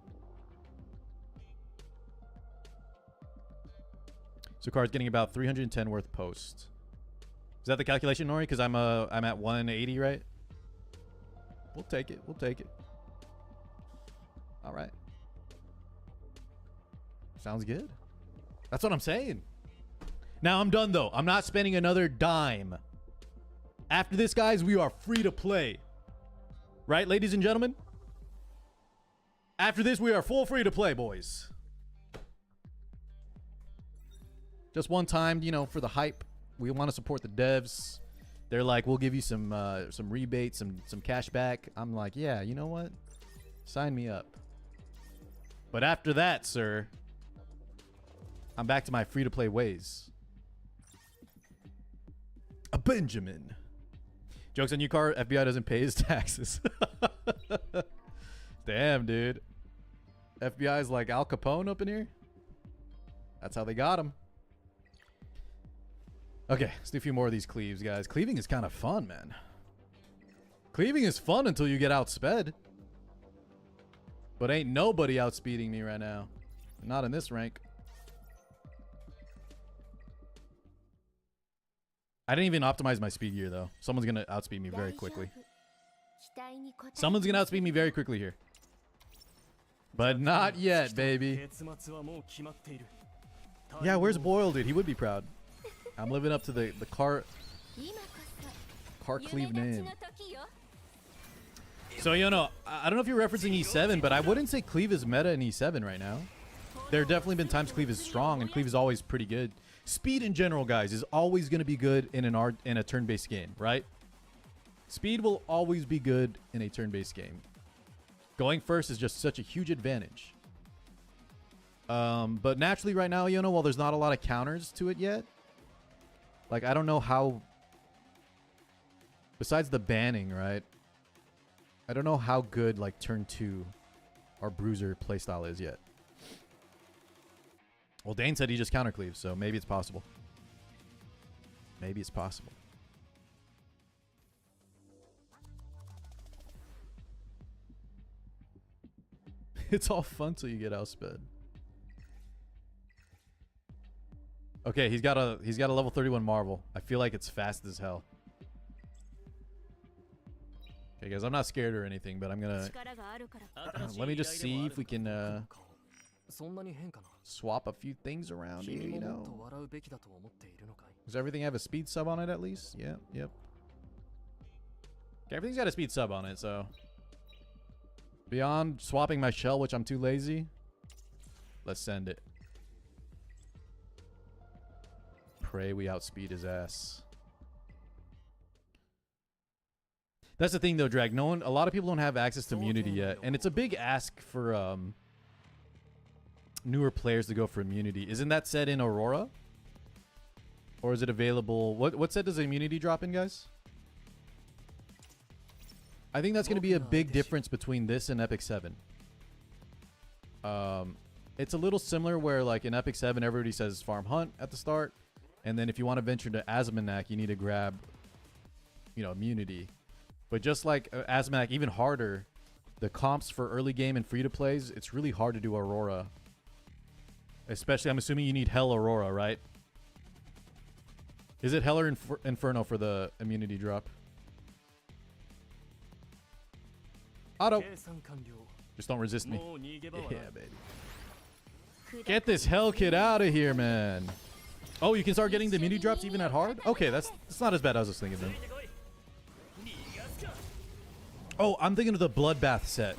So Car's getting about 310 worth post. Is that the calculation, Nori? Because I'm at 180, right? We'll take it. We'll take it. All right. Sounds good. That's what I'm saying. Now I'm done though. I'm not spending another dime. After this, guys, we are free to play. Right, ladies and gentlemen? After this, we are full free to play, boys. Just one time, you know, for the hype. We want to support the devs. They're like, we'll give you some rebates, some cash back. I'm like, yeah, you know what? Sign me up. But after that, sir, I'm back to my free-to-play ways. A Benjamin. Jokes on you, Car. FBI doesn't pay his taxes. Damn, dude. FBI's like Al Capone up in here. That's how they got him. Okay, let's do a few more of these cleaves, guys. Cleaving is kind of fun, man. Cleaving is fun until you get outsped. But ain't nobody outspeeding me right now. Not in this rank. I didn't even optimize my speed gear, though. Someone's going to outspeed me very quickly. Someone's going to outspeed me very quickly here. But not yet, baby. Yeah, where's Boyle, dude? He would be proud. I'm living up to the car cleave name. So, you know, I don't know if you're referencing E7, but I wouldn't say cleave is meta in E7 right now. There have definitely been times cleave is strong, and cleave is always pretty good. Speed in general, guys, is always going to be good in a turn-based game, right? Speed will always be good in a turn-based game. Going first is just such a huge advantage. But naturally right now, you know, while there's not a lot of counters to it yet, like, I don't know how, besides the banning, right? I don't know how good, like, turn 2 our bruiser playstyle is yet. Well, Dane said he just countercleaves, so maybe it's possible. Maybe it's possible. It's all fun till you get outsped. Okay, he's got a level 31 Marvel. I feel like it's fast as hell. Okay, guys, I'm not scared or anything, but I'm gonna let me just see if we can swap a few things around here, you know. Does everything have a speed sub on it at least? Yeah, yep. Okay, everything's got a speed sub on it, so beyond swapping my shell, which I'm too lazy, let's send it. Pray we outspeed his ass. That's the thing though, Drag. A lot of people don't have access to immunity yet, and it's a big ask for newer players to go for immunity. Isn't that set in Aurora? Or is it available? What set does immunity drop in, guys? I think that's going to be a big difference between this and Epic 7. It's a little similar where, like, in Epic 7, everybody says farm hunt at the start. And then if you want to venture to Azmonak, you need to grab, you know, immunity. But just like Azmonak, even harder, the comps for early game and free-to-plays, it's really hard to do Aurora. Especially, I'm assuming you need Hell Aurora, right? Is it Hell or Inferno for the immunity drop? Auto. 計算完了。 Just don't resist me. もう逃げ場はない。 Yeah, baby. Get this hell kid out of here, man. Oh, you can start getting the mini drops even at hard? Okay, that's not as bad as I was thinking then. Oh, I'm thinking of the Bloodbath set.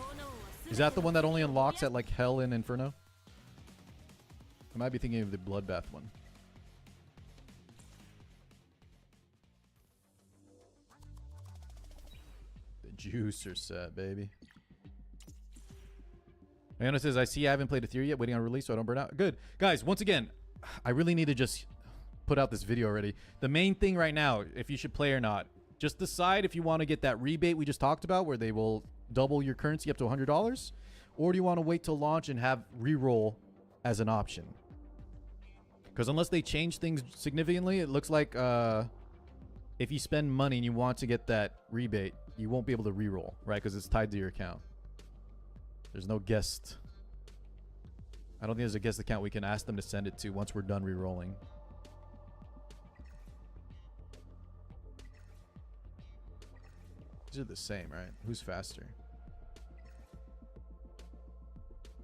Is that the one that only unlocks at like Hell and Inferno? I might be thinking of the Bloodbath one. The Juicer set, baby. Ayana says, I see I haven't played Etheria yet, waiting on release so I don't burn out. Good. Guys, once again, I really need to just put out this video already. The main thing right now, if you should play or not, just decide if you want to get that rebate we just talked about where they will double your currency up to $100, or do you want to wait till launch and have reroll as an option? Because unless they change things significantly, it looks like if you spend money and you want to get that rebate, you won't be able to reroll, right? Because it's tied to your account. There's no guest. I don't think there's a guest account we can ask them to send it to once we're done re-rolling. These are the same, right? Who's faster?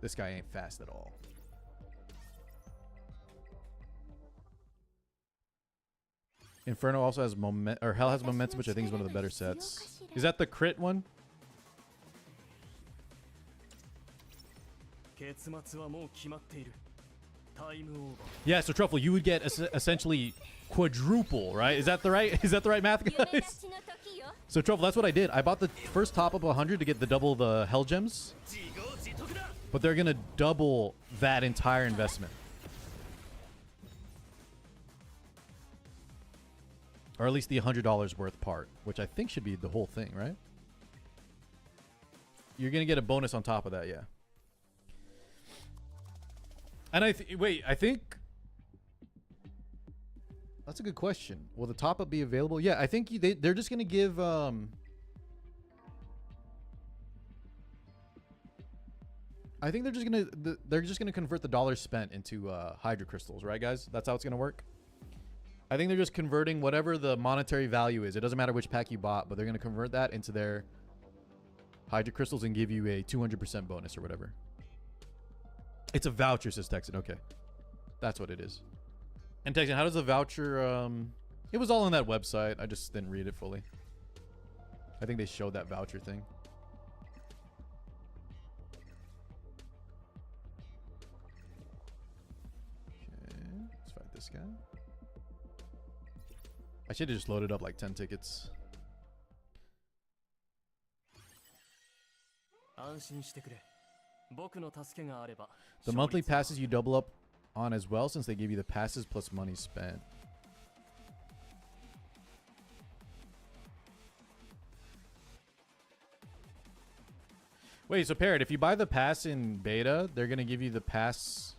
This guy ain't fast at all. Inferno also has Hell has momentum, which I think is one of the better sets. Is that the crit one? 結末はもう決まっている。タイムオーバー。 Yeah, so Truffle, you would get essentially quadruple, right? Is that the right math, guys? So Truffle, that's what I did. I bought the first top up 100 to get the double the Hell Gems, but they're gonna double that entire investment, or at least the $100 worth part, which I think should be the whole thing, right? You're gonna get a bonus on top of that, yeah. And I think that's a good question. Will the top up be available? Yeah, I think they're just gonna give I think they're just gonna convert the dollars spent into Hydra crystals, right, guys? That's how it's gonna work. I think they're just converting whatever the monetary value is. It doesn't matter which pack you bought, but they're gonna convert that into their Hydra crystals and give you a 200% bonus or whatever. It's a voucher, says Texan. Okay. That's what it is. And Texan, how does the voucher... It was all on that website. I just didn't read it fully. I think they showed that voucher thing. Okay. Let's fight this guy. I should have just loaded up like 10 tickets. 安心してくれ。僕の助けがあれば。 The monthly passes you double up on as well, since they give you the passes plus money spent. Wait, so Parrot, if you buy the pass in beta, they're gonna give you the pass.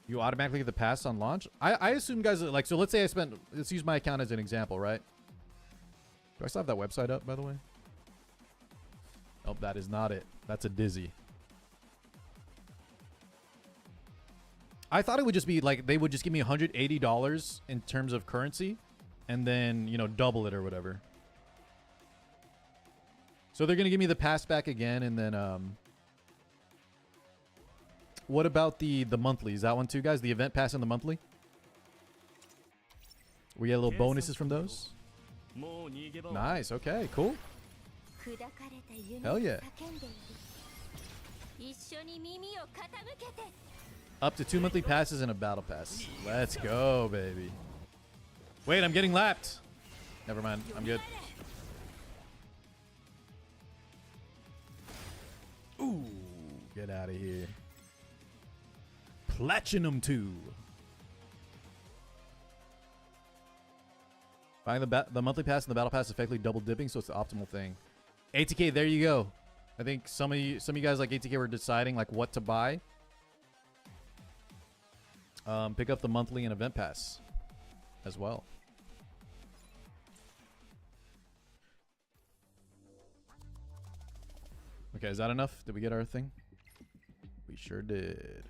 You automatically get the pass on launch? I assume guys, like, so let's say let's use my account as an example, right? Do I still have that website up, by the way? Oh, that is not it. That's a Dizzy. I thought it would just be like they would just give me $180 in terms of currency and then, you know, double it or whatever. So they're going to give me the pass back again, and then what about the monthly? Is that one too, guys? The event pass and the monthly? We get little bonuses from those? Nice. Okay, cool. Hell yeah. Up to 2 monthly passes and a battle pass. Let's go, baby. Wait, I'm getting lapped. Never mind. I'm good. Ooh, get out of here. Platinum 2. Buying the monthly pass and the battle pass effectively double dipping, so it's the optimal thing. ATK, there you go. I think some of you guys like ATK were deciding like what to buy. Pick up the monthly and event pass as well. Okay, is that enough? Did we get our thing? We sure did.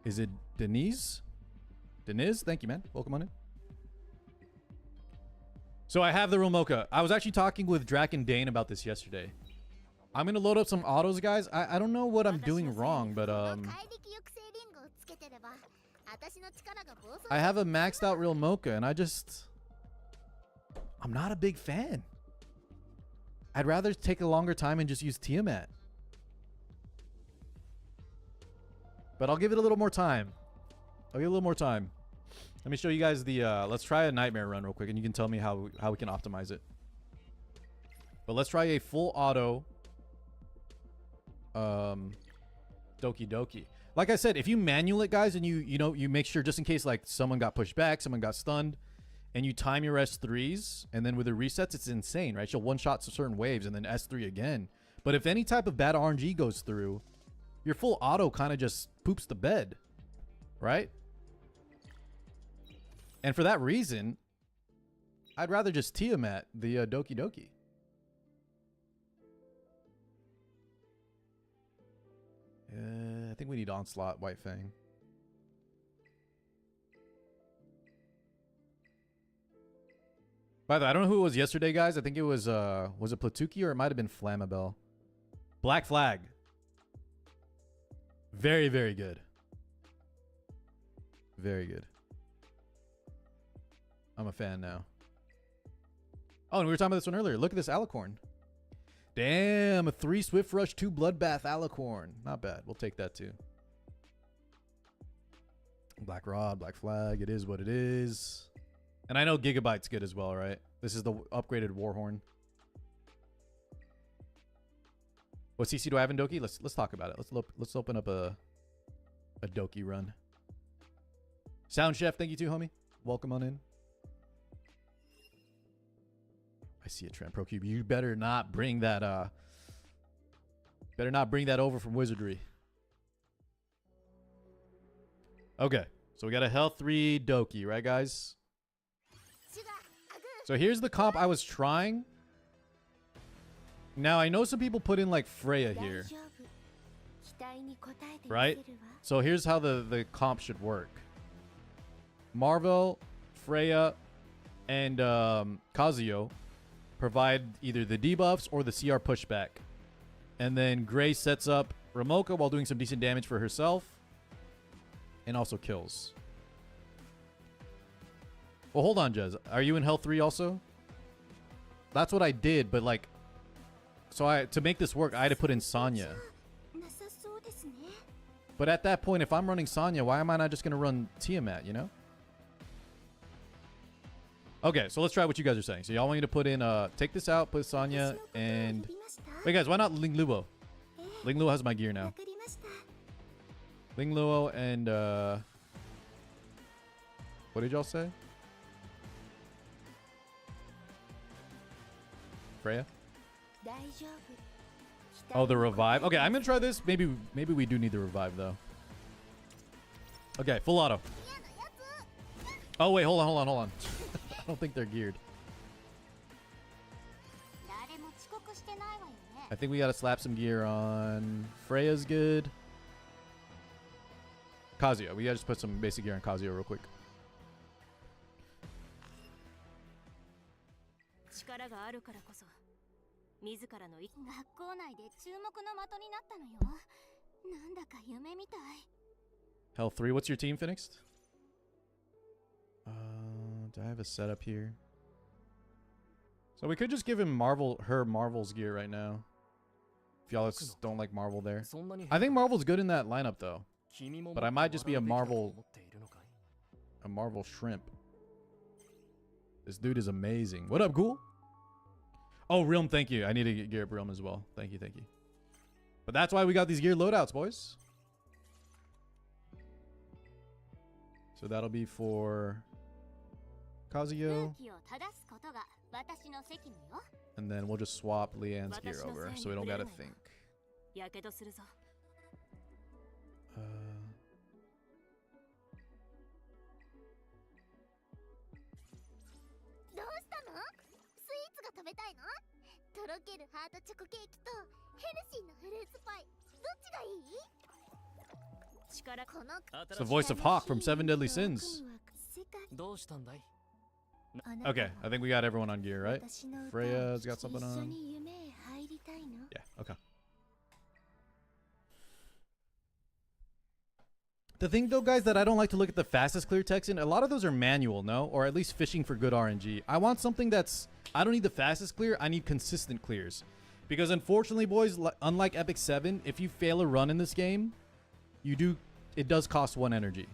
Is it Denise? Denise? Thank you, man. Welcome on in. So I have the real mocha. I was actually talking with Drac and Dane about this yesterday. I'm gonna load up some autos, guys. I don't know what I'm doing wrong, but I have a maxed out real mocha, and I'm not a big fan. I'd rather take a longer time and just use Tiamat. But I'll give it a little more time. Let me show you guys the, let's try a nightmare run real quick, and you can tell me how we can optimize it. But let's try a full auto, Doki Doki. Like I said, if you manual it, guys, and you make sure just in case like someone got pushed back, someone got stunned, and you time your S3s, and then with the resets, it's insane, right? She'll one-shot certain waves and then S3 again. But if any type of bad RNG goes through, your full auto kind of just poops the bed, right? And for that reason, I'd rather just Tiamat the Doki Doki. I think we need Onslaught White Fang. By the way, I don't know who it was yesterday, guys. I think it was it Platuki or it might have been Flammabelle. Black Flag. Very, very good. Very good. I'm a fan now. Oh, and we were talking about this one earlier. Look at this Alicorn. Damn, a 3 Swift Rush, 2 Bloodbath Alicorn. Not bad. We'll take that too. Black Rod, Black Flag. It is what it is. And I know Gigabyte's good as well, right? This is the upgraded Warhorn. What CC do I have in Doki? Let's talk about it. Let's open up a Doki run. Sound Chef, thank you too, homie. Welcome on in. I see a trend. ProCube, you better not bring that over from Wizardry. Okay, so we got a health 3 Doki, right guys? So here's the comp I was trying. Now I know some people put in like Freya here, right? So here's how the comp should work. Marvel, Freya, and Kazuyo provide either the debuffs or the CR pushback. And then Gray sets up Ramoka while doing some decent damage for herself. And also kills. Well, hold on, Jez. Are you in health 3 also? That's what I did, but like... So to make this work, I had to put in Sonya. But at that point, if I'm running Sonya, why am I not just going to run Tiamat, you know? Okay, so let's try what you guys are saying. So y'all want me to put in, take this out, put Sonya, and... Wait, guys, why not Ling Luo? Ling Luo has my gear now. Ling Luo and, what did y'all say? Freya? Oh, the revive. Okay, I'm gonna try this. Maybe we do need the revive though. Okay, full auto. Oh wait, hold on. I don't think they're geared. I think we gotta slap some gear on Freya's good. Kazuya. We gotta just put some basic gear on Kazuya real quick. Health 3. What's your team, Phoenix? Do I have a setup here? So we could just give him her Marvel's gear right now. If y'all don't like Marvel there. I think Marvel's good in that lineup though. But I might just be a Marvel shrimp. This dude is amazing. What up, Ghoul? Oh, Realm, thank you. I need to gear up Realm as well. Thank you. But that's why we got these gear loadouts, boys. So that'll be for Kazuyo. And then we'll just swap Leanne's gear over so we don't gotta think. It's the voice of Hawk from 7 Deadly Sins. Okay, I think we got everyone on gear, right? Freya's got something on. Yeah, okay. The thing though, guys, that I don't like to look at the fastest clear text in, a lot of those are manual, no? Or at least fishing for good RNG. I want something that's, I don't need the fastest clear, I need consistent clears. Because unfortunately, boys, unlike Epic 7, if you fail a run in this game, it does cost 1 energy.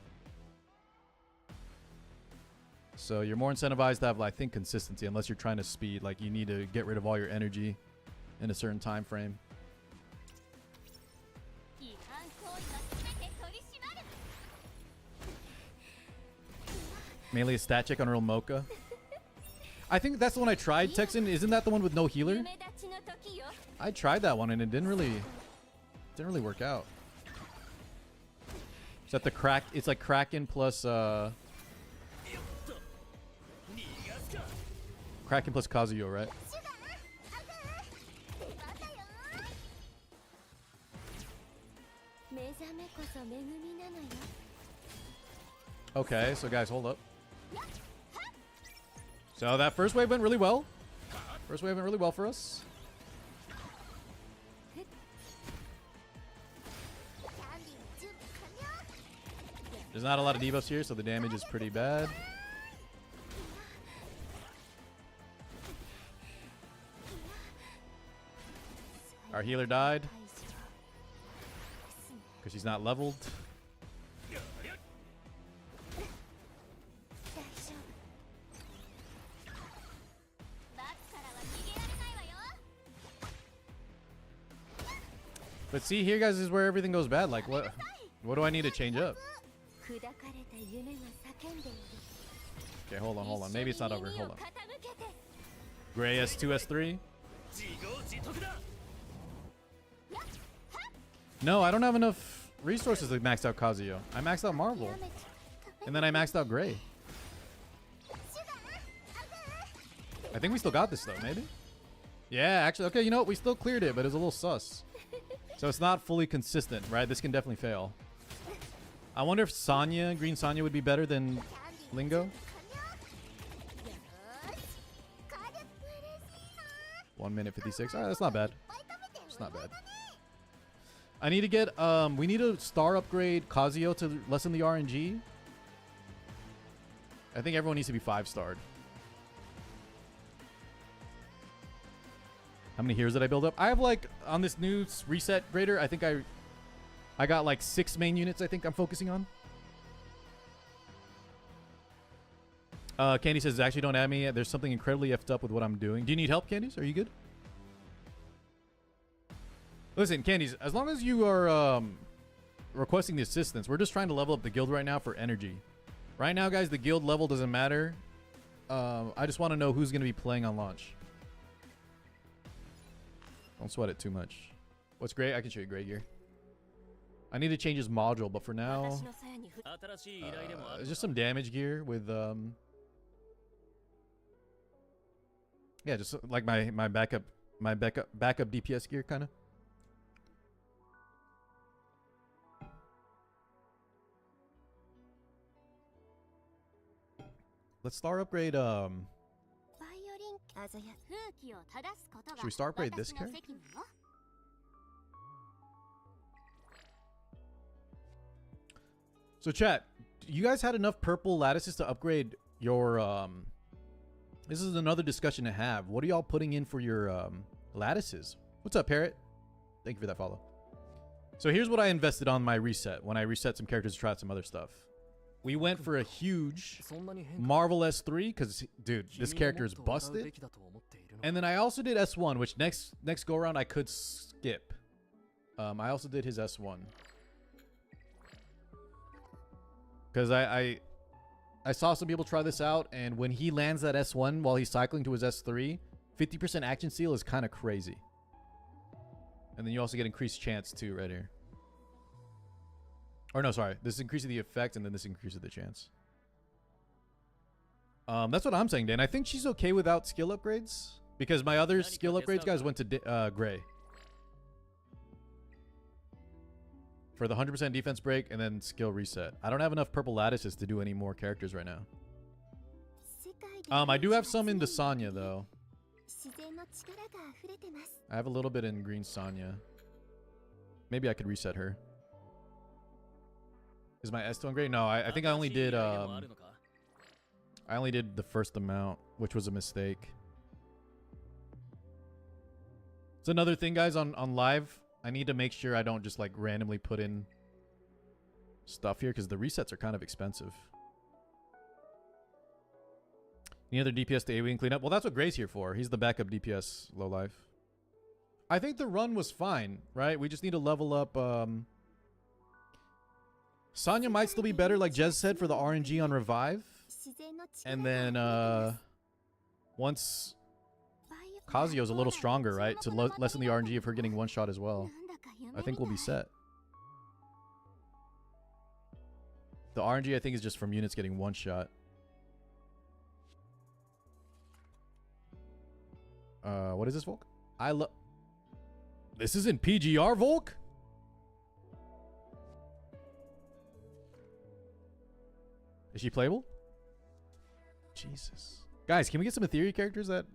So you're more incentivized to have, I think, consistency, unless you're trying to speed. Like, you need to get rid of all your energy in a certain time frame. Melee stat check on Real Mocha. I think that's the one I tried, Texan. Isn't that the one with no healer? I tried that one and it didn't really work out. Is that the crack? It's like Kraken plus Kraken plus Kazuyo, right? Okay, so guys, hold up. So that first wave went really well. First wave went really well for us. There's not a lot of debuffs here, so the damage is pretty bad. Our healer died because she's not leveled. But see, here, guys, is where everything goes bad. Like, what do I need to change up? Okay, hold on. Maybe it's not over. Hold on. Gray S2, S3. No, I don't have enough resources to max out Kazuyo. I maxed out Marvel. And then I maxed out Gray. I think we still got this, though, maybe? Yeah, actually, okay, you know what? We still cleared it, but it was a little sus. So it's not fully consistent, right? This can definitely fail. I wonder if Green Sonya would be better than Lingo. 1 minute 56. Alright, that's not bad. It's not bad. I need to get, we need to star upgrade Kazuyo to lessen the RNG. I think everyone needs to be 5-starred. How many heroes did I build up? I have like, on this new reset grader, I think I got like 6 main units I think I'm focusing on. Candy says, actually don't add me. There's something incredibly effed up with what I'm doing. Do you need help, Candies? Are you good? Listen, Candies, as long as you are requesting the assistance, we're just trying to level up the guild right now for energy. Right now, guys, the guild level doesn't matter. I just want to know who's going to be playing on launch. Don't sweat it too much. What's Gray? I can show you Gray gear. I need to change his module, but for now, it's just some damage gear with yeah, just like my backup DPS gear kind of. Let's start upgrade should we start upgrade this character? So chat, you guys had enough purple lattices to upgrade your this is another discussion to have. What are y'all putting in for your lattices? What's up, Parrot? Thank you for that follow. So here's what I invested on my reset when I reset some characters to try out some other stuff. We went for a huge Marvel S3 because, dude, this character is busted. And then I also did S1, which next go around I could skip. I also did his S1 because I saw some people try this out, and when he lands that S1 while he's cycling to his S3, 50% action seal is kind of crazy. And then you also get increased chance too right here. Or no, sorry. This increases the effect, and then this increases the chance. That's what I'm saying, Dan. I think she's okay without skill upgrades. Because my other skill upgrades, guys, went to Gray. For the 100% defense break, and then skill reset. I don't have enough purple lattices to do any more characters right now. I do have some into Sonya though. I have a little bit in green Sonya. Maybe I could reset her. Is my S still great? No, I think I only did the first amount, which was a mistake. It's another thing, guys, on live. I need to make sure I don't just like randomly put in stuff here because the resets are kind of expensive. Any other DPS to AoE and clean up? Well, that's what Gray's here for. He's the backup DPS low life. I think the run was fine, right? We just need to level up. Sonya might still be better, like Jez said, for the RNG on revive. And then once Kazuyo's a little stronger, right? To lessen the RNG of her getting one shot as well. I think we'll be set. The RNG, I think, is just from units getting one shot. What is this, Volk? This isn't PGR, Volk? Is she playable? Jesus. Guys, can we get some Etheria characters that...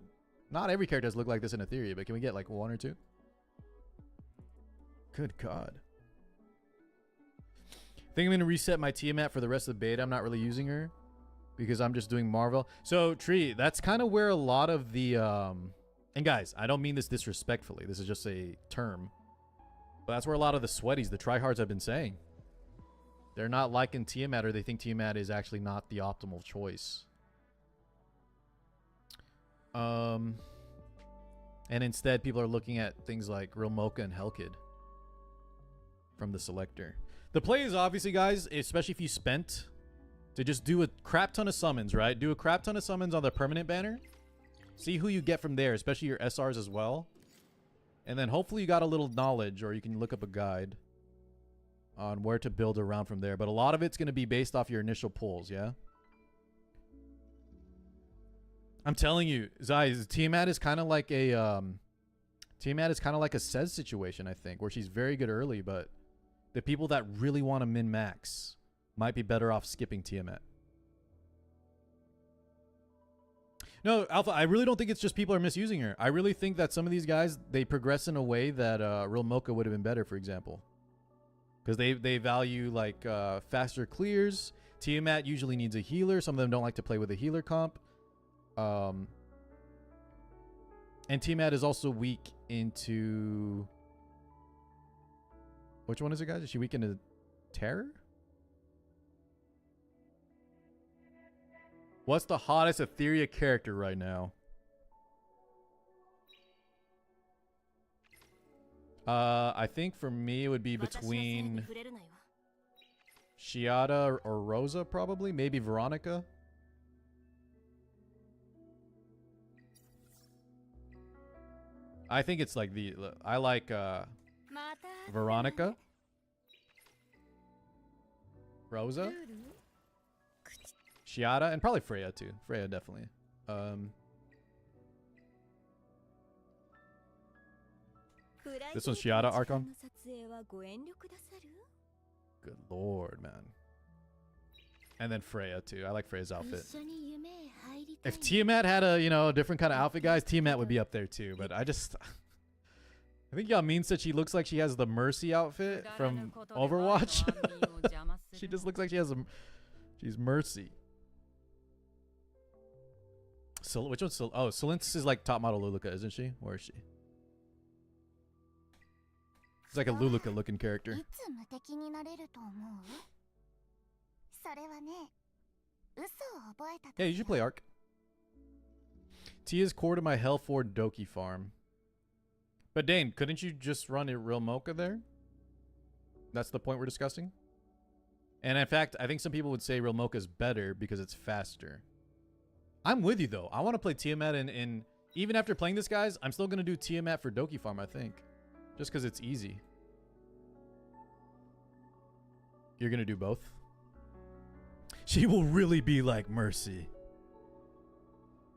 Not every character does look like this in Etheria, but can we get like one or two? Good God. I think I'm going to reset my Tiamat for the rest of the beta. I'm not really using her because I'm just doing Marvel. So, Tree, that's kind of where a lot of the... And guys, I don't mean this disrespectfully. This is just a term. But that's where a lot of the sweaties, the tryhards have been saying. They're not liking Tiamat, or they think Tiamat is actually not the optimal choice. And instead, people are looking at things like Real Mocha and Hellkid from the selector. The play is obviously, guys, especially if you spent to just do a crap ton of summons, right? Do a crap ton of summons on the permanent banner. See who you get from there, especially your SRs as well. And then hopefully you got a little knowledge, or you can look up a guide on where to build around from there. But a lot of it's going to be based off your initial pulls, yeah? I'm telling you, Zai, Tiamat is kind of like a Tiamat is kind of like a Sez situation, I think, where she's very good early, but the people that really want to min-max might be better off skipping Tiamat. No, Alpha, I really don't think it's just people are misusing her. I really think that some of these guys, they progress in a way that Real Mocha would have been better, for example. Because they value, like, faster clears. Tiamat usually needs a healer. Some of them don't like to play with a healer comp. And Tiamat is also weak into... Which one is it, guys? Is she weak into Terror? What's the hottest Etheria character right now? I think for me it would be between Shiada or Rosa, probably. Maybe Veronica. I think it's like I like Veronica, Rosa, Shiada, and probably Freya too. Freya definitely. This one's Shiada Archon. Good lord, man. And then Freya too. I like Freya's outfit. If Tiamat had a, you know, different kind of outfit, guys, Tiamat would be up there too. But I think Yamin said she looks like she has the Mercy outfit from Overwatch. She just looks like she's Mercy. So which one's Solintis is like top model Luluka, isn't she? Where is she? It's like a Luluka looking character. Yeah, you should play Arc. Tia's core to my Hellford Doki farm. But Dane, couldn't you just run a Real Mocha there? That's the point we're discussing. And in fact, I think some people would say Real Mocha is better because it's faster. I'm with you though. I want to play Tiamat and even after playing this, guys, I'm still going to do Tiamat for Doki farm, I think. Just because it's easy. You're going to do both? She will really be like Mercy.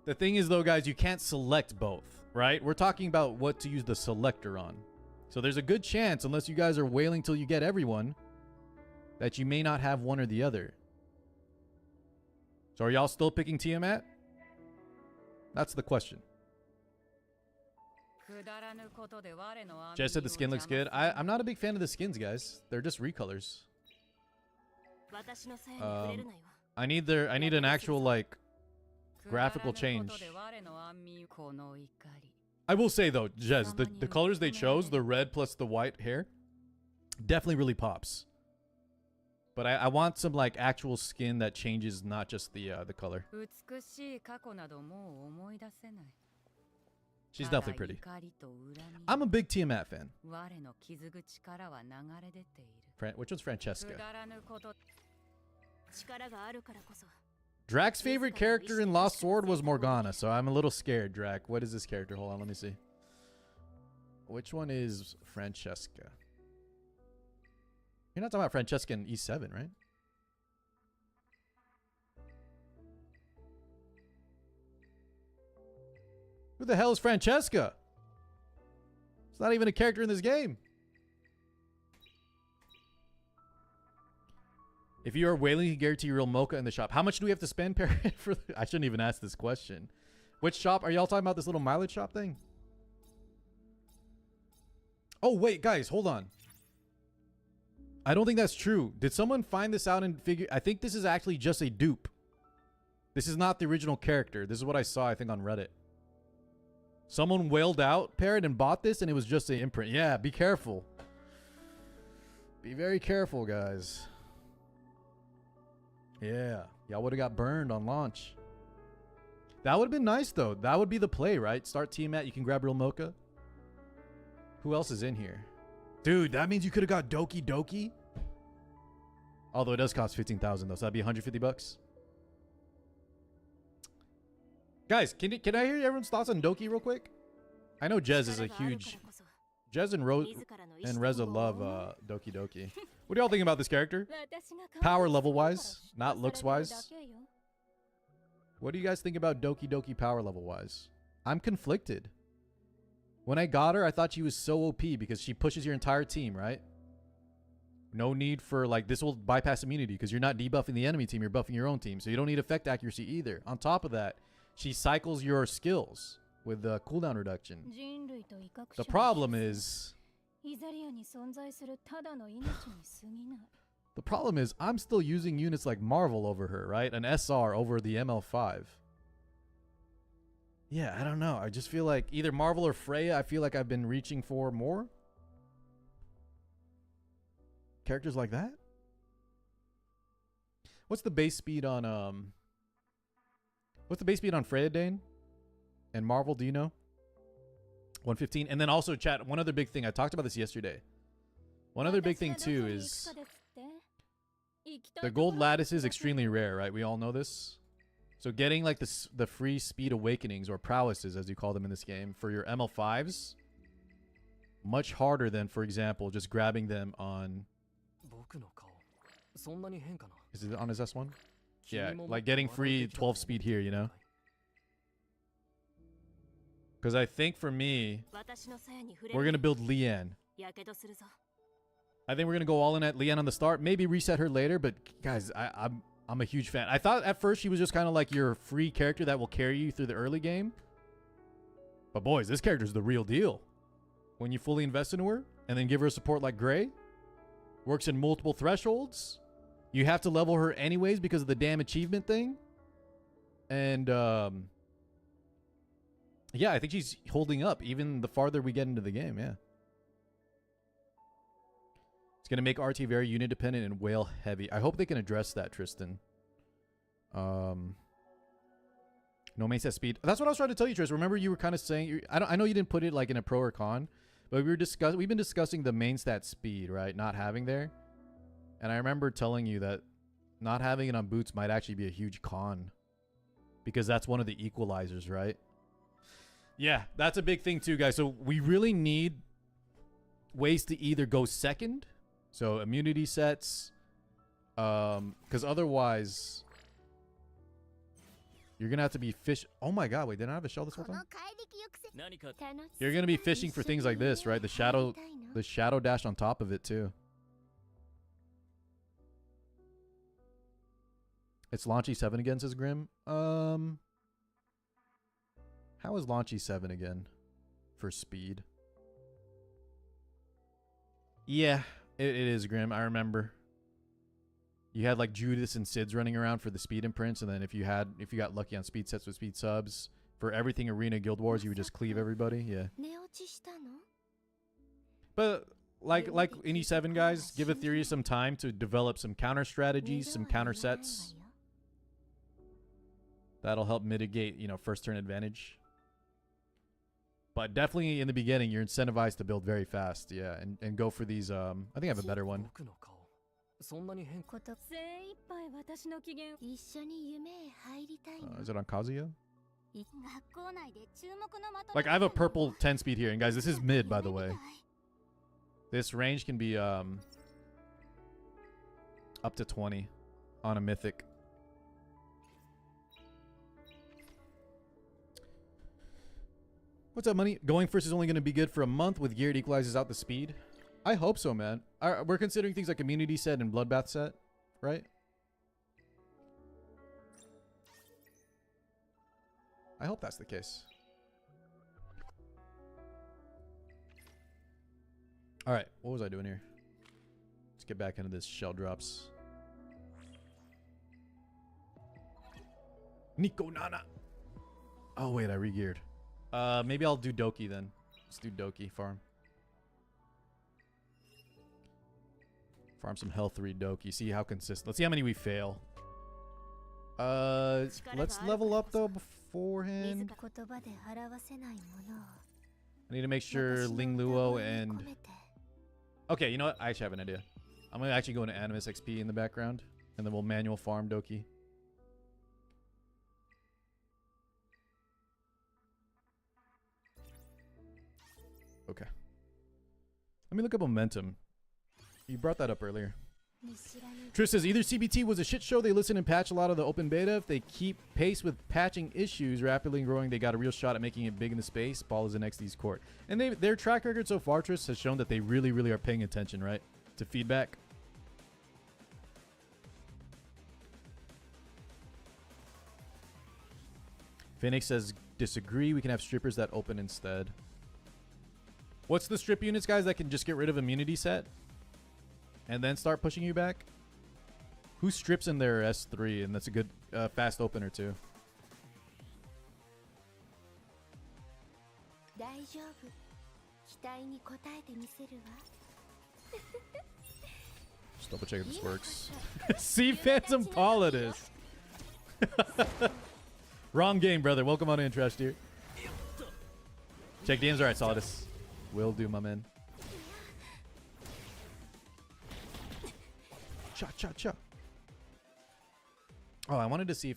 The thing is though, guys, you can't select both, right? We're talking about what to use the selector on. So there's a good chance, unless you guys are wailing till you get everyone, that you may not have one or the other. So are y'all still picking Tiamat? That's the question. Jess said the skin looks good. I'm not a big fan of the skins, guys. They're just recolors. I need an actual like graphical change. I will say though, Jez, the colors they chose, the red plus the white hair, definitely really pops. But I want some like actual skin that changes, not just the color. She's definitely pretty. I'm a big Tiamat fan. Which one's Francesca? Drak's favorite character in Lost Sword was Morgana, so I'm a little scared, Drak. What is this character? Hold on, let me see. Which one is Francesca? You're not talking about Francesca in E7, right? Who the hell is Francesca? It's not even a character in this game. If you are whaling, you can guarantee real mocha in the shop. How much do we have to spend, Parrot? I shouldn't even ask this question. Which shop? Are y'all talking about this little mileage shop thing? Oh, wait, guys, hold on. I don't think that's true. Did someone find this out and figure... I think this is actually just a dupe. This is not the original character. This is what I saw, I think, on Reddit. Someone wailed out, Parrot, and bought this, and it was just an imprint. Yeah, be careful. Be very careful, guys. Yeah. Y'all would have got burned on launch. That would have been nice, though. That would be the play, right? Start Tiamat, you can grab real mocha. Who else is in here? Dude, that means you could have got Doki Doki. Although it does cost 15,000 though, so that'd be 150 bucks. Guys, can I hear everyone's thoughts on Doki real quick? I know Jez is a huge... Jez and Reza love Doki Doki. What do y'all think about this character? Power level wise, not looks wise. What do you guys think about Doki Doki power level wise? I'm conflicted. When I got her, I thought she was so OP because she pushes your entire team, right? No need for, like, this will bypass immunity because you're not debuffing the enemy team, you're buffing your own team. So you don't need effect accuracy either. On top of that, she cycles your skills with the cooldown reduction. The problem is... The problem is I'm still using units like Marvel over her, right? An SR over the ML5. Yeah, I don't know. I just feel like either Marvel or Freya, I feel like I've been reaching for more. Characters like that? What's the base speed on what's the base speed on Freya, Dane? And Marvel, do you know? 115. And then also, chat, one other big thing. I talked about this yesterday. One other big thing too is the gold lattice is extremely rare, right? We all know this. So getting like the free speed awakenings or prowesses, as you call them in this game, for your ML5s, much harder than, for example, just grabbing them on... Is it on his S1? Yeah, like getting free 12 speed here, you know? Because I think for me, we're going to build Leanne. I think we're going to go all in at Leanne on the start. Maybe reset her later, but guys, I'm a huge fan. I thought at first she was just kind of like your free character that will carry you through the early game. But boys, this character's the real deal. When you fully invest into her and then give her a support like Gray, works in multiple thresholds. You have to level her anyways because of the damn achievement thing. And yeah, I think she's holding up even the farther we get into the game, yeah. It's going to make RT very unit dependent and whale heavy. I hope they can address that, Tristan. No main set speed. That's what I was trying to tell you, Tristan. Remember you were kind of saying, I know you didn't put it like in a pro or con, but we've been discussing the main stat speed, right? Not having there. And I remember telling you that not having it on boots might actually be a huge con because that's one of the equalizers, right? Yeah, that's a big thing too, guys. So we really need ways to either go second, so immunity sets, because otherwise you're gonna have to be fish. Oh my god, wait, didn't I have a shell this whole time? You're gonna be fishing for things like this, right? The shadow dash on top of it too. It's launch E7 again, says Grim. How is Launchy 7 again? For speed. Yeah, it is Grim. I remember. You had like Judas and Sids running around for the speed imprints, and then if you got lucky on speed sets with speed subs, for everything Arena Guild Wars, you would just cleave everybody. Yeah. But like in E7, guys, give Etheria some time to develop some counter strategies, some counter sets. That'll help mitigate, you know, first turn advantage. But definitely in the beginning, you're incentivized to build very fast, yeah, and go for these. I think I have a better one. 精一杯私の機嫌一緒に夢へ入りたいな Is it on Kazuya? 学校内で注目の的 Like I have a purple 10 speed here, and guys, this is mid, by the way. This range can be up to 20 on a mythic. What's up, money? Going first is only going to be good for a month with gear. It equalizes out the speed. I hope so, man. We're considering things like community set and bloodbath set, right? I hope that's the case. All right, what was I doing here? Let's get back into this shell drops. Nico Nana. Oh wait, I regeared. Maybe I'll do Doki then. Let's do Doki farm. Farm some health 3 Doki. See how consistent. Let's see how many we fail. Let's level up though beforehand. I need to make sure Ling Luo and... Okay, you know what? I actually have an idea. I'm going to actually go into Animus XP in the background. And then we'll manual farm Doki. Okay. Let me look up momentum. You brought that up earlier. Trish says, either CBT was a shit show, they listen and patch a lot of the open beta. If they keep pace with patching issues, rapidly growing, they got a real shot at making it big in the space. Ball is in XD's court. And their track record so far, Trish, has shown that they really, really are paying attention, right? To feedback. Phoenix says, disagree. We can have strippers that open instead. What's the strip units, guys, that can just get rid of immunity set? And then start pushing you back? Who strips in their S3? And that's a good fast opener too. Just double check if this works. See Phantom Paula this. Wrong game, brother. Welcome on in, Trash Deer. Check DMs. Alright, saw this. Will do, my man. Cha cha cha. Oh, I wanted to see if...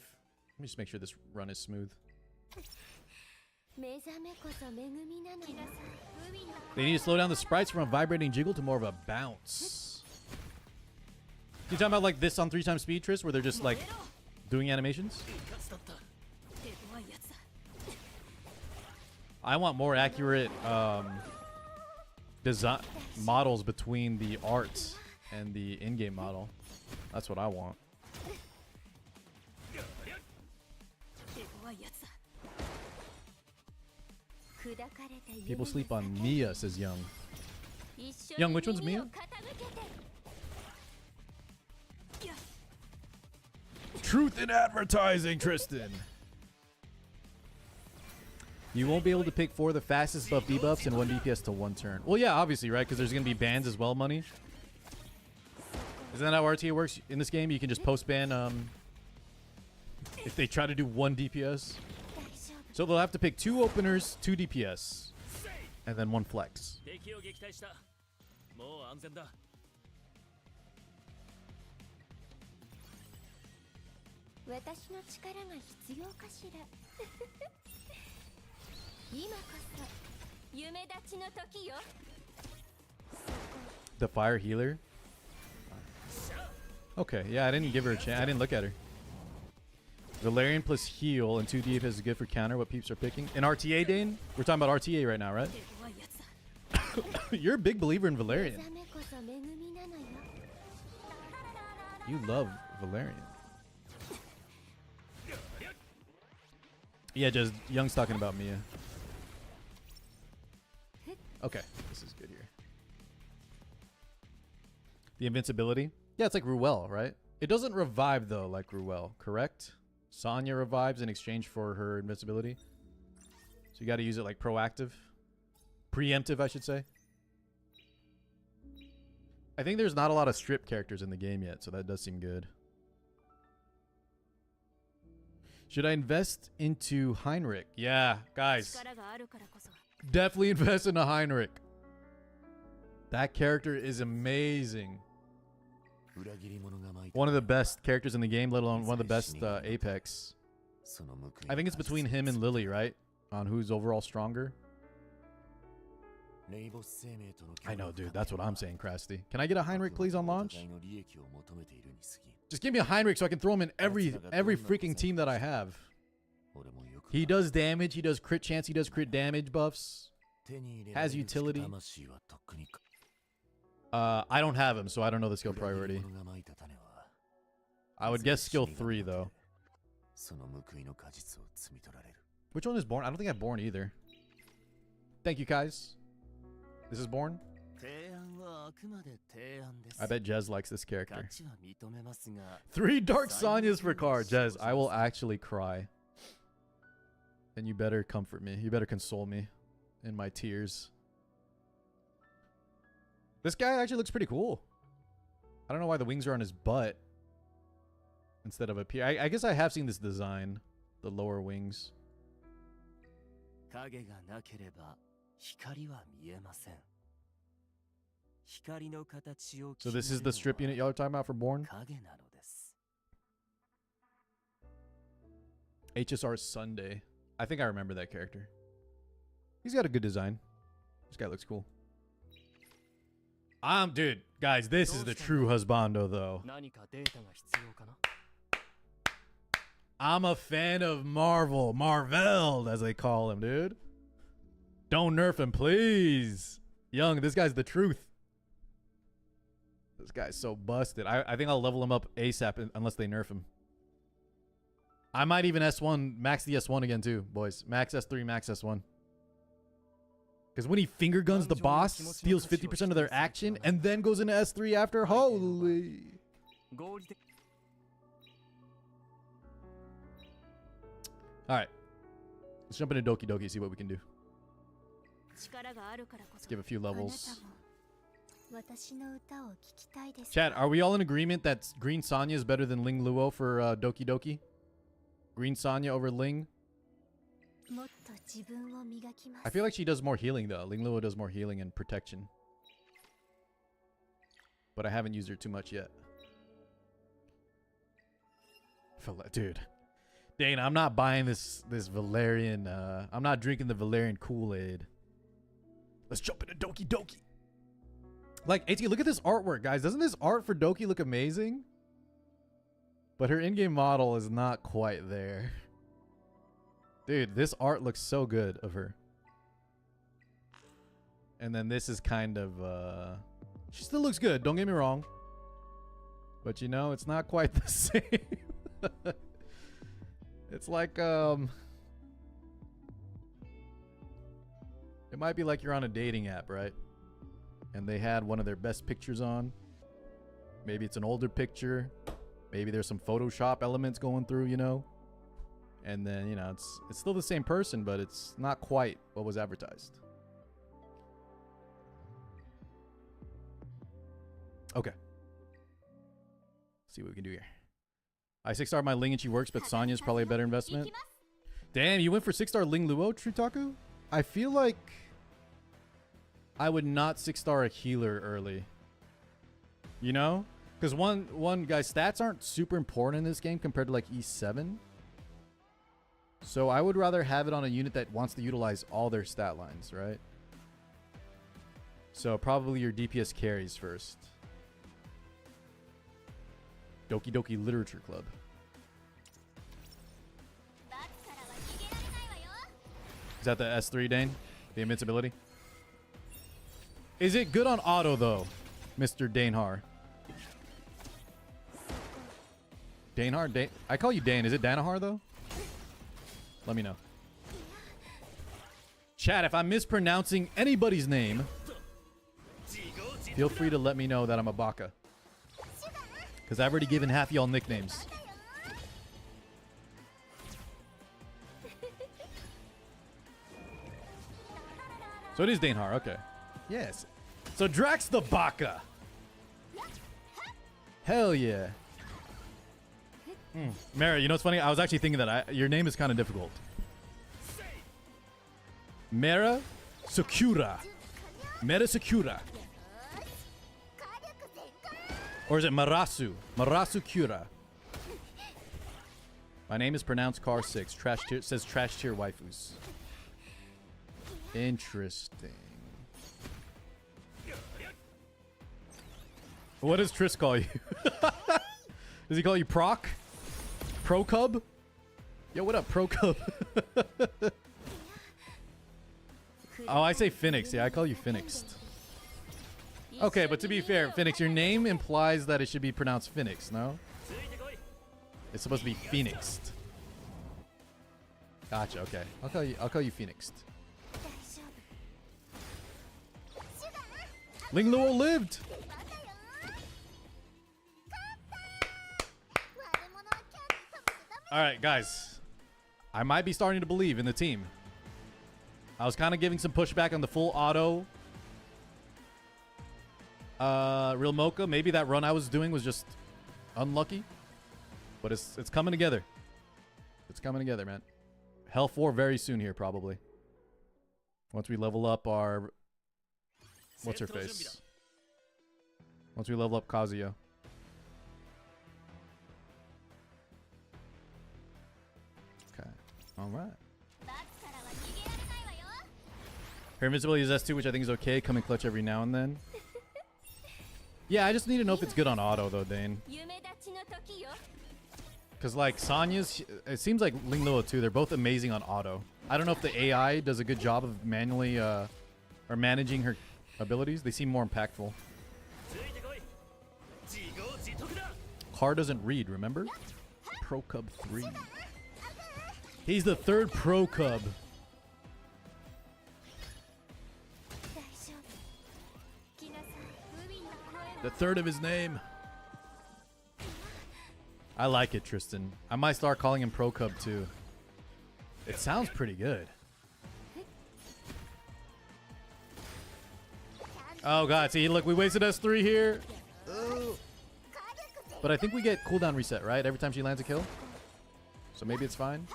Let me just make sure this run is smooth. They need to slow down the sprites from a vibrating jiggle to more of a bounce. You talking about like this on 3x speed, Triss, where they're just like doing animations? I want more accurate design models between the art and the in-game model. That's what I want. People sleep on Mia, says Young. Young, which one's Mia? Truth in advertising, Tristan. You won't be able to pick 4 of the fastest buff debuffs in 1 DPS to 1 turn. Well, yeah, obviously, right? Because there's going to be bans as well, money. Isn't that how RTA works in this game? You can just post-ban if they try to do 1 DPS. So they'll have to pick 2 openers, 2 DPS, and then 1 flex. The fire healer? Okay, yeah, I didn't give her a chance. I didn't look at her. Valerian plus heal and 2 DPS is good for counter. What peeps are picking? In RTA, Dane? We're talking about RTA right now, right? You're a big believer in Valerian. You love Valerian. Yeah, just Young's talking about Mia. Okay, this is good here. The invincibility. Yeah, it's like Ruel, right? It doesn't revive though, like Ruel, correct? Sonya revives in exchange for her invincibility. So you got to use it like proactive. Preemptive, I should say. I think there's not a lot of strip characters in the game yet, so that does seem good. Should I invest into Heinrich? Yeah, guys. Definitely invest in a Heinrich. That character is amazing. One of the best characters in the game, let alone one of the best Apex. I think it's between him and Lily, right? On who's overall stronger. I know, dude. That's what I'm saying, Krusty. Can I get a Heinrich, please, on launch? Just give me a Heinrich so I can throw him in every freaking team that I have. He does damage. He does crit chance. He does crit damage buffs. Has utility. I don't have him, so I don't know the skill priority. I would guess skill 3, though. Which one is Born? I don't think I have Born either. Thank you, guys. This is Born? I bet Jez likes this character. 3 Dark Sonyas for car. Jez, I will actually cry. And you better comfort me. You better console me in my tears. This guy actually looks pretty cool. I don't know why the wings are on his butt instead of up here. I guess I have seen this design. The lower wings. So this is the strip unit y'all are talking about for Born? HSR Sunday. I think I remember that character. He's got a good design. This guy looks cool. Dude, guys, this is the true husbando, though. I'm a fan of Marveled, as they call him, dude. Don't nerf him, please. Young, this guy's the truth. This guy's so busted. I think I'll level him up ASAP unless they nerf him. I might even S1, max the S1 again too, boys. Max S3, max S1. Because when he finger guns the boss, steals 50% of their action, and then goes into S3 after, holy. Alright. Let's jump into Doki Doki, see what we can do. Let's give a few levels. Chat, are we all in agreement that Green Sonya is better than Ling Luo for Doki Doki? Green Sonya over Ling? I feel like she does more healing though. Ling Luo does more healing and protection. But I haven't used her too much yet. Dude. Dane, I'm not buying this Valerian. I'm not drinking the Valerian Kool-Aid. Let's jump into Doki Doki. Like, AT, look at this artwork, guys. Doesn't this art for Doki look amazing? But her in-game model is not quite there. Dude, this art looks so good of her. And then this is kind of, she still looks good, don't get me wrong. But you know, it's not quite the same. It's like, it might be like you're on a dating app, right? And they had one of their best pictures on. Maybe it's an older picture. Maybe there's some Photoshop elements going through, you know? And then, you know, it's still the same person, but it's not quite what was advertised. Okay. Let's see what we can do here. I 6-star my Ling and she works, but Sonya's probably a better investment. Damn, you went for 6-star Ling Luo, Trutaku? I feel like I would not 6-star a healer early. You know? Because one guy's stats aren't super important in this game compared to like E7. So I would rather have it on a unit that wants to utilize all their stat lines, right? So probably your DPS carries first. Doki Doki Literature Club. Is that the S3, Dane? The invincibility? Is it good on auto, though, Mr. Danehar? Danehar? I call you Dane. Is it Danahar, though? Let me know. Chat, if I'm mispronouncing anybody's name, feel free to let me know that I'm a baka. Because I've already given half y'all nicknames. So it is Dainhar, okay. Yes. So Drax the baka. Hell yeah. Mara, you know what's funny? I was actually thinking that your name is kind of difficult. Mara Sakura. Mara Sakura. Or is it Marasu? Marasu Kura. My name is pronounced Car 6. Trash tier, says trash tier waifus. Interesting. What does Triss call you? Does he call you Proc? Pro Cub? Yo, what up, Pro Cub? Oh, I say Phoenix. Yeah, I call you Phoenix. Okay, but to be fair, Phoenix, your name implies that it should be pronounced Phoenix, no? It's supposed to be Phoenix. Gotcha, okay. I'll call you Phoenix. Ling Luo lived! Alright, guys. I might be starting to believe in the team. I was kind of giving some pushback on the full auto Real Mocha. Maybe that run I was doing was just unlucky. But it's coming together. It's coming together, man. Hell 4 very soon here, probably. Once we level up our... What's her face? Once we level up Kazuya. Okay. Alright. Her invincibility is S2, which I think is okay. Coming clutch every now and then. Yeah, I just need to know if it's good on auto, though, Dane. Because, like, Sonya's... It seems like Ling Luo, too. They're both amazing on auto. I don't know if the AI does a good job of manually... or managing her abilities. They seem more impactful. Car doesn't read, remember? Pro Cub 3. He's the third Pro Cub. The third of his name. I like it, Tristan. I might start calling him Pro Cub too. It sounds pretty good. Oh god, see, look, we wasted S3 here. Ugh. But I think we get cooldown reset, right? Every time she lands a kill. So maybe it's fine.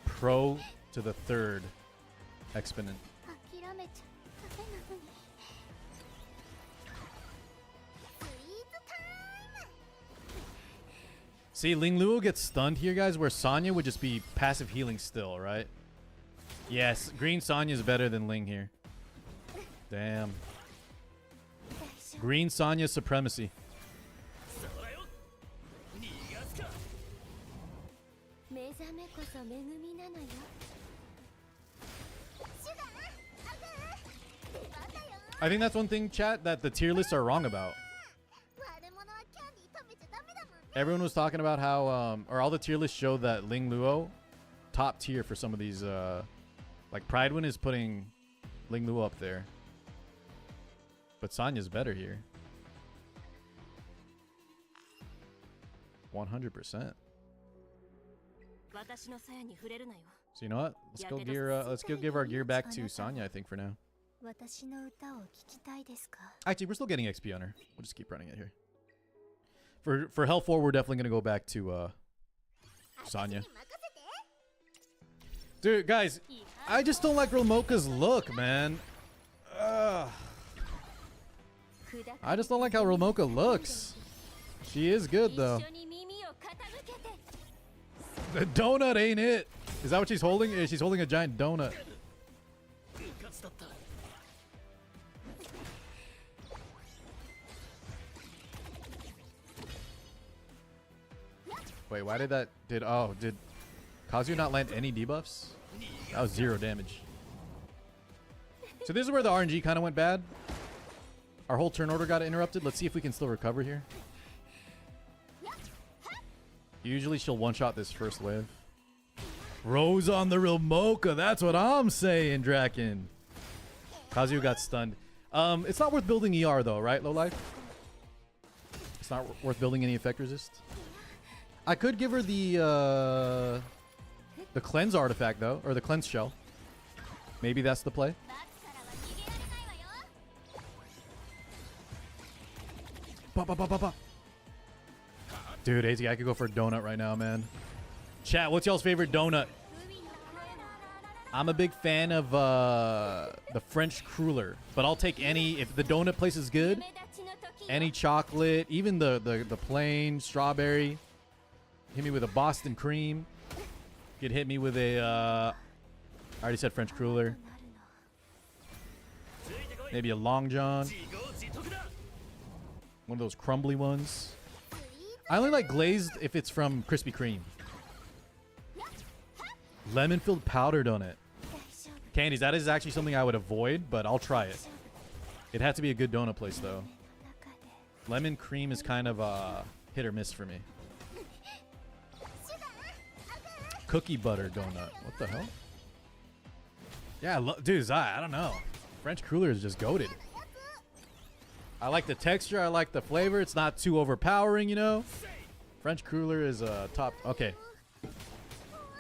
Pro to the third exponent. See, Ling Luo gets stunned here, guys, where Sonya would just be passive healing still, right? Yes, Green Sonya is better than Ling here. Damn. Green Sonya supremacy. I think that's one thing, chat, that the tier lists are wrong about. Everyone was talking about how, or all the tier lists show that Ling Luo, top tier for some of these, like Pridewind is putting Ling Luo up there. But Sonya's better here. 100%. So you know what? Let's go give our gear back to Sonya, I think, for now. Actually, we're still getting XP on her. We'll just keep running it here. For Hell 4, we're definitely gonna go back to Sonya. Dude, guys, I just don't like Real Mocha's look, man. Ugh. I just don't like how Real Mocha looks. She is good though. The donut ain't it. Is that what she's holding? Yeah, she's holding a giant donut. Wait, why did that... Did Kazuya not land any debuffs? That was 0 damage. So this is where the RNG kind of went bad. Our whole turn order got interrupted. Let's see if we can still recover here. Usually she'll one-shot this first wave. Rose on the real mocha. That's what I'm saying, Draken. Kazuya got stunned. It's not worth building ER though, right, low life? It's not worth building any effect resist. I could give her the cleanse artifact though, or the cleanse shell. Maybe that's the play. Ba, ba, ba, ba, ba. Dude, AZ, I could go for a donut right now, man. Chat, what's y'all's favorite donut? I'm a big fan of the French cruller, but I'll take any, if the donut place is good, any chocolate, even the plain strawberry. Hit me with a Boston cream. Could hit me with a, I already said French cruller. Maybe a Long John. One of those crumbly ones. I only like glazed if it's from Krispy Kreme. Lemon-filled powder donut. Candies, that is actually something I would avoid, but I'll try it. It had to be a good donut place, though. Lemon cream is kind of hit or miss for me. Cookie butter donut. What the hell? Yeah, dude, I don't know. French cruller is just goated. I like the texture. I like the flavor. It's not too overpowering, you know? French cruller is top. Okay.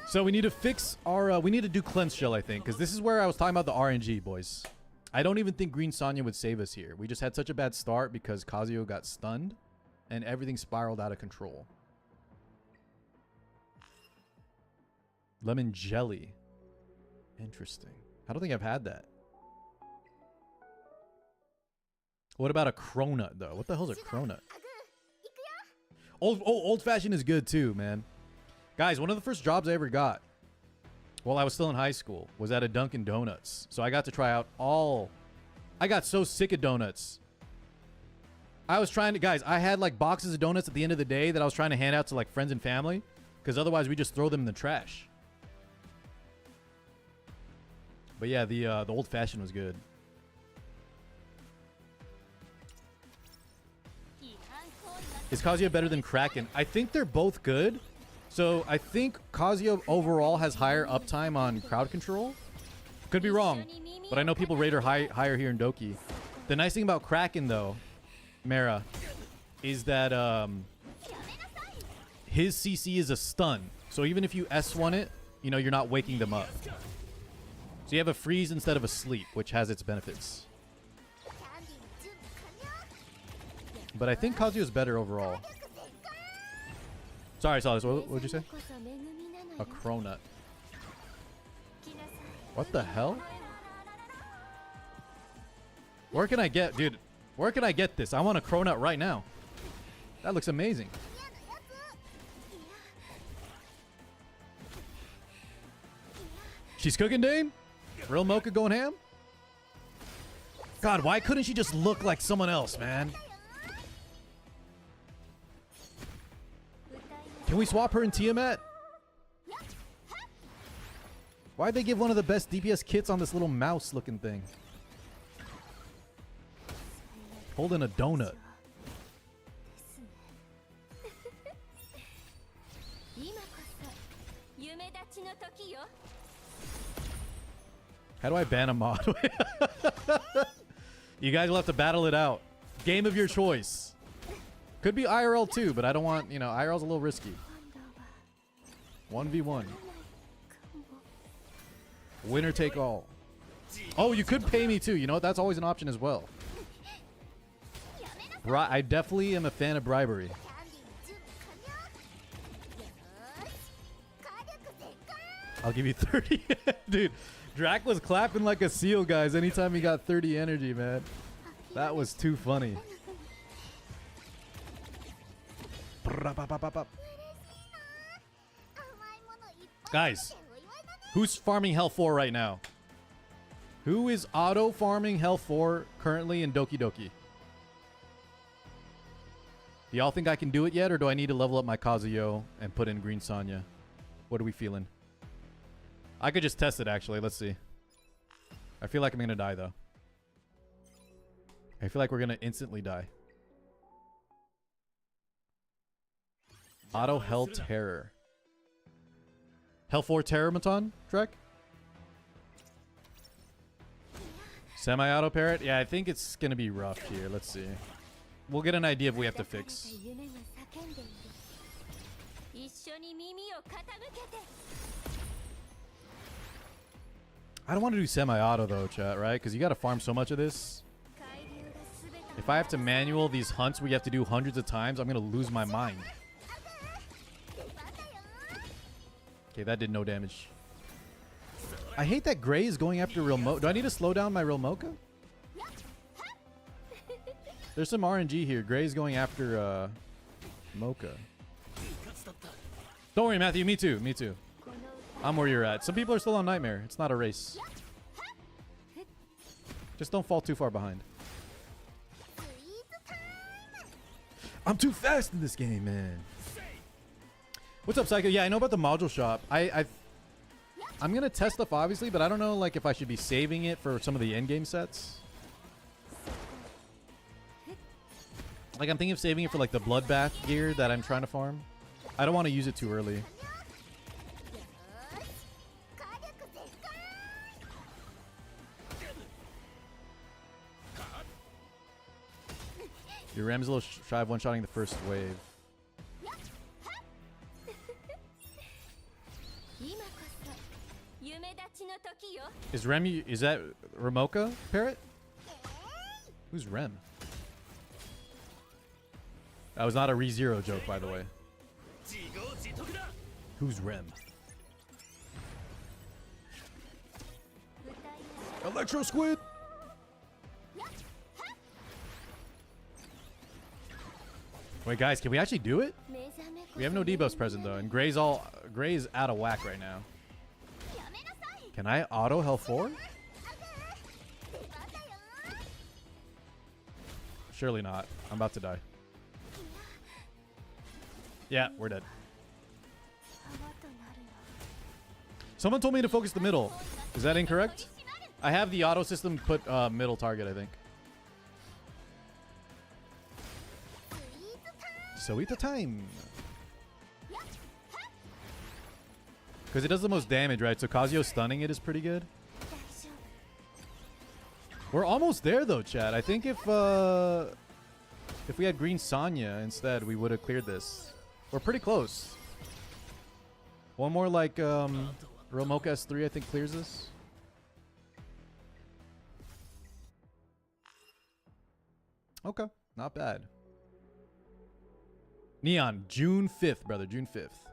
So we need to fix our... we need to do cleanse shell, I think. Because this is where I was talking about the RNG, boys. I don't even think Green Sonya would save us here. We just had such a bad start because Kazuya got stunned. And everything spiraled out of control. Lemon jelly. Interesting. I don't think I've had that. What about a cronut, though? What the hell is a cronut? Old fashioned is good, too, man. Guys, one of the first jobs I ever got while I was still in high school was at a Dunkin' Donuts. So I got to try out all... I got so sick of donuts. I was trying to... Guys, I had, like, boxes of donuts at the end of the day that I was trying to hand out to, like, friends and family. Because otherwise, we just throw them in the trash. But yeah, the old fashioned was good. Is Kazuya better than Kraken? I think they're both good. So I think Kazuya overall has higher uptime on crowd control. Could be wrong, but I know people rate her higher here in Doki. The nice thing about Kraken, though, Mara, is that his CC is a stun. So even if you S1 it, you know, you're not waking them up. So you have a freeze instead of a sleep, which has its benefits. But I think Kazuya's better overall. Sorry, Salas, what would you say? A cronut. What the hell? Where can I get... Dude, where can I get this? I want a cronut right now. That looks amazing. She's cooking, Dane? Real mocha going ham? God, why couldn't she just look like someone else, man? Can we swap her and Tiamat? Why'd they give one of the best DPS kits on this little mouse looking thing? Holding a donut. How do I ban a mod? You guys will have to battle it out. Game of your choice. Could be IRL too, but I don't want, you know, IRL's a little risky. 1v1. Winner take all. Oh, you could pay me too. You know what? That's always an option as well. I definitely am a fan of bribery. I'll give you 30. Dude, Drac was clapping like a seal, guys, anytime he got 30 energy, man. That was too funny. Guys, who's farming Hell 4 right now? Who is auto farming Hell 4 currently in Doki Doki? Do y'all think I can do it yet, or do I need to level up my Kazuyo and put in Green Sonya? What are we feeling? I could just test it, actually. Let's see. I feel like I'm going to die, though. I feel like we're gonna instantly die. Auto Hell Terror. Hell 4 Terramaton, Trek? Semi-auto parrot? Yeah, I think it's gonna be rough here. Let's see. We'll get an idea if we have to fix. I don't want to do semi-auto though, chat, right? Because you got to farm so much of this. If I have to manual these hunts we have to do hundreds of times, I'm going to lose my mind. Okay, that did no damage. I hate that Gray is going after Real Mocha. Do I need to slow down my Real Mocha? There's some RNG here. Gray is going after Mocha. Don't worry, Matthew. Me too. Me too. I'm where you're at. Some people are still on Nightmare. It's not a race. Just don't fall too far behind. I'm too fast in this game, man. What's up, Psycho? Yeah, I know about the module shop. I'm gonna test stuff, obviously, but I don't know like if I should be saving it for some of the endgame sets. Like, I'm thinking of saving it for like the Bloodbath gear that I'm trying to farm. I don't want to use it too early. Your Ram's a little shy of one-shotting the first wave. Is Rem, is that Remoka Parrot? Who's Rem? That was not a ReZero joke, by the way. Who's Rem? Electro Squid! Wait, guys, can we actually do it? We have no debuffs present, though, and Gray's out of whack right now. Can I auto Hell 4? Surely not. I'm about to die. Yeah, we're dead. Someone told me to focus the middle. Is that incorrect? I have the auto system put middle target, I think. So eat the time. Because it does the most damage, right? So Kazuyo stunning it is pretty good. We're almost there though, chat. I think if we had Green Sonya instead, we would have cleared this. We're pretty close. One more like Romoka S3 I think clears this. Okay, not bad. Neon, June 5th, brother, June 5th.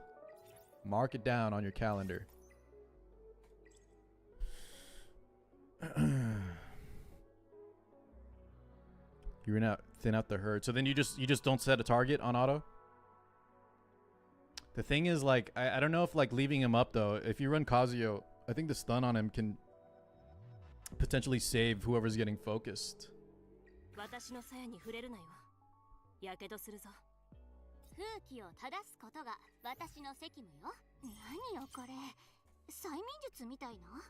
Mark it down on your calendar. You thin out the herd. So then you just don't set a target on auto? The thing is, like, I don't know if like leaving him up though. If you run Kazuyo, I think the stun on him can potentially save whoever's getting focused. 風紀を正すことが私の責務よ。何よこれ。催眠術みたいな。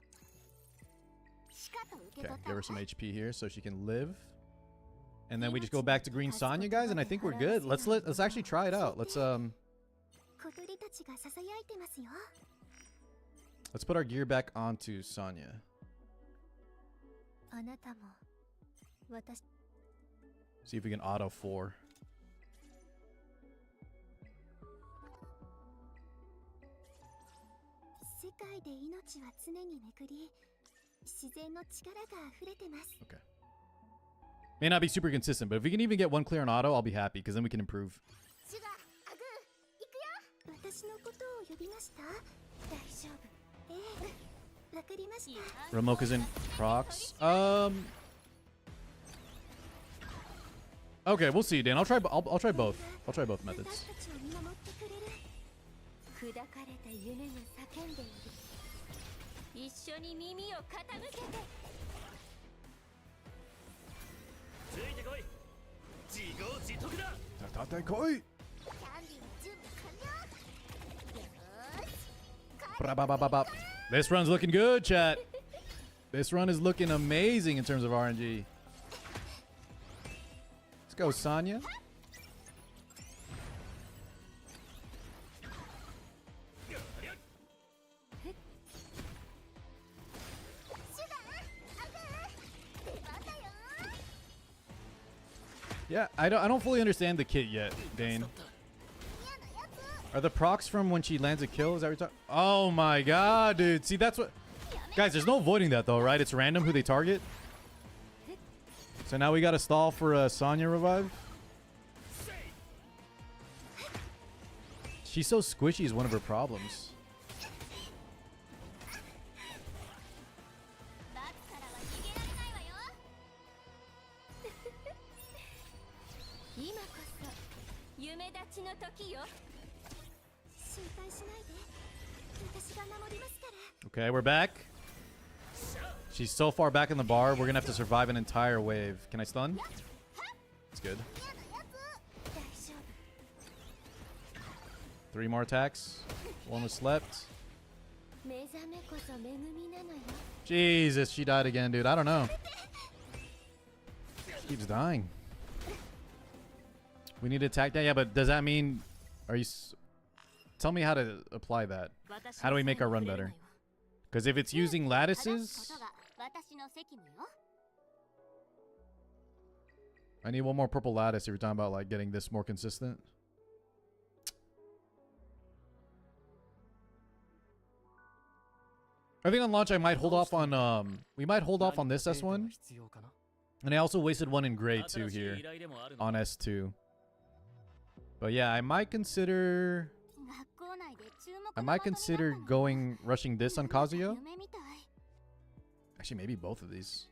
Okay, give her some HP here so she can live. And then we just go back to Green Sonya, guys, and I think we're good. Let's actually try it out. Let's put our gear back onto Sonya. See if we can auto 4. Okay. May not be super consistent, but if we can even get one clear on auto, I'll be happy, because then we can improve. Ramoka's in procs. Okay, we'll see, Dan. I'll try both. I'll try both methods. This run's looking good, chat. This run is looking amazing in terms of RNG. Let's go, Sonya. Yeah, I don't fully understand the kit yet, Dane. Are the procs from when she lands a kill? Is that what you're talking? Oh my god, dude. See, that's what... Guys, there's no avoiding that though, right? It's random who they target. So now we gotta stall for a Sonya revive. She's so squishy is one of her problems. Okay, we're back. She's so far back in the bar, we're gonna have to survive an entire wave. Can I stun? That's good. 3 more attacks. 1 was slept. Jesus, she died again, dude. I don't know. She keeps dying. We need to attack that. Yeah, but does that mean... Are you... Tell me how to apply that. How do we make our run better? Because if it's using lattices... I need 1 more purple lattice if you're talking about like getting this more consistent. I think on launch I might hold off on we might hold off on this S1. And I also wasted 1 in gray 2 here on S2. But yeah, I might consider going rushing this on Kazuya. Actually, maybe both of these.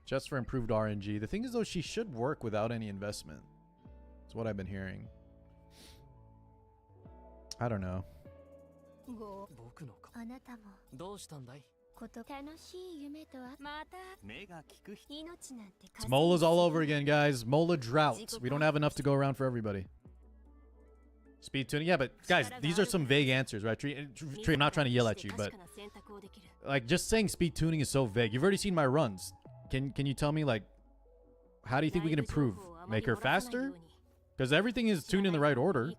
Just for improved RNG. The thing is though, she should work without any investment. That's what I've been hearing. I don't know. It's Mola's all over again, guys. Mola drought. We don't have enough to go around for everybody. Speed tuning. Yeah, but guys, these are some vague answers, right? Tree, I'm not trying to yell at you, but like just saying speed tuning is so vague. You've already seen my runs. Can you tell me, like, how do you think we can improve? Make her faster? Because everything is tuned in the right order.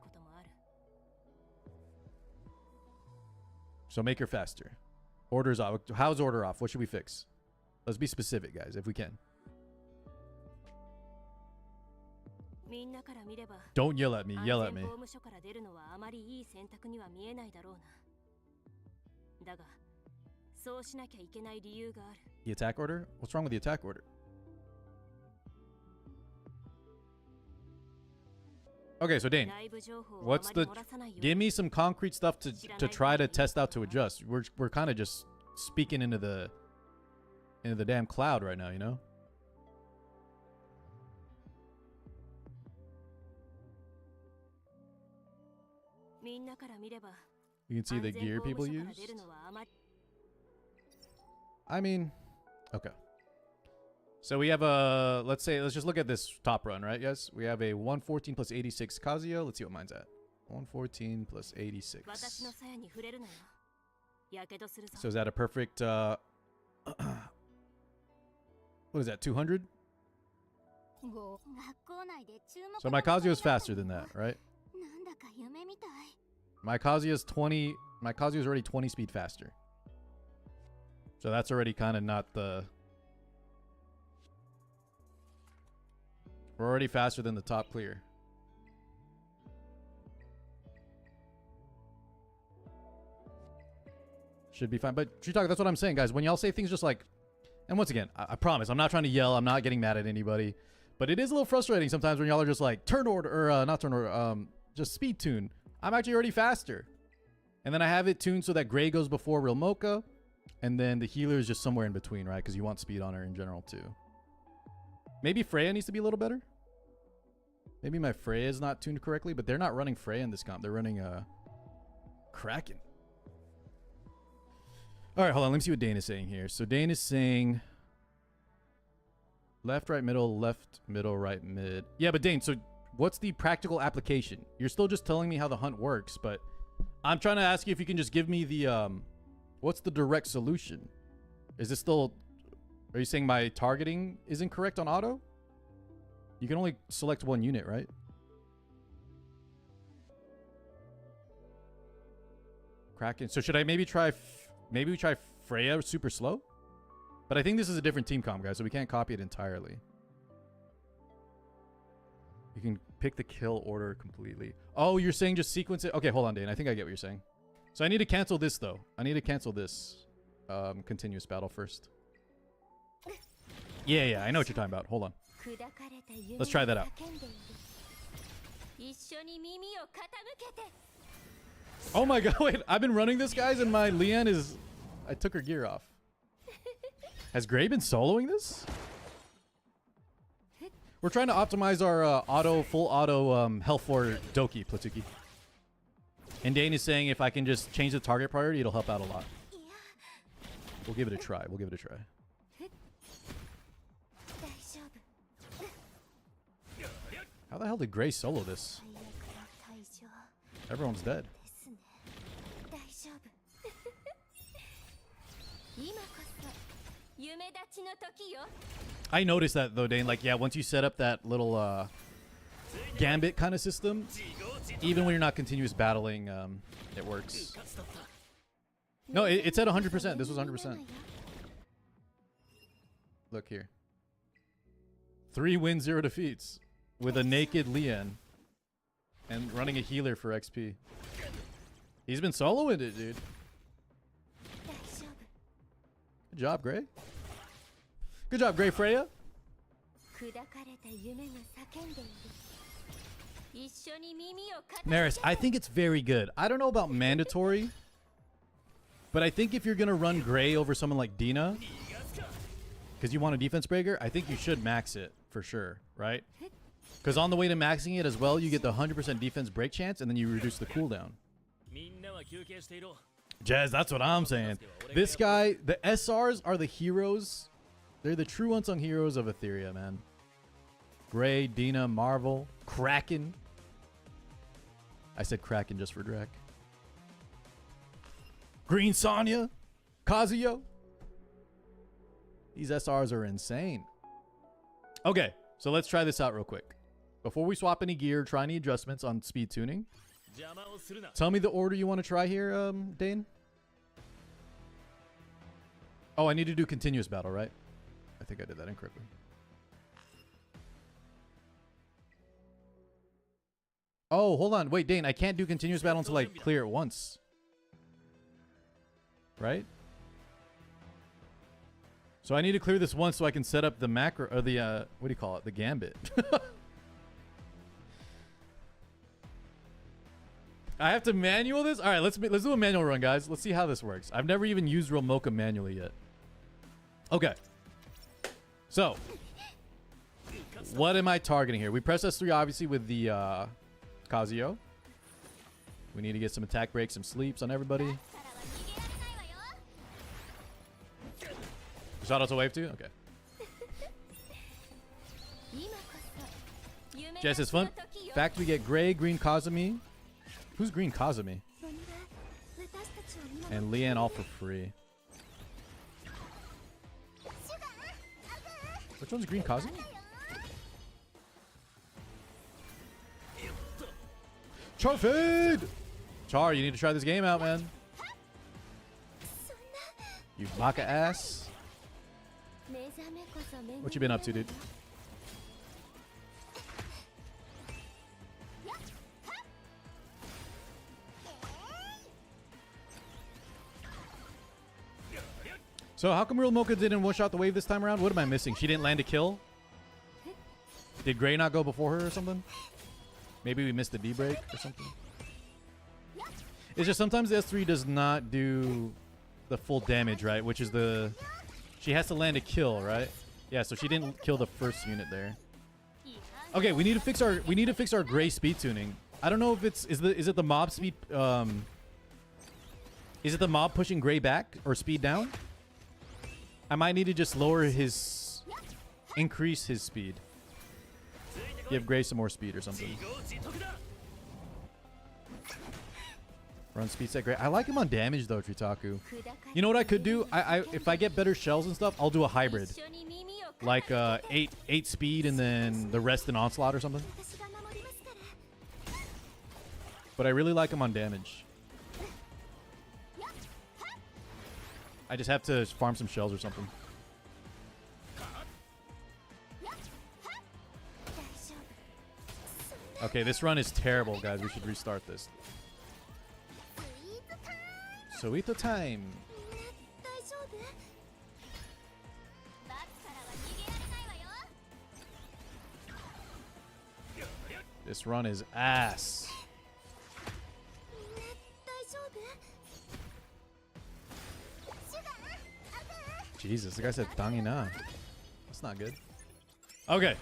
So make her faster. Order's off. How's order off? What should we fix? Let's be specific, guys, if we can. Don't yell at me. Yell at me. The attack order? What's wrong with the attack order? Okay, so Dane, what's the... Give me some concrete stuff to try to test out to adjust. We're kind of just speaking into the damn cloud right now, you know? You can see the gear people use. I mean, okay. So we have a, let's just look at this top run, right? Yes, we have a 114 plus 86 Kazuya. Let's see what mine's at. 114 plus 86. So is that a perfect, what is that, 200? So my Kazuya is faster than that, right? My Kazuya is already 20 speed faster. So that's already kind of not the... We're already faster than the top clear. Should be fine. But Tree Talk, that's what I'm saying, guys. When y'all say things just like... And once again, I promise, I'm not trying to yell. I'm not getting mad at anybody. But it is a little frustrating sometimes when y'all are just like, turn order, or not turn order, just speed tune. I'm actually already faster. And then I have it tuned so that gray goes before real mocha. And then the healer is just somewhere in between, right? Because you want speed on her in general, too. Maybe Freya needs to be a little better. Maybe my Freya is not tuned correctly, but they're not running Freya in this comp. They're running Kraken. All right, hold on. Let me see what Dane is saying here. So Dane is saying left, right, middle, right, mid. Yeah, but Dane, so what's the practical application? You're still just telling me how the hunt works, but I'm trying to ask you if you can just give me the, what's the direct solution? Is this still Are you saying my targeting isn't correct on auto? You can only select one unit, right? Kraken. So should I maybe try... maybe we try Freya super slow? But I think this is a different team comp, guys, so we can't copy it entirely. You can pick the kill order completely. Oh, you're saying just sequence it? Okay, hold on, Dane. I think I get what you're saying. So I need to cancel this, though. I need to cancel this continuous battle first. Yeah, I know what you're talking about. Hold on. Let's try that out. Oh my god, wait. I've been running this, guys, and my Leanne is... I took her gear off. Has Gray been soloing this? We're trying to optimize our full auto health for Doki, Platuki. And Dane is saying if I can just change the target priority, it'll help out a lot. We'll give it a try. We'll give it a try. How the hell did Gray solo this? Everyone's dead. I noticed that though, Dane. Like, yeah, once you set up that little gambit kind of system, even when you're not continuous battling, it works. No, it's at 100%. This was 100%. Look here. 3 wins, 0 defeats. With a naked Leanne. And running a healer for XP. He's been soloing it, dude. Good job, Gray. Good job, Gray Freya. Maris, I think it's very good. I don't know about mandatory. But I think if you're going to run Gray over someone like Dina, because you want a defense breaker, I think you should max it for sure, right? Because on the way to maxing it as well, you get the 100% defense break chance, and then you reduce the cooldown. Jazz, that's what I'm saying. This guy, the SRs are the heroes. They're the true unsung heroes of Etheria, man. Gray, Dina, Marvel, Kraken. I said Kraken just for Drek. Green Sonya, Kazuyo. These SRs are insane. Okay, so let's try this out real quick. Before we swap any gear, try any adjustments on speed tuning. Tell me the order you want to try here, Dane. Oh, I need to do continuous battle, right? I think I did that incorrectly. Oh, hold on. Wait, Dane, I can't do continuous battle until I clear it once. Right? So I need to clear this once so I can set up the macro, or the, what do you call it? The gambit. I have to manual this? All right, let's do a manual run, guys. Let's see how this works. I've never even used Real Mocha manually yet. Okay. So, what am I targeting here? We press S3, obviously, with the Kazuyo. We need to get some attack breaks, some sleeps on everybody. Shout out to wave 2? Okay. Jess is fun. Fact, we get Gray, Green Kazumi. Who's Green Kazumi? And Leanne all for free. Which one's Green Kazumi? Char fade! Char, you need to try this game out, man. You baka ass. What you been up to, dude? So how come Real Mocha didn't one-shot the wave this time around? What am I missing? She didn't land a kill? Did Gray not go before her or something? Maybe we missed the D-break or something? It's just sometimes the S3 does not do the full damage, right? Which is the... She has to land a kill, right? Yeah, so she didn't kill the first unit there. Okay, we need to fix our Gray speed tuning. I don't know if it's... Is it the mob speed... Is it the mob pushing Gray back or speed down? I might need to just increase his speed. Give Gray some more speed or something. Run speed set great. I like him on damage though, Tritaku. You know what I could do? If I get better shells and stuff, I'll do a hybrid. Like 8 speed and then the rest in onslaught or something. But I really like him on damage. I just have to farm some shells or something. Okay, this run is terrible, guys. We should restart this. Sweet time. This run is ass. Jesus, the guy said Tangina. That's not good. Okay.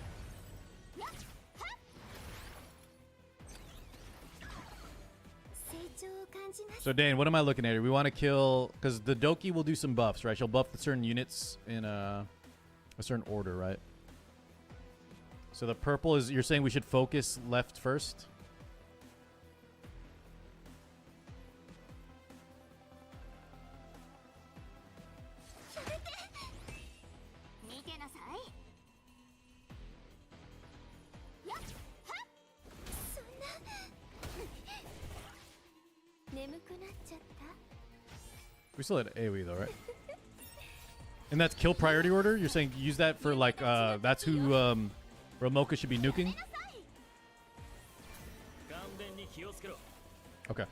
So Dane, what am I looking at here? We want to kill, because the Doki will do some buffs, right? She'll buff the certain units in a certain order, right? So the purple is, you're saying we should focus left first? We still had AoE though, right? And that's kill priority order? You're saying use that for like, that's who Ramoka should be nuking? Okay.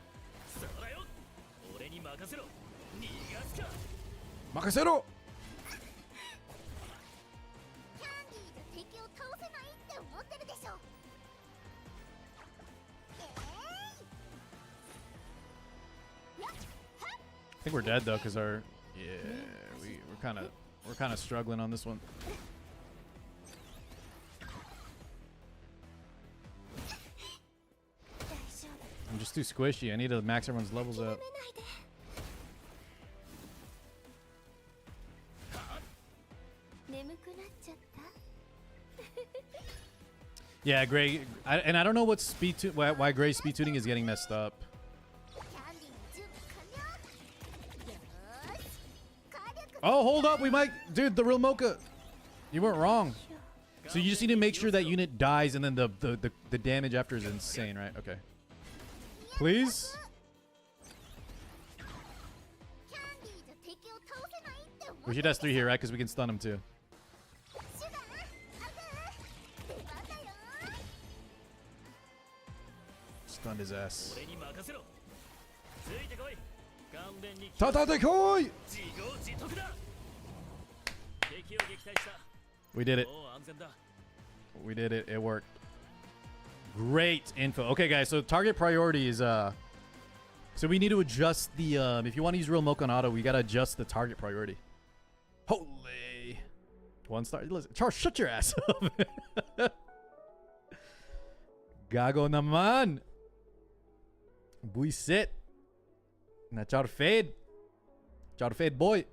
Makasero! I think we're dead though, cause our we're kind of struggling on this one. I'm just too squishy. I need to max everyone's levels up. Yeah, Gray, and I don't know what why Gray's speed tuning is getting messed up. Oh, hold up. We might... Dude, the real Mocha. You weren't wrong. So you just need to make sure that unit dies and then the damage after is insane, right? Okay. Please? We should S3 here, right? Because we can stun him too. Stunned his ass. Tatakoi! We did it. We did it. It worked. Great info. Okay, guys. So target priority is so we need to adjust the if you want to use real Mocha on auto, we gotta adjust the target priority. Holy 1 star. Listen, Charles, shut your ass up. Gago naman. Buisit. Na Charfade. Charfade boy.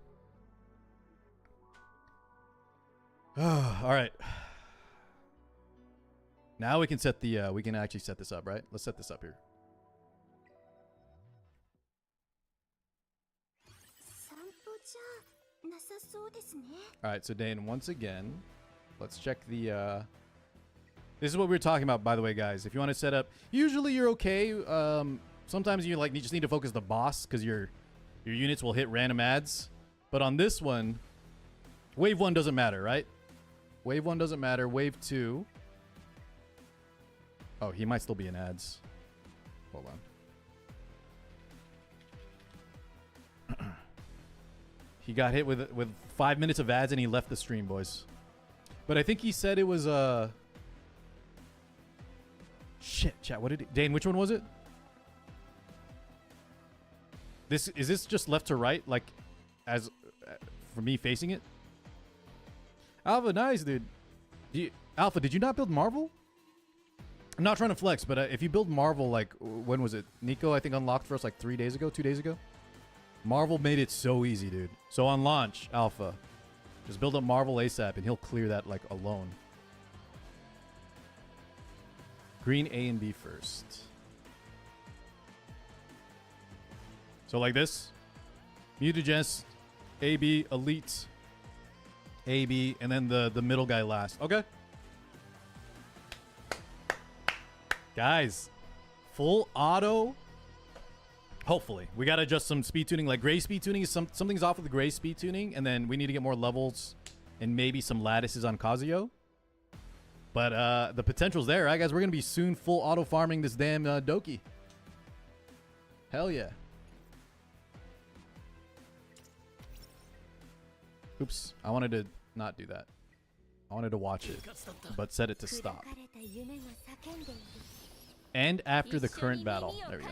All right. Now we can set the we can actually set this up, right? Let's set this up here. All right, so Dane, once again, let's check the this is what we were talking about, by the way, guys. If you want to set up, usually you're okay. Sometimes you like you just need to focus the boss because your units will hit random adds. But on this one, wave 1 doesn't matter, right? Wave 1 doesn't matter. Wave 2. Oh, he might still be in ads. Hold on. He got hit with 5 minutes of ads and he left the stream, boys. But I think he said it was shit, chat. What did he... Dane, which one was it? Is this just left to right, like as for me facing it? Alpha, nice, dude. Alpha, did you not build Marvel? I'm not trying to flex, but if you build Marvel, like, when was it? Nico, I think, unlocked for us like 2 days ago. Marvel made it so easy, dude. So on launch, Alpha, just build up Marvel ASAP, and he'll clear that, like, alone. Green A and B first. So like this. Mutagens, AB, Elite, AB, and then the middle guy last. Okay. Guys, full auto. Hopefully. We got to adjust some speed tuning. Like gray speed tuning is something's off with the gray speed tuning. And then we need to get more levels and maybe some lattices on Kazuyo. But the potential's there, right, guys? We're going to be soon full auto farming this damn Doki. Hell yeah. Oops. I wanted to not do that. I wanted to watch it, but set it to stop. And after the current battle. There we go.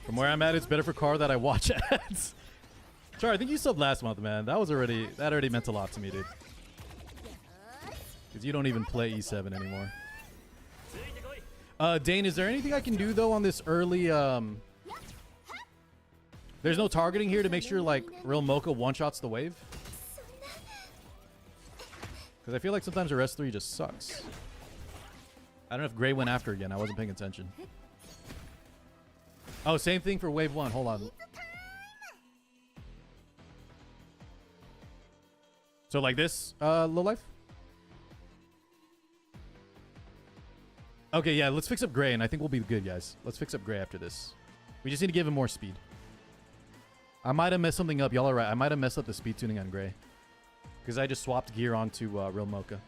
From where I'm at, it's better for car that I watch ads. Sorry, I think you subbed last month, man. That already meant a lot to me, dude. Because you don't even play E7 anymore. Dane, is there anything I can do though on this early? There's no targeting here to make sure like Real Mocha one-shots the wave. Because I feel like sometimes the rest 3 just sucks. I don't know if Gray went after again. I wasn't paying attention. Oh, same thing for wave 1. Hold on. So like this, low life. Okay, yeah, let's fix up Gray, and I think we'll be good, guys. Let's fix up Gray after this. We just need to give him more speed. I might have messed something up. Y'all are right. I might have messed up the speed tuning on Gray. Because I just swapped gear onto Real Mocha.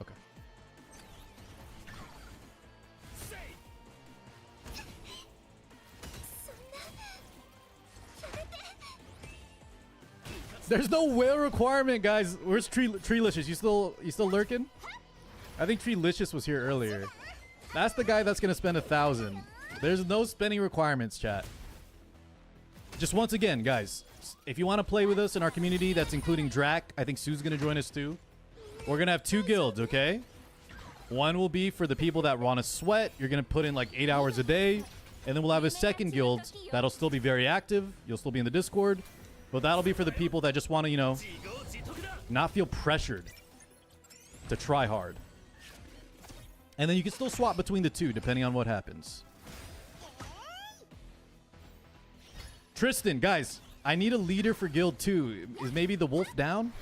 Okay. There's no whale requirement, guys. Where's Treelicious? You still lurking? I think Treelicious was here earlier. That's the guy that's gonna spend 1,000. There's no spending requirements, chat. Just once again, guys, if you want to play with us in our community, that's including Drac. I think Sue's gonna join us too. We're gonna have 2 guilds, okay? One will be for the people that want to sweat. You're gonna put in like 8 hours a day, and then we'll have a second guild that'll still be very active. You'll still be in the Discord. But that'll be for the people that just want to, you know, not feel pressured to try hard. And then you can still swap between the 2, depending on what happens. Tristan, guys, I need a leader for Guild 2. Is maybe the Wolf down?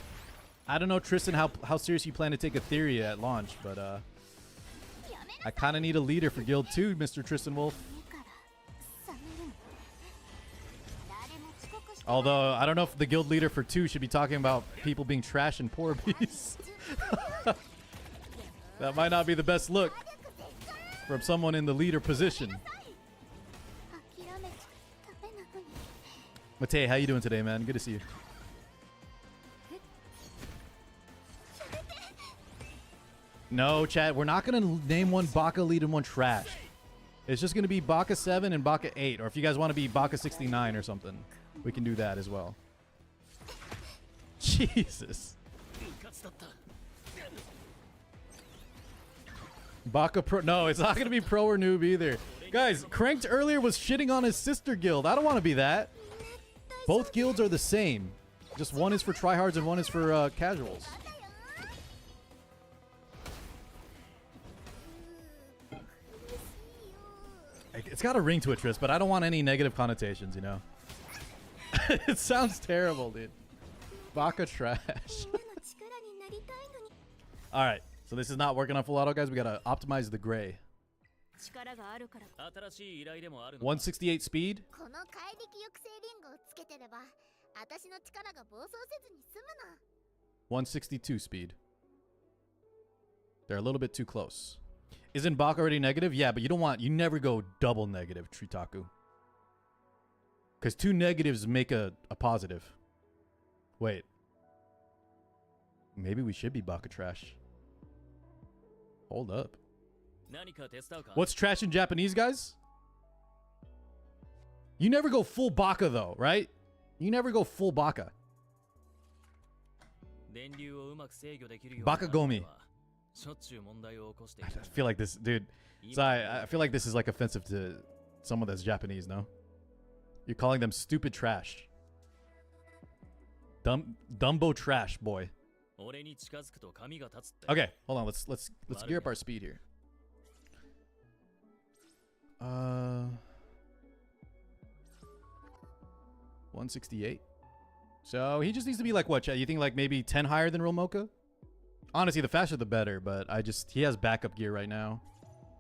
I don't know, Tristan, how serious you plan to take Etheria at launch, but I kind of need a leader for Guild 2, Mr. Tristan Wolf. Although, I don't know if the guild leader for 2 should be talking about people being trash and poor bees. That might not be the best look from someone in the leader position. Matei, how you doing today, man? Good to see you. No, chat, we're not going to name one Baka lead and one trash. It's just going to be Baka 7 and Baka 8. Or if you guys want to be Baka 69 or something. We can do that as well. Jesus. Baka Pro. No, it's not going to be Pro or Noob either. Guys, Cranked earlier was shitting on his sister guild. I don't want to be that. Both guilds are the same. Just one is for tryhards and one is for casuals. It's got a ring to it, Tris, but I don't want any negative connotations, you know? It sounds terrible, dude. Baka trash. Alright, so this is not working on full auto, guys. We gotta optimize the gray. 168 speed. 162 speed. They're a little bit too close. Isn't Baka already negative? Yeah, but you never go double negative, Tritaku. Because 2 negatives make a positive. Wait. Maybe we should be Baka trash. Hold up. What's trash in Japanese, guys? You never go full Baka, though, right? You never go full Baka. Baka Gomi. I feel like this, dude. I feel like this is like offensive to someone that's Japanese, no? You're calling them stupid trash. Dumbo trash boy. 俺に近づくと髪が立つって Okay, hold on. Let's gear up our speed here. 168. So he just needs to be like what, Chad? You think like maybe 10 higher than Real Mocha? Honestly, the faster the better, but he has backup gear right now.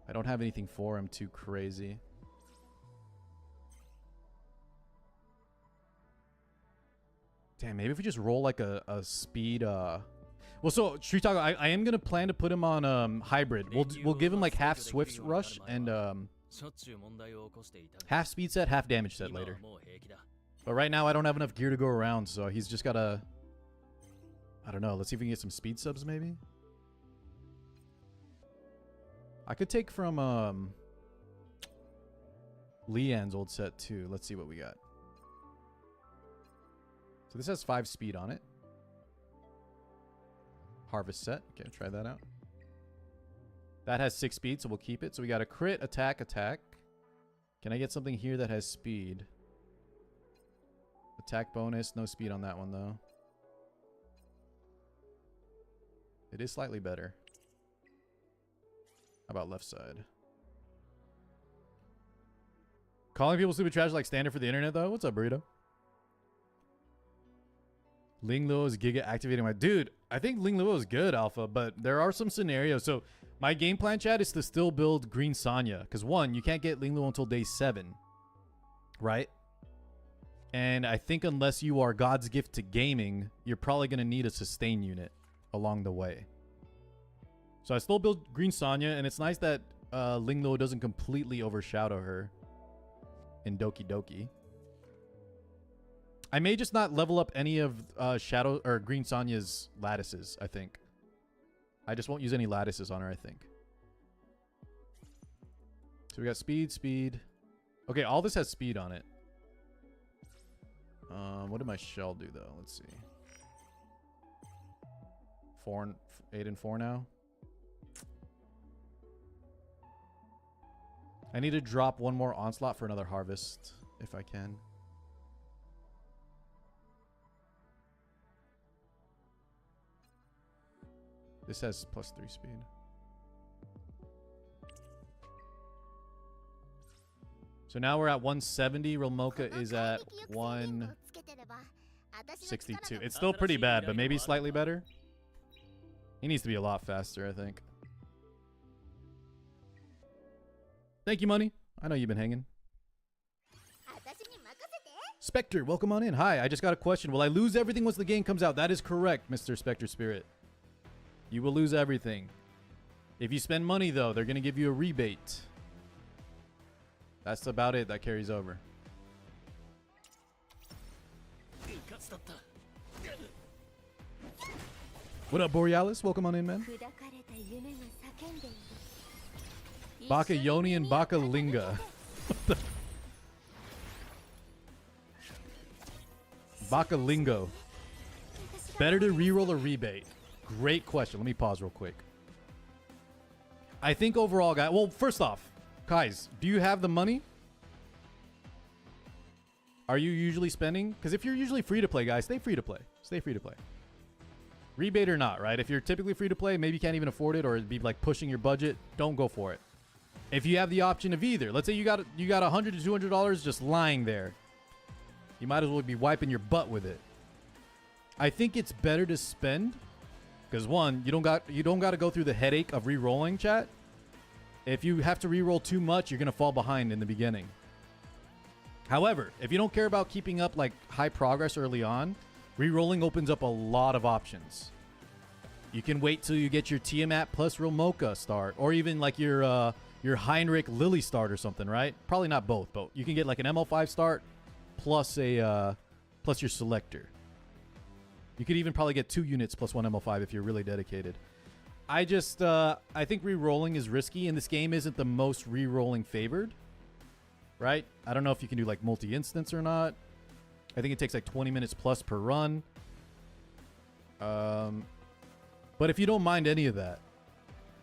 I don't have anything for him too crazy. Damn, maybe if we just roll like a speed well, so Street Taco, I am gonna plan to put him on hybrid. We'll give him like half Swift Rush and half speed set, half damage set later. But right now I don't have enough gear to go around, so he's just gotta, I don't know, let's see if we can get some speed subs maybe. I could take from Leanne's old set too. Let's see what we got. So this has 5 speed on it. Harvest set. Okay, try that out. That has 6 speed, so we'll keep it. So we got a crit, attack, attack. Can I get something here that has speed? Attack bonus. No speed on that one, though. It is slightly better. How about left side? Calling people stupid trash like standard for the internet, though? What's up, Burrito? Ling Luo is Giga activating my... Dude, I think Ling Luo is good, Alpha, but there are some scenarios. So my game plan, chat, is to still build Green Sanya. Because, 1, you can't get Ling Luo until day 7. Right? And I think unless you are God's gift to gaming, you're probably going to need a sustain unit along the way. So I still build Green Sanya, and it's nice that Ling Luo doesn't completely overshadow her in Doki Doki. I may just not level up any of Shadow or Green Sanya's lattices, I think. I just won't use any lattices on her, I think. So we got speed, speed. Okay, all this has speed on it. What did my shell do, though? Let's see. 8 and 4 now. I need to drop one more onslaught for another harvest, if I can. This has +3 speed. So now we're at 170. Real Mocha is at 162. It's still pretty bad, but maybe slightly better. He needs to be a lot faster, I think. Thank you, Money. I know you've been hanging. Spectre, welcome on in. Hi, I just got a question. Will I lose everything once the game comes out? That is correct, Mr. Spectre Spirit. You will lose everything. If you spend money, though, they're going to give you a rebate. That's about it. That carries over. What up, Borealis? Welcome on in, man. Baka Yoni and Baka Linga. Baka Lingo. Better to reroll or rebate? Great question. Let me pause real quick. I think overall, guys... Well, first off, guys, do you have the money? Are you usually spending? Because if you're usually free to play, guys, stay free to play. Stay free to play. Rebate or not, right? If you're typically free to play, maybe you can't even afford it or it'd be like pushing your budget, don't go for it. If you have the option of either, let's say you got $100 to $200 just lying there. You might as well be wiping your butt with it. I think it's better to spend... Because 1, you don't got to go through the headache of re-rolling, chat. If you have to re-roll too much, you're going to fall behind in the beginning. However, if you don't care about keeping up like high progress early on, re-rolling opens up a lot of options. You can wait till you get your Tiamat plus Real Mocha start, or even like your Heinrich Lily start or something, right? Probably not both, but you can get like an ML5 start plus a plus your selector. You could even probably get 2 units plus 1 ML5 if you're really dedicated. I think re-rolling is risky, and this game isn't the most re-rolling favored, right? I don't know if you can do like multi-instance or not. I think it takes like 20 minutes plus per run. But if you don't mind any of that,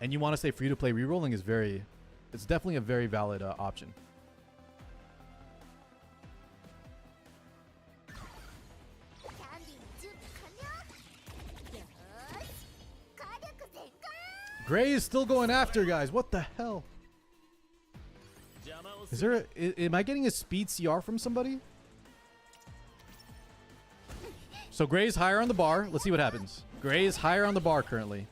and you want to stay free to play, re-rolling is it's definitely a very valid option. Gray is still going after, guys. What the hell? Is there am I getting a speed CR from somebody? So Gray is higher on the bar. Let's see what happens. Gray is higher on the bar currently.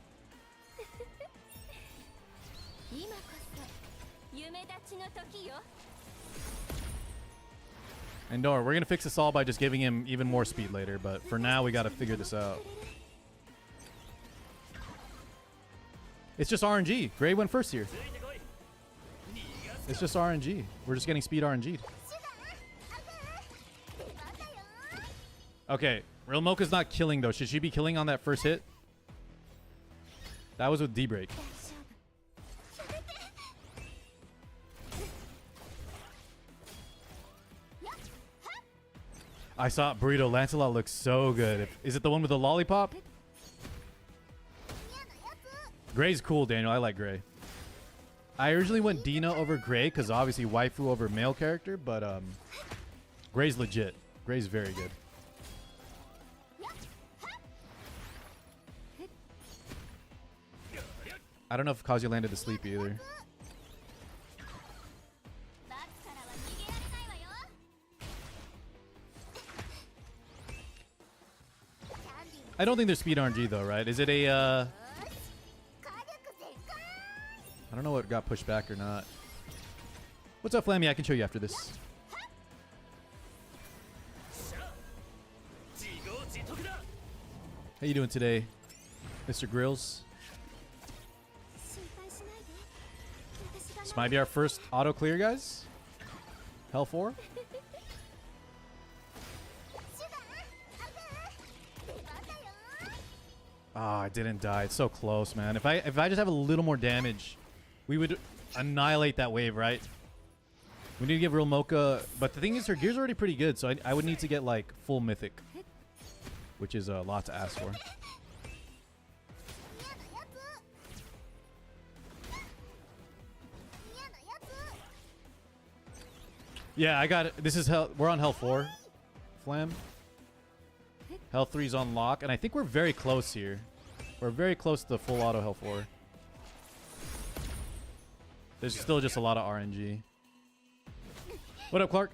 And don't worry, we're going to fix this all by just giving him even more speed later. But for now, we got to figure this out. It's just RNG. Gray went first here. It's just RNG. We're just getting speed RNG. Okay. Real Mocha's not killing, though. Should she be killing on that first hit? That was with D-Break. I saw Burrito. Lancelot looks so good. Is it the one with the lollipop? Gray's cool, Daniel. I like Gray. I originally went Dina over Gray because obviously waifu over male character, but Gray's legit. Gray's very good. I don't know if Kazuya landed the sleep either. I don't think there's speed RNG though, right? Is it a I don't know what got pushed back or not. What's up, Flammy? I can show you after this. How you doing today, Mr. Grills? This might be our first auto clear, guys. Hell 4. Oh, I didn't die. It's so close, man. If I just have a little more damage, we would annihilate that wave, right? We need to give Real Mocha, but the thing is, her gear's already pretty good, so I would need to get like full mythic, which is a lot to ask for. Yeah, I got it. This is hell. We're on hell 4, Flam. Hell 3's on lock, and I think we're very close here. We're very close to full auto hell 4. There's still just a lot of RNG. What up, Clark?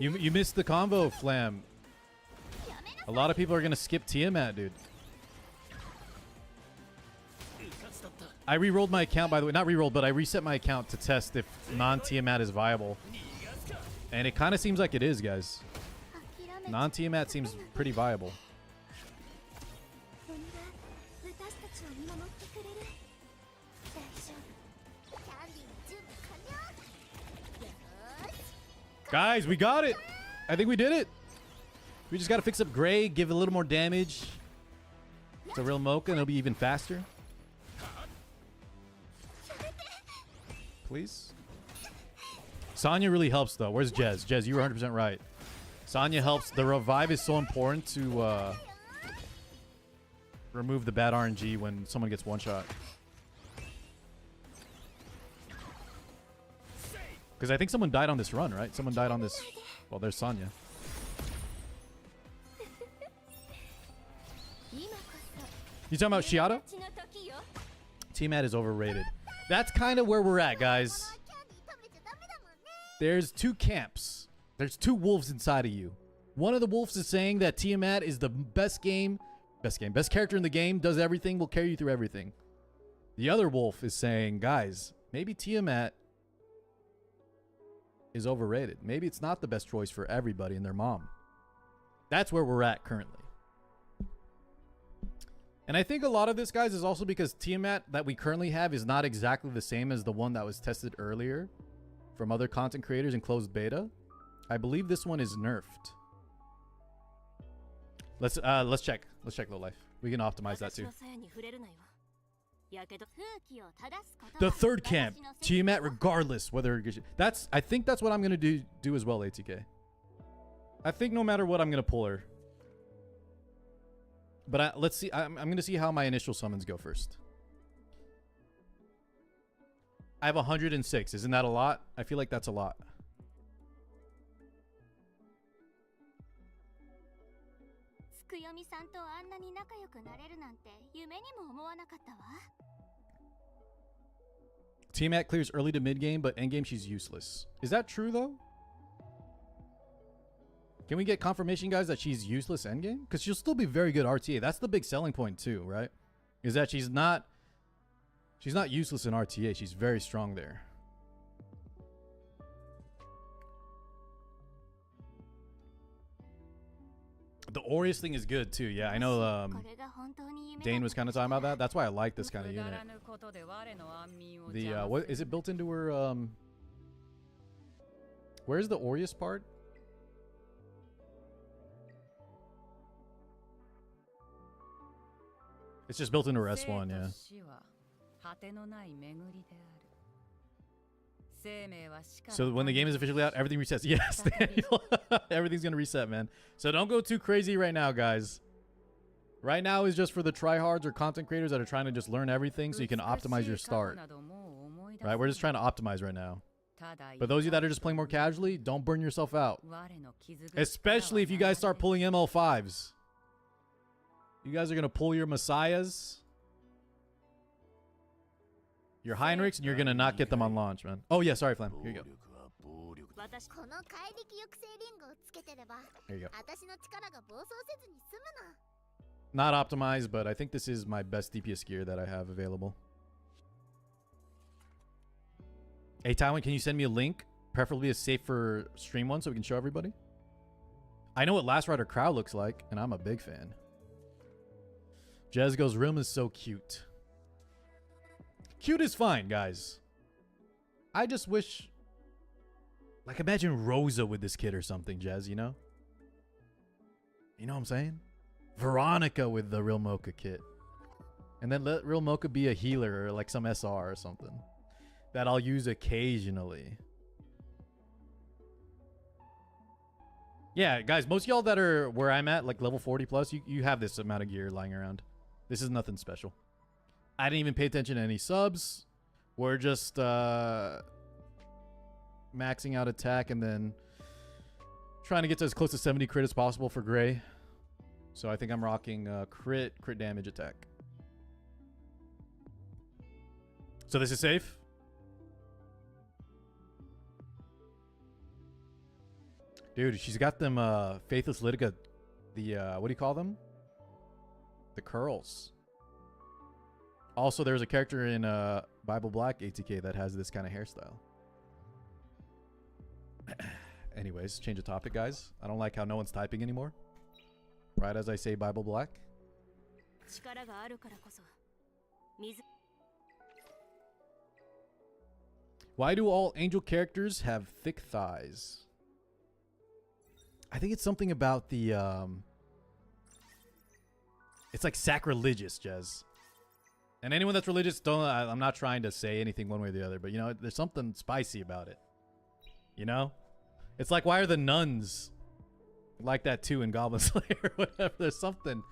You missed the combo, Flam. A lot of people are gonna skip Tiamat, dude. I re-rolled my account, by the way. Not re-rolled, but I reset my account to test if non-Tiamat is viable. And it kind of seems like it is, guys. Non-Tiamat seems pretty viable. Guys, we got it. I think we did it. We just got to fix up Gray, give it a little more damage. It's a Real Mocha, and it'll be even faster. Please. Sonya really helps, though. Where's Jez? Jez, you were 100% right. Sonya helps. The revive is so important to remove the bad RNG when someone gets one shot. Because I think someone died on this run, right? Someone died on this. Well, there's Sonya. You talking about Shiata? Tiamat is overrated. That's kind of where we're at, guys. There's two camps. There's two wolves inside of you. One of the wolves is saying that Tiamat is the best character in the game, does everything, will carry you through everything. The other wolf is saying, guys, maybe Tiamat is overrated. Maybe it's not the best choice for everybody and their mom. That's where we're at currently. And I think a lot of this, guys, is also because Tiamat that we currently have is not exactly the same as the one that was tested earlier from other content creators in closed beta. I believe this one is nerfed. Let's check. Let's check low life. We can optimize that too. The third camp, Tiamat regardless whether I think that's what I'm gonna do as well, ATK. I think no matter what, I'm gonna pull her. But let's see. I'm going to see how my initial summons go first. I have 106. Isn't that a lot? I feel like that's a lot. くよみさんとあんなに仲良くなれるなんて夢にも思わなかったわ。 Tiamat clears early to mid game, but end game she's useless. Is that true though? Can we get confirmation, guys, that she's useless end game? Because she'll still be very good RTA. That's the big selling point too, right? Is that she's not useless in RTA. She's very strong there. The Aureus thing is good too. Yeah, I know Dane was kind of talking about that. That's why I like this kind of unit. The what is it built into her where's the Aureus part? It's just built into her S1, yeah. So when the game is officially out, everything resets. Yes, Daniel. Everything's gonna reset, man. So don't go too crazy right now, guys. Right now is just for the tryhards or content creators that are trying to just learn everything so you can optimize your start. Right, we're just trying to optimize right now. But those of you that are just playing more casually, don't burn yourself out. Especially if you guys start pulling ML5s. You guys are gonna pull your Messiahs, your Heinrichs, and you're gonna not get them on launch, man. Oh yeah, sorry, Flam. Here you go. There you go. Not optimized, but I think this is my best DPS gear that I have available. Hey, Tywin, can you send me a link? Preferably a safer stream one so we can show everybody. I know what Last Rider crowd looks like, and I'm a big fan. Jezgo's room is so cute. Cute is fine, guys. I just wish... Like, imagine Rosa with this kid or something, Jez, you know? You know what I'm saying? Veronica with the Real Mocha kit. And then let Real Mocha be a healer or like some SR or something. That I'll use occasionally. Yeah, guys, most of y'all that are where I'm at, like level 40 plus, you have this amount of gear lying around. This is nothing special. I didn't even pay attention to any subs. We're just maxing out attack and then trying to get to as close to 70 crit as possible for Gray. So I think I'm rocking crit damage attack. So this is safe. Dude, she's got them Faithless Litica, the what do you call them? The curls. Also, there's a character in Bible Black ATK that has this kind of hairstyle. Anyways, change the topic, guys. I don't like how no one's typing anymore. Right as I say Bible Black. Why do all angel characters have thick thighs? I think it's something about the it's like sacrilegious, Jez. And anyone that's religious, I'm not trying to say anything one way or the other, but you know, there's something spicy about it. You know? It's like, why are the nuns like that too in Goblin Slayer or whatever? There's something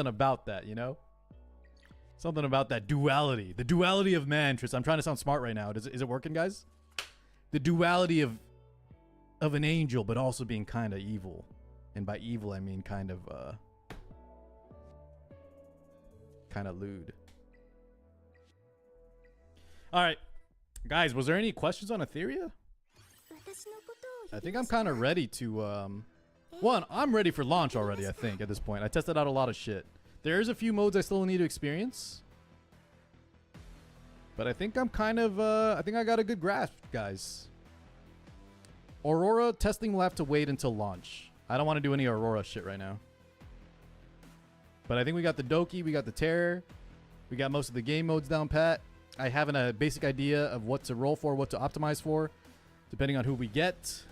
about that, you know? Something about that duality. The duality of man, Tris. I'm trying to sound smart right now. Is it working, guys? The duality of an angel, but also being kind of evil. And by evil, I mean kind of lewd. All right. Guys, was there any questions on Etheria? I think I'm kind of ready to... One, I'm ready for launch already, I think, at this point. I tested out a lot of shit. There's a few modes I still need to experience. But I think I'm kind of... I think I got a good grasp, guys. Aurora testing will have to wait until launch. I don't want to do any Aurora shit right now. But I think we got the Doki, we got the Terror. We got most of the game modes down pat. I have a basic idea of what to roll for, what to optimize for, depending on who we get.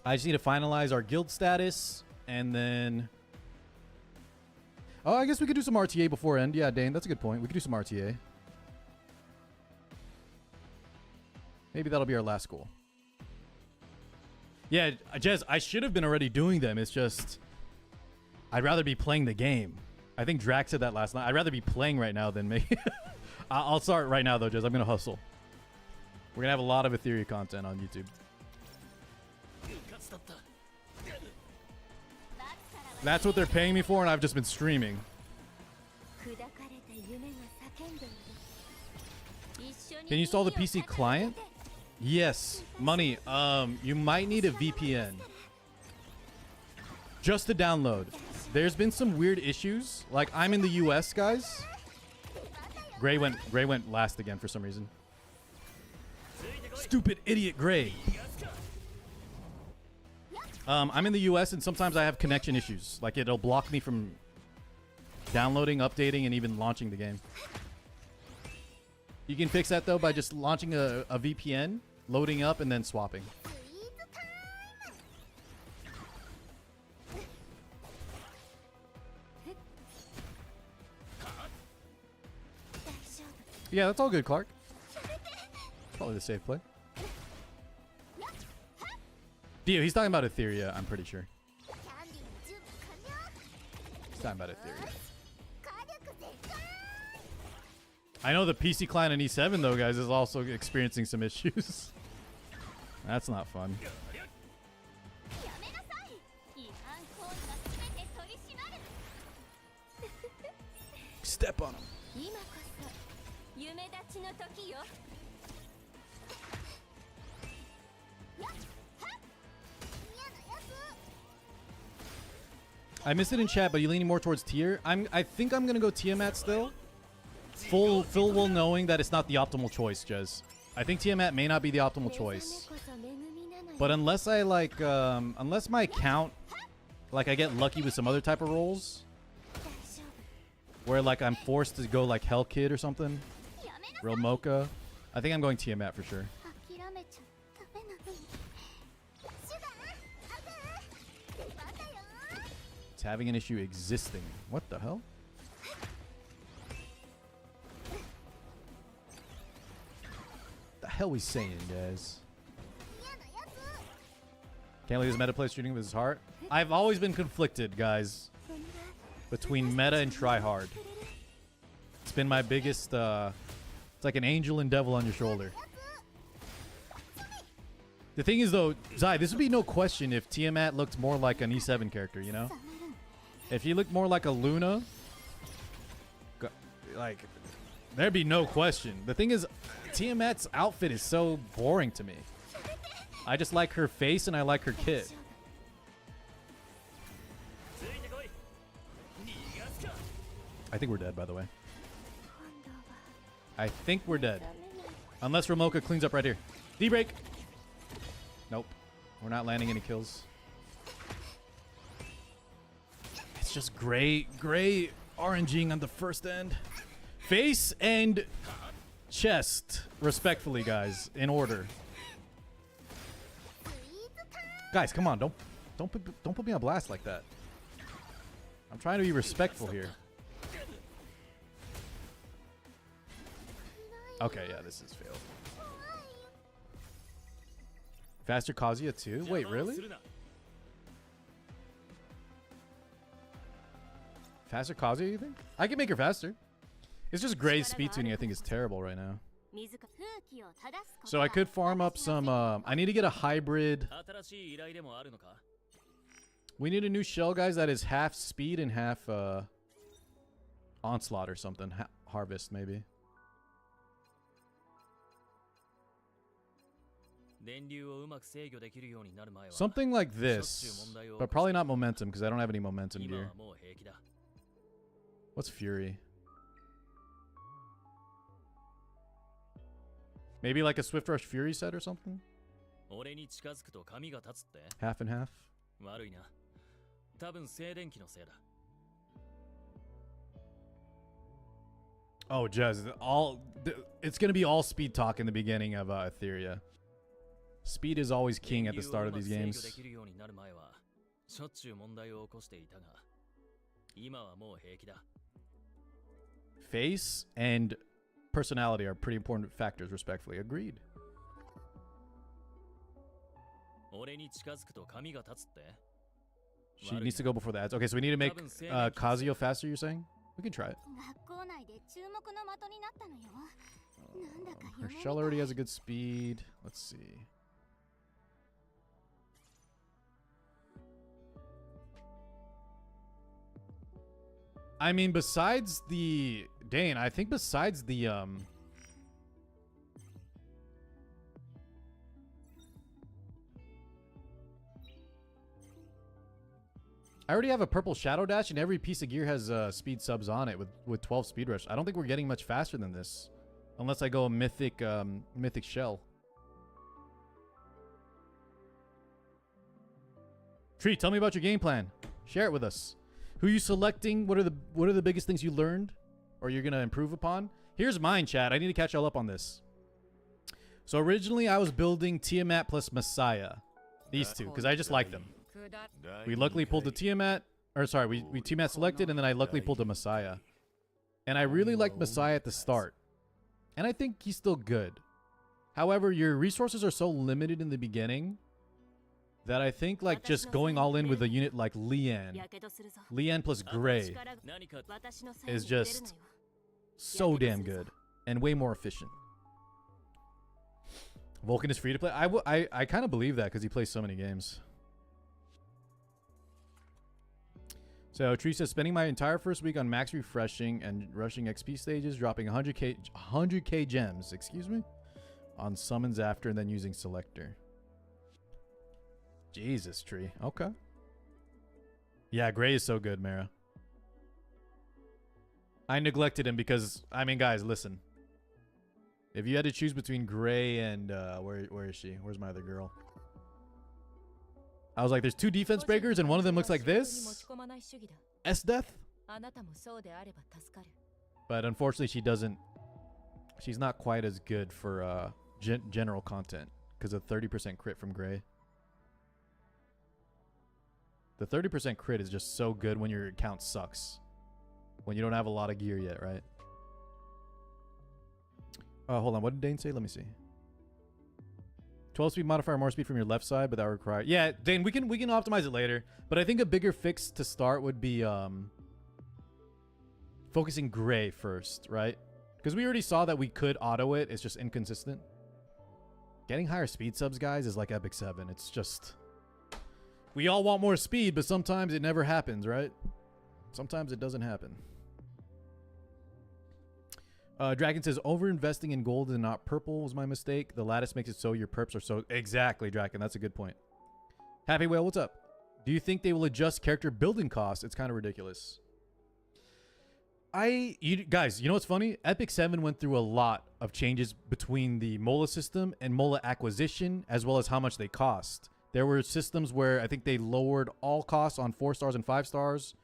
I just need to finalize our guild status, and then... Oh, I guess we could do some RTA before end. Yeah, Dane, that's a good point. We could do some RTA. Maybe that'll be our last goal. Yeah, Jez, I should have been already doing them. It's just... I'd rather be playing the game. I think Drax said that last night. I'd rather be playing right now than me. I'll start right now, though, Jez. I'm going to hustle. We're going to have a lot of Etheria content on YouTube. That's what they're paying me for, and I've just been streaming. Can you install the PC client? Yes. Money. You might need a VPN. Just to download. There's been some weird issues. Like, I'm in the US, guys. Gray went last again for some reason. Stupid idiot Gray. I'm in the US, and sometimes I have connection issues. Like, it'll block me from downloading, updating, and even launching the game. You can fix that, though, by just launching a VPN, loading up, and then swapping. Yeah, that's all good, Clark. Probably the safe play. Dio, he's talking about Etheria, I'm pretty sure. He's talking about Etheria. I know the PC client in E7, though, guys, is also experiencing some issues. That's not fun. Step on him. I missed it in chat, but you leaning more towards tier. I think I'm gonna go Tiamat still. Full well knowing that it's not the optimal choice, Jez. I think Tiamat may not be the optimal choice. But unless I like unless my account, like, I get lucky with some other type of roles where, like, I'm forced to go like Hell Kid or something, Real Mocha, I think I'm going Tiamat for sure. It's having an issue existing. What the hell? The hell we saying, guys? Can't leave his meta play shooting with his heart. I've always been conflicted, guys, between meta and tryhard. It's been my biggest, it's like an angel and devil on your shoulder. The thing is, though, Zai, this would be no question if Tiamat looked more like an E7 character, you know? If he looked more like a Luna, like, there'd be no question. The thing is, Tiamat's outfit is so boring to me. I just like her face and I like her kit. I think we're dead, by the way. I think we're dead. Unless Ramoka cleans up right here. D-break. Nope. We're not landing any kills. It's just gray oranging on the first end. Face and chest, respectfully, guys, in order. Guys, come on, don't put me on blast like that. I'm trying to be respectful here. Okay, yeah, this is failed. Faster Kazuya too? Wait, really? Faster Kazuya, you think? I can make her faster. It's just Gray's speed tuning I think is terrible right now. So I could farm up some, I need to get a hybrid. We need a new shell, guys, that is half speed and half onslaught or something. Harvest, maybe. Something like this, but probably not momentum because I don't have any momentum gear. What's Fury? Maybe like a Swift Rush Fury set or something? Half and half? Oh, Jez, it's going to be all speed talk in the beginning of Etheria. Speed is always king at the start of these games. Face and personality are pretty important factors, respectfully. Agreed. She needs to go before the ads. Okay, so we need to make Kazuya faster, you're saying? We can try it. Her shell already has a good speed. Let's see. I mean, besides the Dane, I think besides the I already have a purple shadow dash, and every piece of gear has speed subs on it with 12 speed rush. I don't think we're getting much faster than this, unless I go a mythic mythic shell. Tree, tell me about your game plan. Share it with us. Who are you selecting? What are the biggest things you learned, or you're gonna improve upon? Here's mine, chat. I need to catch y'all up on this. So originally, I was building Tiamat plus Messiah, these two, because I just like them. We luckily pulled the Tiamat, or sorry, we Tiamat selected, and then I luckily pulled the Messiah. And I really liked Messiah at the start. And I think he's still good. However, your resources are so limited in the beginning that I think like just going all in with a unit like Lian plus Gray is just so damn good and way more efficient. Vulcan is free to play. I kind of believe that because he plays so many games. So Tree says, spending my entire first week on max refreshing and rushing XP stages, dropping 100k gems, excuse me, on summons after, and then using selector. Jesus, Tree. Okay. Yeah, Gray is so good, Mara. I neglected him because, I mean, guys, listen. If you had to choose between Gray and, where is she? Where's my other girl? I was like, there's two defense breakers and one of them looks like this. S-Death. But unfortunately, she's not quite as good for general content because of 30% crit from Gray. The 30% crit is just so good when your account sucks. When you don't have a lot of gear yet, right? Hold on, what did Dane say? Let me see. 12 speed modifier, more speed from your left side, but that would require... Yeah, Dane, we can optimize it later. But I think a bigger fix to start would be focusing Gray first, right? Because we already saw that we could auto it. It's just inconsistent. Getting higher speed subs, guys, is like Epic 7. It's just... We all want more speed, but sometimes it never happens, right? Sometimes it doesn't happen. Dragon says, over-investing in gold and not purple was my mistake. The lattice makes it so your perps are so... Exactly, Draken. That's a good point. Happy Whale, what's up? Do you think they will adjust character building costs? It's kind of ridiculous. Guys, you know what's funny? Epic 7 went through a lot of changes between the Mola system and Mola acquisition, as well as how much they cost. There were systems where I think they lowered all costs on 4 stars and 5 stars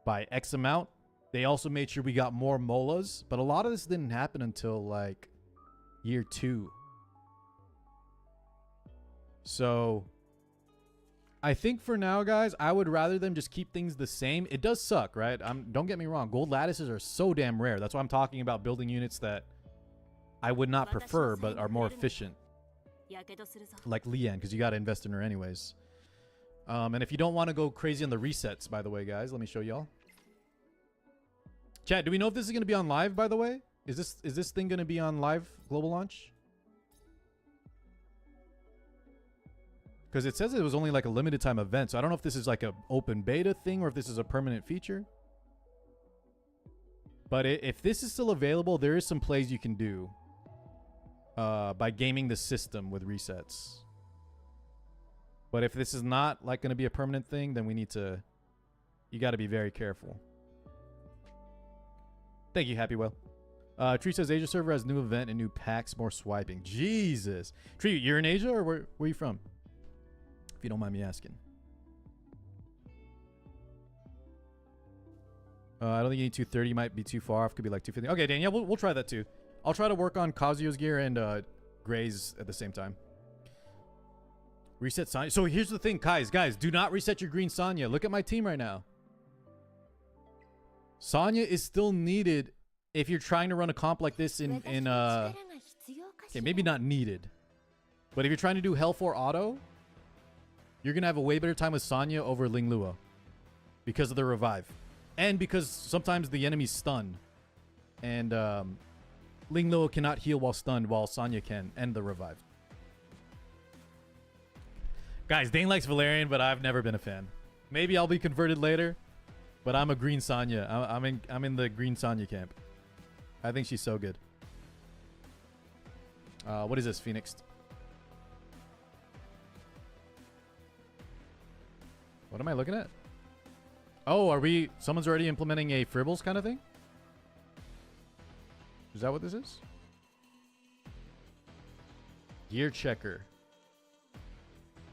by X amount. They also made sure we got more Molas, but a lot of this didn't happen until like year 2. So I think for now, guys, I would rather them just keep things the same. It does suck, right? Don't get me wrong. Gold lattices are so damn rare. That's why I'm talking about building units that I would not prefer, but are more efficient. Like Lian, because you got to invest in her anyways. And if you don't want to go crazy on the resets, by the way, guys, let me show y'all. Chat, do we know if this is going to be on live, by the way? Is this thing going to be on live global launch? Because it says it was only like a limited time event, so I don't know if this is like an open beta thing or if this is a permanent feature. But if this is still available, there is some plays you can do by gaming the system with resets. But if this is not like going to be a permanent thing, then you got to be very careful. Thank you, Happy Well. Tree says Asia server has new event and new packs, more swiping. Jesus. Tree, you're in Asia or where are you from? If you don't mind me asking. I don't think you need 230. Might be too far off. Could be like 250. Okay, Danielle, we'll try that too. I'll try to work on Kazuyo's gear and Gray's at the same time. Reset Sonya. So here's the thing, guys, do not reset your green Sonya. Look at my team right now. Sonya is still needed if you're trying to run a comp like this in okay, maybe not needed. But if you're trying to do Hell 4 auto, you're going to have a way better time with Sonya over Ling Lua because of the revive. And because sometimes the enemy's stunned. And Ling Lua cannot heal while stunned, while Sonya can, and the revive. Guys, Dane likes Valerian, but I've never been a fan. Maybe I'll be converted later. But I'm a green Sonya. I'm in the green Sonya camp. I think she's so good. What is this, Phoenix? What am I looking at? Oh, are we... Someone's already implementing a Fribbles kind of thing? Is that what this is? Gear checker.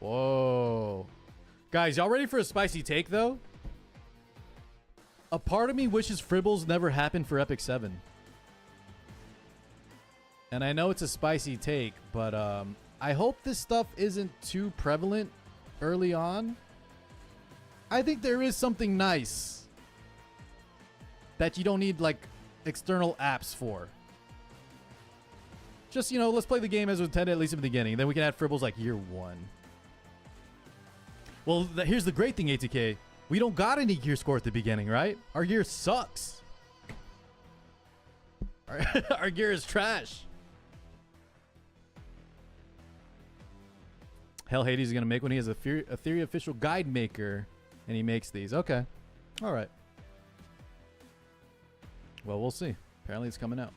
Whoa. Guys, y'all ready for a spicy take, though? A part of me wishes Fribbles never happened for Epic 7. And I know it's a spicy take, but I hope this stuff isn't too prevalent early on. I think there is something nice that you don't need, like, external apps for. Just, you know, let's play the game as intended, at least in the beginning. Then we can add Fribbles, like, year 1. Well, here's the great thing, ATK. We don't got any gear score at the beginning, right? Our gear sucks. Our gear is trash. Hell, Hades is going to make one. He has a Etheria official guide maker, and he makes these. Okay. All right. Well, we'll see. Apparently, it's coming out.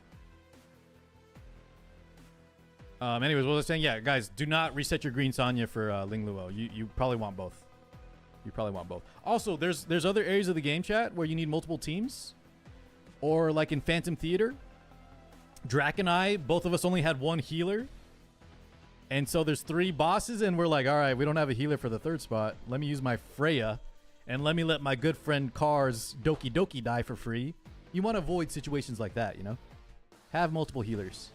Anyways, what was I saying? Yeah, guys, do not reset your green Sonya for Ling Luo. You probably want both. You probably want both. Also, there's other areas of the game chat where you need multiple teams. Or like in Phantom Theater, Drac and I, both of us only had one healer. And so there's 3 bosses, and we're like, all right, we don't have a healer for the 3rd spot. Let me use my Freya, and let me let my good friend Car's Doki Doki die for free. You want to avoid situations like that, you know? Have multiple healers.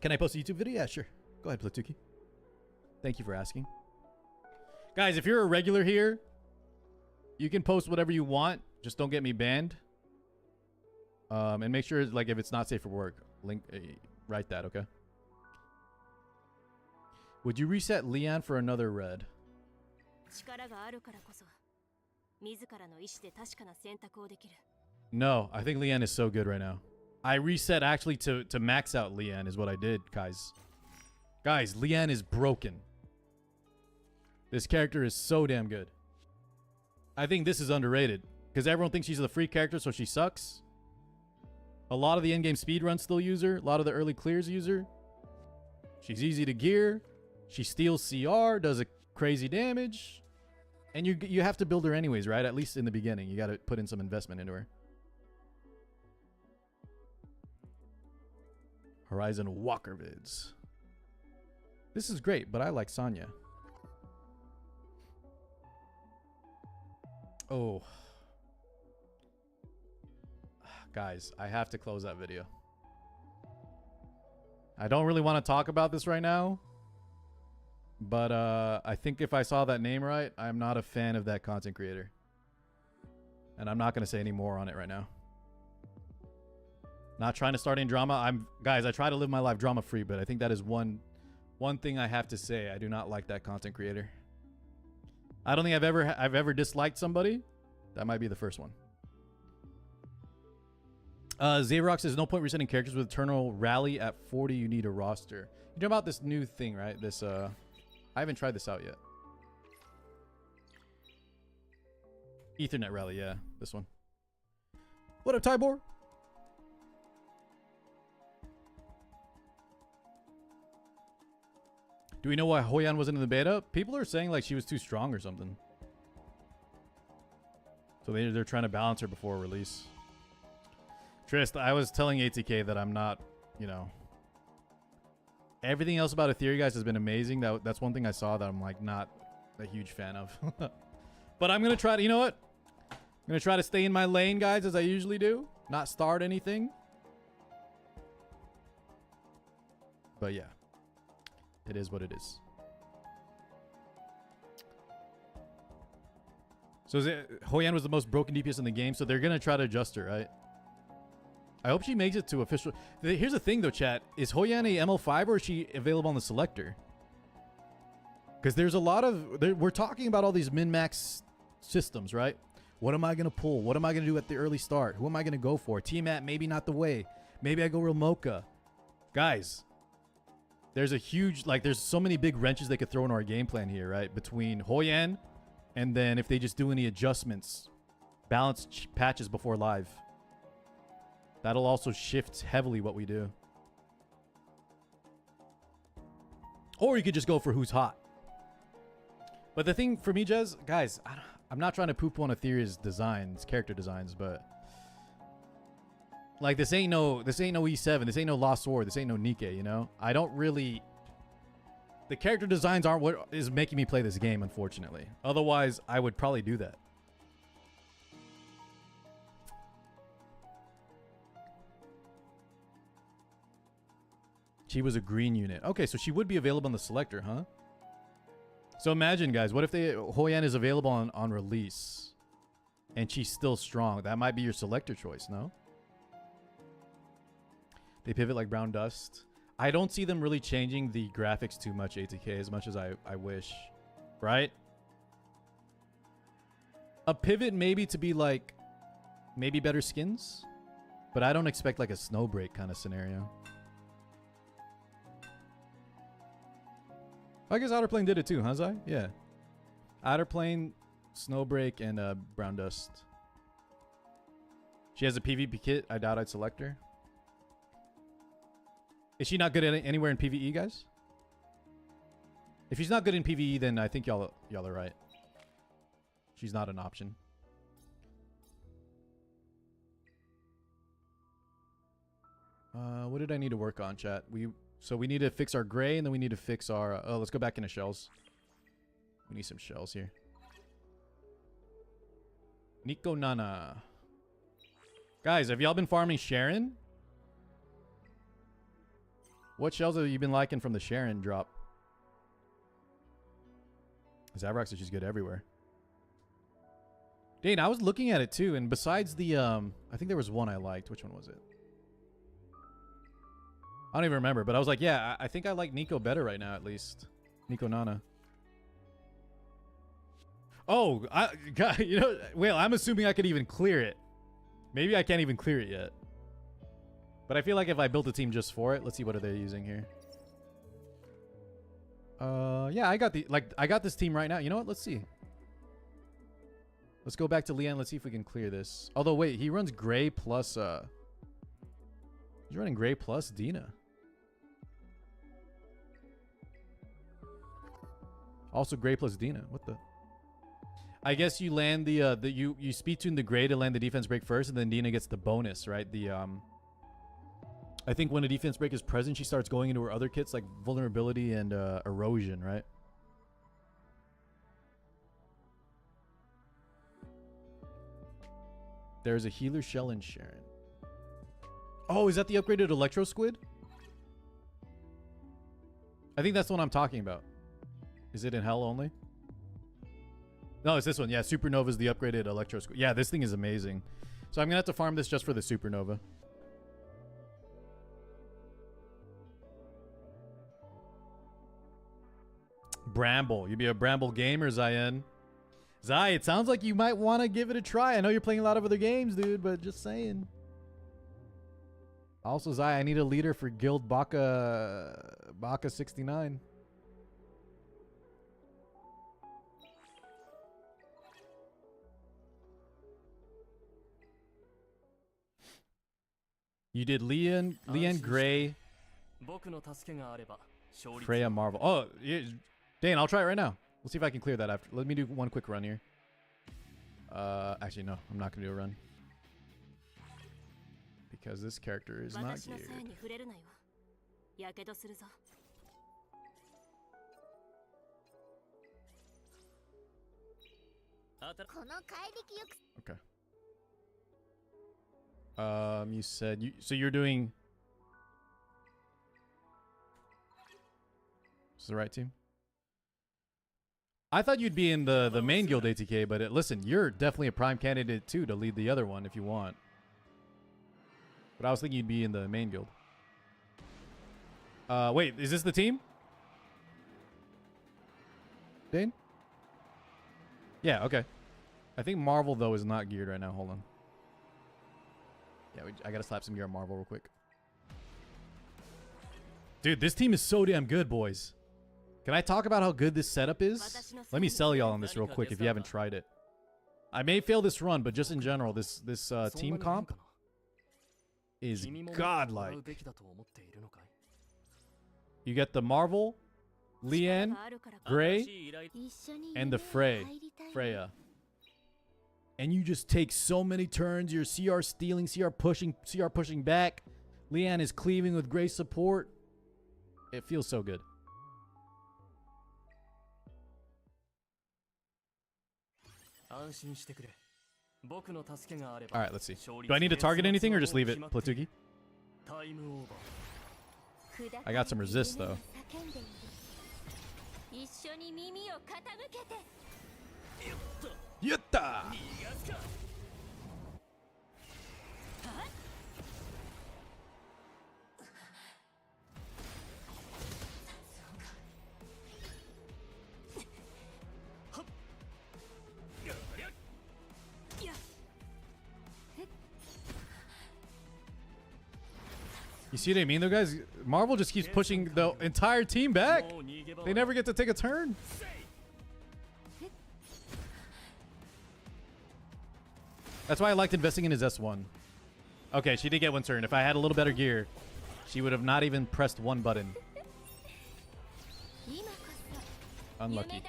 Can I post a YouTube video? Yeah, sure. Go ahead, Platuki. Thank you for asking. Guys, if you're a regular here, you can post whatever you want. Just don't get me banned. And make sure, like, if it's not safe for work, write that, okay? Would you reset Leon for another red? No, I think Leon is so good right now. I reset actually to max out Leon is what I did, guys. Guys, Leon is broken. This character is so damn good. I think this is underrated because everyone thinks she's a free character, so she sucks. A lot of the in-game speedruns still use her. A lot of the early clears use her. She's easy to gear. She steals CR, does a crazy damage. And you have to build her anyways, right? At least in the beginning. You got to put in some investment into her. Horizon Walker vids. This is great, but I like Sonya. Oh. Guys, I have to close that video. I don't really want to talk about this right now. But I think if I saw that name right, I'm not a fan of that content creator. And I'm not going to say any more on it right now. Not trying to start any drama. Guys, I try to live my life drama free, but I think that is one thing I have to say. I do not like that content creator. I don't think I've ever disliked somebody. That might be the first one. Zayrock says no point resetting characters with Eternal Rally at 40. You need a roster. You know about this new thing, right? This I haven't tried this out yet. Ethernet Rally, yeah, this one. What up, Tybor? Do we know why Hoyan wasn't in the beta? People are saying like she was too strong or something. So they're trying to balance her before release. Trist, I was telling ATK that I'm not, you know. Everything else about Etheria, guys, has been amazing. That's one thing I saw that I'm like not a huge fan of. But I'm going to try to, you know what? I'm going to try to stay in my lane, guys, as I usually do. Not start anything. But yeah. It is what it is. So Hoyan was the most broken DPS in the game, so they're going to try to adjust her, right? I hope she makes it to official. Here's the thing, though, chat. Is Hoyan a ML5 or is she available on the selector? Because there's a lot of... We're talking about all these min-max systems, right? What am I going to pull? What am I going to do at the early start? Who am I going to go for? T-Mat, maybe not the way. Maybe I go real Mocha. Guys... there's a huge, like, there's so many big wrenches they could throw in our game plan here, right? Between Hoyan and then if they just do any adjustments, balance patches before live. That'll also shift heavily what we do. Or you could just go for who's hot. But the thing for me, Jez, guys, I'm not trying to poop on Etheria's designs, character designs, but like this ain't no E7, this ain't no Lost Sword, this ain't no Nikke, you know? I don't really, the character designs aren't what is making me play this game, unfortunately. Otherwise, I would probably do that. She was a green unit. Okay, so she would be available on the selector, huh? So imagine, guys, what if Hoyan is available on release and she's still strong? That might be your selector choice, no? They pivot like brown dust. I don't see them really changing the graphics too much, ATK, as much as I wish, right? A pivot maybe to be like, maybe better skins, but I don't expect like a Snowbreak kind of scenario. I guess Outer Plane did it too, huh, Zai? Yeah. Outer Plane, Snowbreak, and Brown Dust. She has a PvP kit. I doubt I'd select her. Is she not good at anywhere in PvE, guys? If she's not good in PvE, then I think y'all are right. She's not an option. What did I need to work on, chat? So we need to fix our gray, and then we need to fix our... oh, let's go back into shells. We need some shells here. Nico Nana. Guys, have y'all been farming Sharon? What shells have you been liking from the Sharon drop? Zavrox says she's good everywhere. Dane, I was looking at it too, and besides the... I think there was one I liked. Which one was it? I don't even remember, but I was like, yeah, I think I like Nico better right now, at least. Nico Nana. Oh, God, you know, well, I'm assuming I could even clear it. Maybe I can't even clear it yet. But I feel like if I built a team just for it, let's see what are they using here. Yeah, I got this team right now. You know what? Let's see. Let's go back to Leanne. Let's see if we can clear this. Although, wait, he runs gray plus, he's running gray plus Dina. Also gray plus Dina. What the? I guess you land you speed tune the gray to land the defense break first, and then Dina gets the bonus, right? I think when a defense break is present, she starts going into her other kits like vulnerability and erosion, right? There's a healer shell in Sharon. Oh, is that the upgraded Electro Squid? I think that's the one I'm talking about. Is it in Hell only? No, it's this one. Yeah, Supernova's the upgraded Electro Squid. Yeah, this thing is amazing. So I'm going to have to farm this just for the Supernova. Bramble. You be a Bramble gamer, Zayan. Zai, it sounds like you might want to give it a try. I know you're playing a lot of other games, dude, but just saying. Also, Zai, I need a leader for Guild Baka 69. You did Leon Gray, Freya Marvel. Oh, yeah, Dan, I'll try it right now. Let's see if I can clear that after. Let me do one quick run here. Actually, no, I'm not gonna do a run because this character is not geared. Okay. You said so you're doing. Is this the right team? I thought you'd be in the main guild ATK, but listen, you're definitely a prime candidate too to lead the other one if you want. But I was thinking you'd be in the main guild. Wait, is this the team? Dane? Yeah, okay. I think Marvel though is not geared right now. Hold on. Yeah, I gotta slap some gear on Marvel real quick. Dude, this team is so damn good, boys. Can I talk about how good this setup is? Let me sell y'all on this real quick if you haven't tried it. I may fail this run, but just in general, this team comp is godlike. You get the Marvel, Leanne, Gray, and the Freya. And you just take so many turns. You're CR stealing, CR pushing back. Leanne is cleaving with Gray support. It feels so good. Alright, let's see. Do I need to target anything or just leave it, Platuki? I got some resist though. Yatta! You see what I mean though, guys? Marvel just keeps pushing the entire team back. They never get to take a turn. That's why I liked investing in his S1. Okay, she did get one turn. If I had a little better gear, she would have not even pressed one button. Unlucky.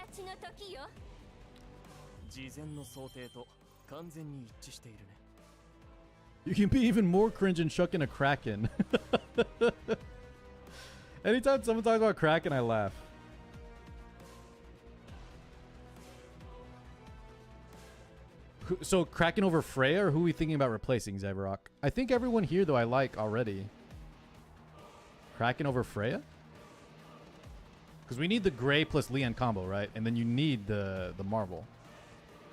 You can be even more cringe and chuck in a Kraken. Anytime someone talks about Kraken, I laugh. So Kraken over Freya, or who are we thinking about replacing, Zavarok? I think everyone here, though, I like already. Kraken over Freya? Because we need the Gray plus Leanne combo, right? And then you need the Marvel.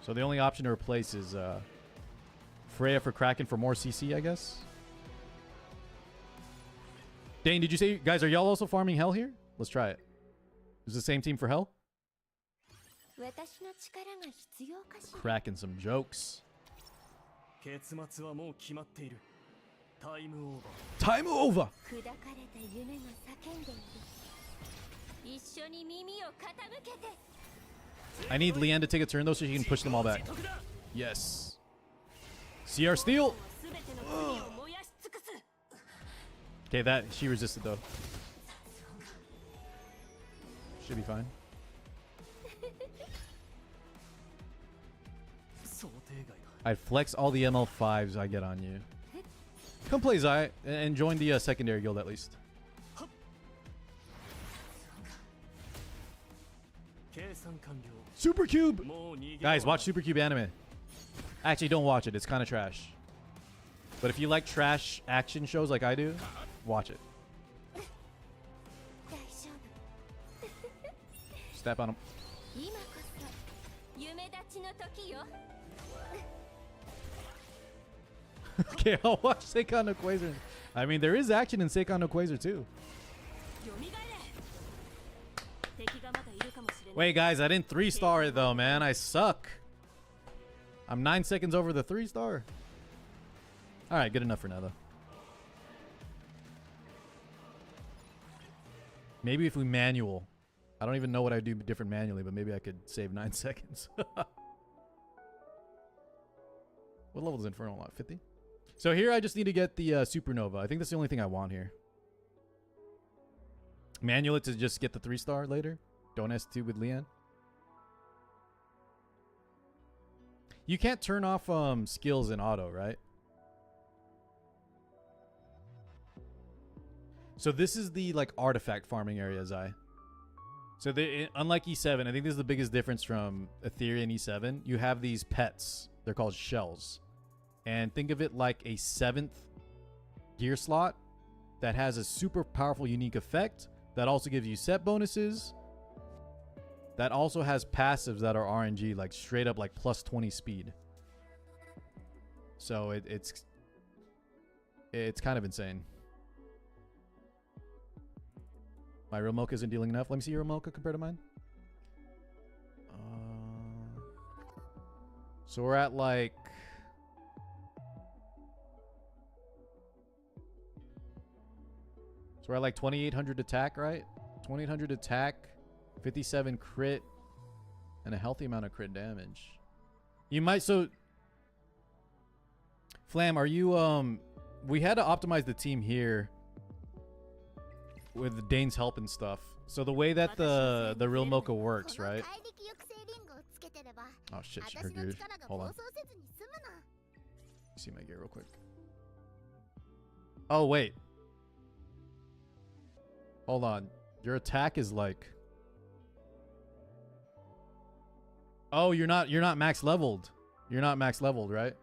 So the only option to replace is Freya for Kraken for more CC, I guess. Dane, did you say, guys, are y'all also farming Hell here? Let's try it. Is the same team for Hell? Cracking some jokes. Time over! I need Leanne to take a turn though so she can push them all back. Yes. CR steal! Okay, that she resisted though. Should be fine. I'd flex all the ML5s I get on you. Come play Zai and join the secondary guild at least. Super Cube! Guys, watch Super Cube anime. Actually, don't watch it. It's kind of trash. But if you like trash action shows like I do, watch it. Step on him. Okay, I'll watch Seikon no Quasar. I mean, there is action in Seikon no Quasar too. Wait, guys, I didn't 3-star it though, man. I suck. I'm 9 seconds over the 3-star. All right, good enough for now though. Maybe if we manual. I don't even know what I do different manually, but maybe I could save 9 seconds. What level does Inferno unlock? 50? So here I just need to get the Supernova. I think that's the only thing I want here. Manual it to just get the 3-star later. Don't S2 with Leanne. You can't turn off skills in auto, right? So this is the like artifact farming area, Zai. So unlike E7, I think this is the biggest difference from Etheria and E7. You have these pets. They're called shells. And think of it like a 7th gear slot that has a super powerful unique effect that also gives you set bonuses. That also has passives that are RNG, like straight up like plus 20 speed. So it's kind of insane. My real Mocha isn't dealing enough. Let me see your Mocha compared to mine. So we're at like... So we're at like 2800 attack, right? 2800 attack, 57 crit, and a healthy amount of crit damage. You might, so Flam, are you we had to optimize the team here with Dane's help and stuff. So the way that the real Mocha works, right? Oh shit, she triggered. Hold on. See my gear real quick. Oh wait. Hold on. Your attack is like, oh, you're not max leveled. You're not max leveled, right?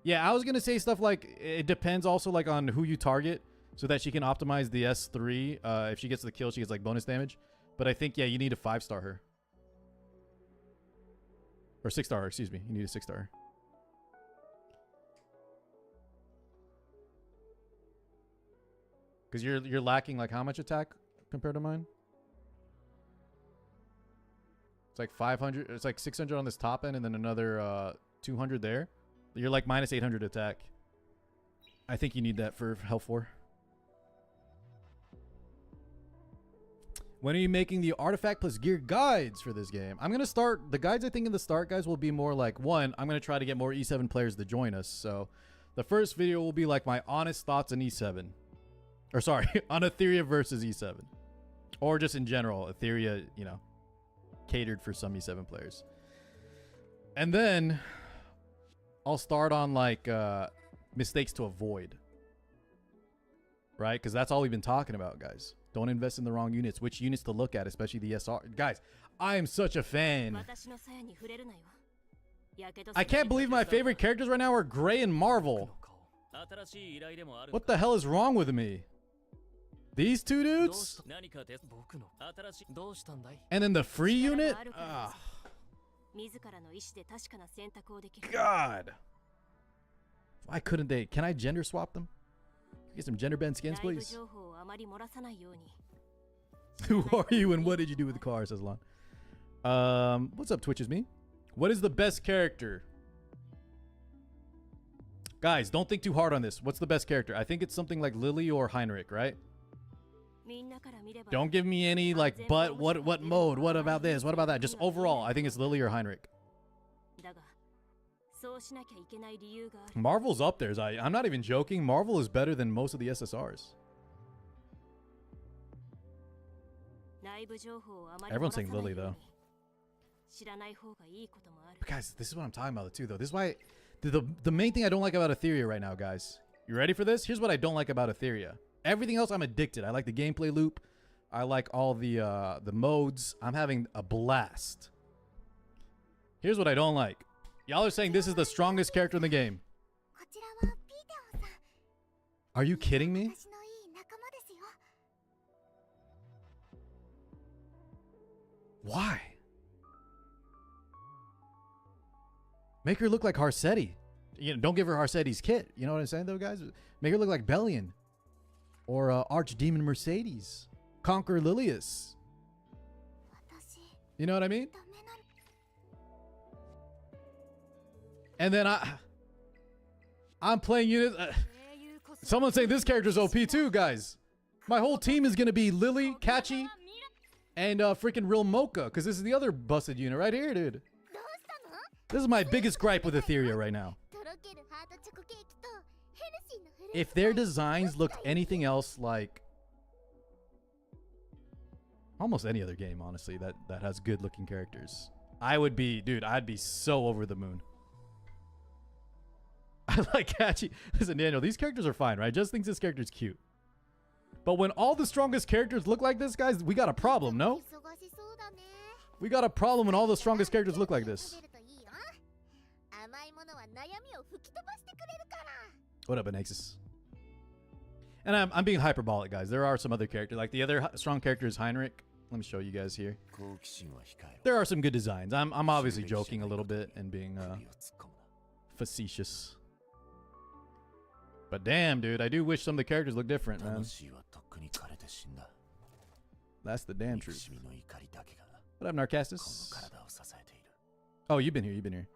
Yeah, I was gonna say stuff like it depends also like on who you target, so that she can optimize the S3. If she gets the kill, she gets like bonus damage. But I think, yeah, you need to 5-star her. Or 6-star her, excuse me. You need a 6-star her. Because you're lacking like how much attack compared to mine? It's like 500. It's like 600 on this top end and then another 200 there. You're like minus 800 attack. I think you need that for health 4. When are you making the artifact plus gear guides for this game? I'm going to start. The guides I think in the start, guys, will be more like, one, I'm going to try to get more E7 players to join us. So the first video will be like my honest thoughts on E7. Or sorry, on Etheria versus E7. Or just in general, Etheria, you know, catered for some E7 players. And then I'll start on like mistakes to avoid. Right? Because that's all we've been talking about, guys. Don't invest in the wrong units. Which units to look at, especially the SR. Guys, I am such a fan. I can't believe my favorite characters right now are Gray and Marvel. What the hell is wrong with me? These two dudes? And then the free unit? God. Why couldn't they? Can I gender swap them? Get some gender bend skins, please. Who are you and what did you do with the car, says Lon. What's up, Twitch is me? What is the best character? Guys, don't think too hard on this. What's the best character? I think it's something like Lily or Heinrich, right? Don't give me any like, but what mode? What about this? What about that? Just overall, I think it's Lily or Heinrich. Marvel's up there. I'm not even joking. Marvel is better than most of the SSRs. Everyone's saying Lily, though. But guys, this is what I'm talking about, too, though. This is why... The main thing I don't like about Etheria right now, guys. You ready for this? Here's what I don't like about Etheria. Everything else, I'm addicted. I like the gameplay loop. I like all the modes. I'm having a blast. Here's what I don't like. Y'all are saying this is the strongest character in the game. Are you kidding me? Why? Make her look like Harsetti. You know, don't give her Harsetti's kit. You know what I'm saying, though, guys? Make her look like Bellion. Or Archdemon Mercedes. Conqueror Lilius. You know what I mean? And then I'm playing units. Someone's saying this character's OP too, guys. My whole team is going to be Lily, Catchy, and freaking Real Mocha. Because this is the other busted unit right here, dude. This is my biggest gripe with Etheria right now. If their designs looked anything else like almost any other game, honestly, that has good looking characters, I would be, dude, I'd be so over the moon. I like Catchy. Listen, Daniel, these characters are fine, right? Just thinks this character's cute. But when all the strongest characters look like this, guys, we got a problem, no? We got a problem when all the strongest characters look like this. What up, Anexus? And I'm being hyperbolic, guys. There are some other characters. Like the other strong character is Heinrich. Let me show you guys here. There are some good designs. I'm obviously joking a little bit and being facetious. But damn, dude, I do wish some of the characters look different, man. That's the damn truth. What up, Narcastus? Oh, you've been here. You've been here.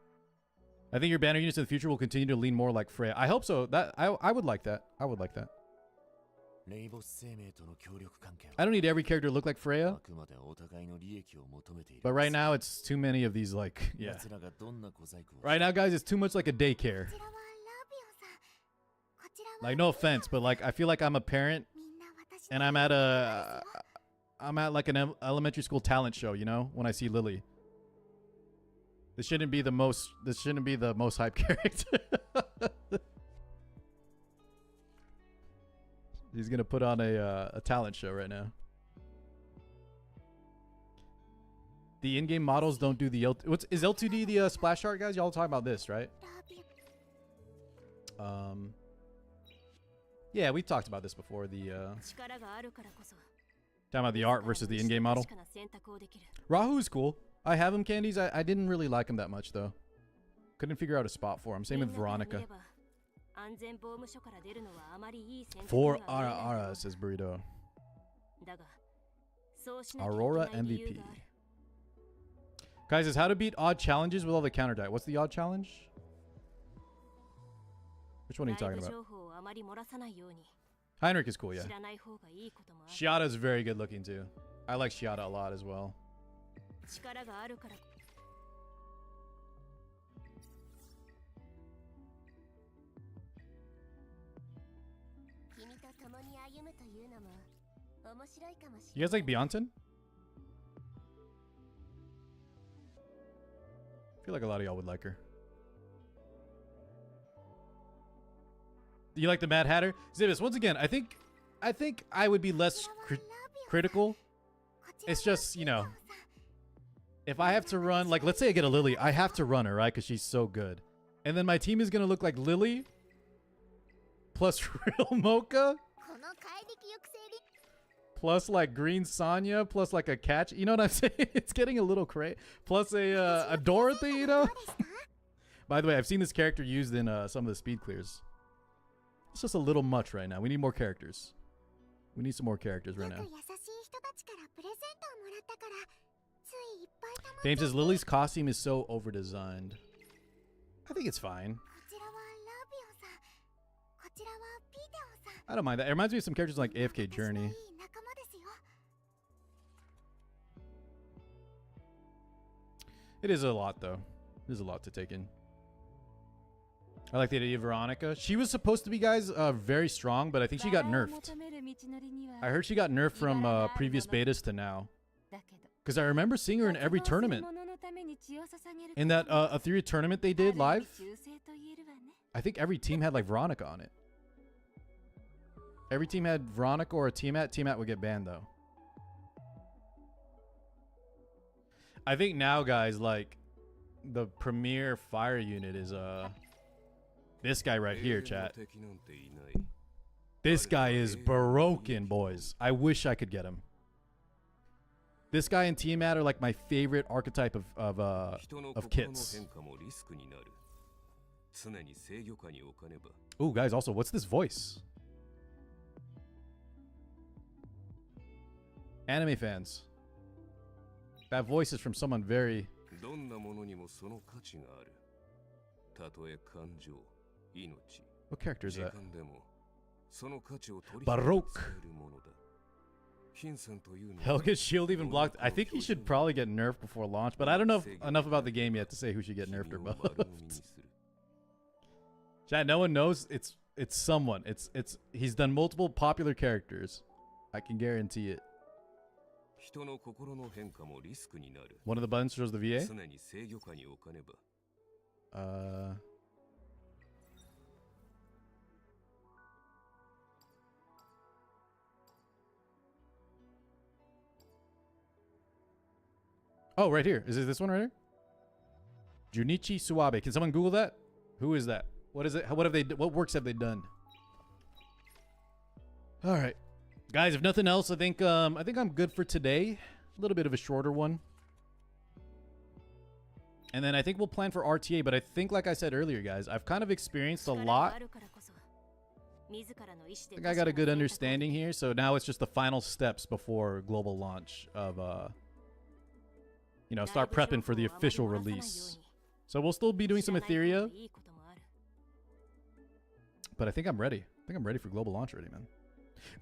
I think your banner units in the future will continue to lean more like Freya. I hope so. That I would like that. I would like that. I don't need every character to look like Freya. But right now, it's too many of these, like, yeah. Right now, guys, it's too much like a daycare. Like, no offense, but, like, I feel like I'm a parent, and I'm at like an elementary school talent show, you know, when I see Lily. This shouldn't be the most hype character. He's gonna put on a talent show right now. The in-game models don't do the is L2D the splash art, guys? Y'all talking about this, right? Yeah, we talked about this before. The talking about the art versus the in-game model. Rahu's cool. I have him, Candies. I didn't really like him that much though. Couldn't figure out a spot for him. Same with Veronica. 4 Ara says Burrito. Aurora MVP. Guys, is how to beat odd challenges with all the counter die. What's the odd challenge? Which one are you talking about? Heinrich is cool, yeah. Shiata is very good looking too. I like Shiata a lot as well. You guys like Beyonce? I feel like a lot of y'all would like her. You like the Mad Hatter? Zibis, once again, I think I would be less critical. It's just, you know, if I have to run, like, let's say I get a Lily, I have to run her, right? Because she's so good. And then my team is going to look like Lily plus Real Mocha plus like Green Sonya plus like a catch. You know what I'm saying? It's getting a little crazy. Plus a Dorothy, you know? By the way, I've seen this character used in some of the speed clears. It's just a little much right now. We need more characters. We need some more characters right now. James says Lily's costume is so over-designed. I think it's fine. I don't mind that. It reminds me of some characters like AFK Journey. It is a lot, though. It is a lot to take in. I like the idea of Veronica. She was supposed to be, guys, very strong, but I think she got nerfed. I heard she got nerfed from previous betas to now. Because I remember seeing her in every tournament. In that Etheria tournament they did live, I think every team had, like, Veronica on it. Every team had Veronica or a Tiamat. Tiamat would get banned, though. I think now, guys, like, the premier fire unit is, this guy right here, chat. This guy is broken, boys. I wish I could get him. This guy and Tiamat are like my favorite archetype of kits. Ooh, guys, also, what's this voice? Anime fans. That voice is from someone very... What character is that? Baroque. Helga's shield even blocked. I think he should probably get nerfed before launch, but I don't know enough about the game yet to say who should get nerfed or buffed. Chat, no one knows. It's someone. He's done multiple popular characters. I can guarantee it. One of the buttons shows the VA. Oh, right here. Is it this one right here? Junichi Suabe. Can someone Google that? Who is that? What is it? What have they? What works have they done? All right, guys. If nothing else, I think I'm good for today. A little bit of a shorter one. And then I think we'll plan for RTA. But I think, like I said earlier, guys, I've kind of experienced a lot. I think I got a good understanding here. So now it's just the final steps before global launch of you know, start prepping for the official release. So we'll still be doing some Etheria. But I think I'm ready. I think I'm ready for global launch already, man.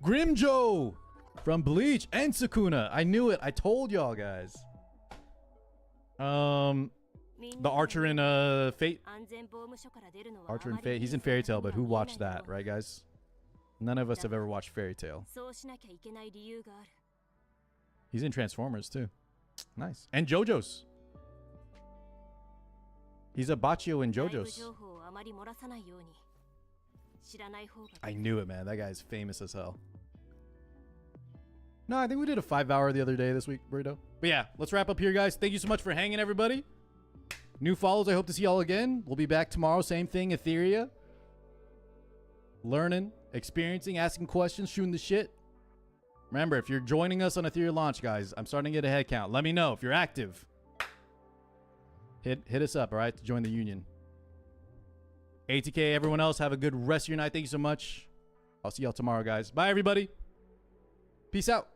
Grimjo from Bleach and Sukuna. I knew it. I told y'all guys. The Archer in Fate. Archer in Fate. He's in Fairy Tail, but who watched that, right, guys? None of us have ever watched Fairy Tail. He's in Transformers too. Nice. And JoJo's. He's a Baccio in JoJo's. I knew it, man. That guy's famous as hell. No, I think we did a 5-hour the other day this week, Burrito. But yeah, let's wrap up here, guys. Thank you so much for hanging, everybody. New follows, I hope to see y'all again. We'll be back tomorrow. Same thing, Etheria. Learning, experiencing, asking questions, shooting the shit. Remember, if you're joining us on Etheria launch, guys, I'm starting to get a head count. Let me know if you're active. Hit us up, all right, to join the union. ATK, everyone else, have a good rest of your night. Thank you so much. I'll see y'all tomorrow, guys. Bye, everybody. Peace out.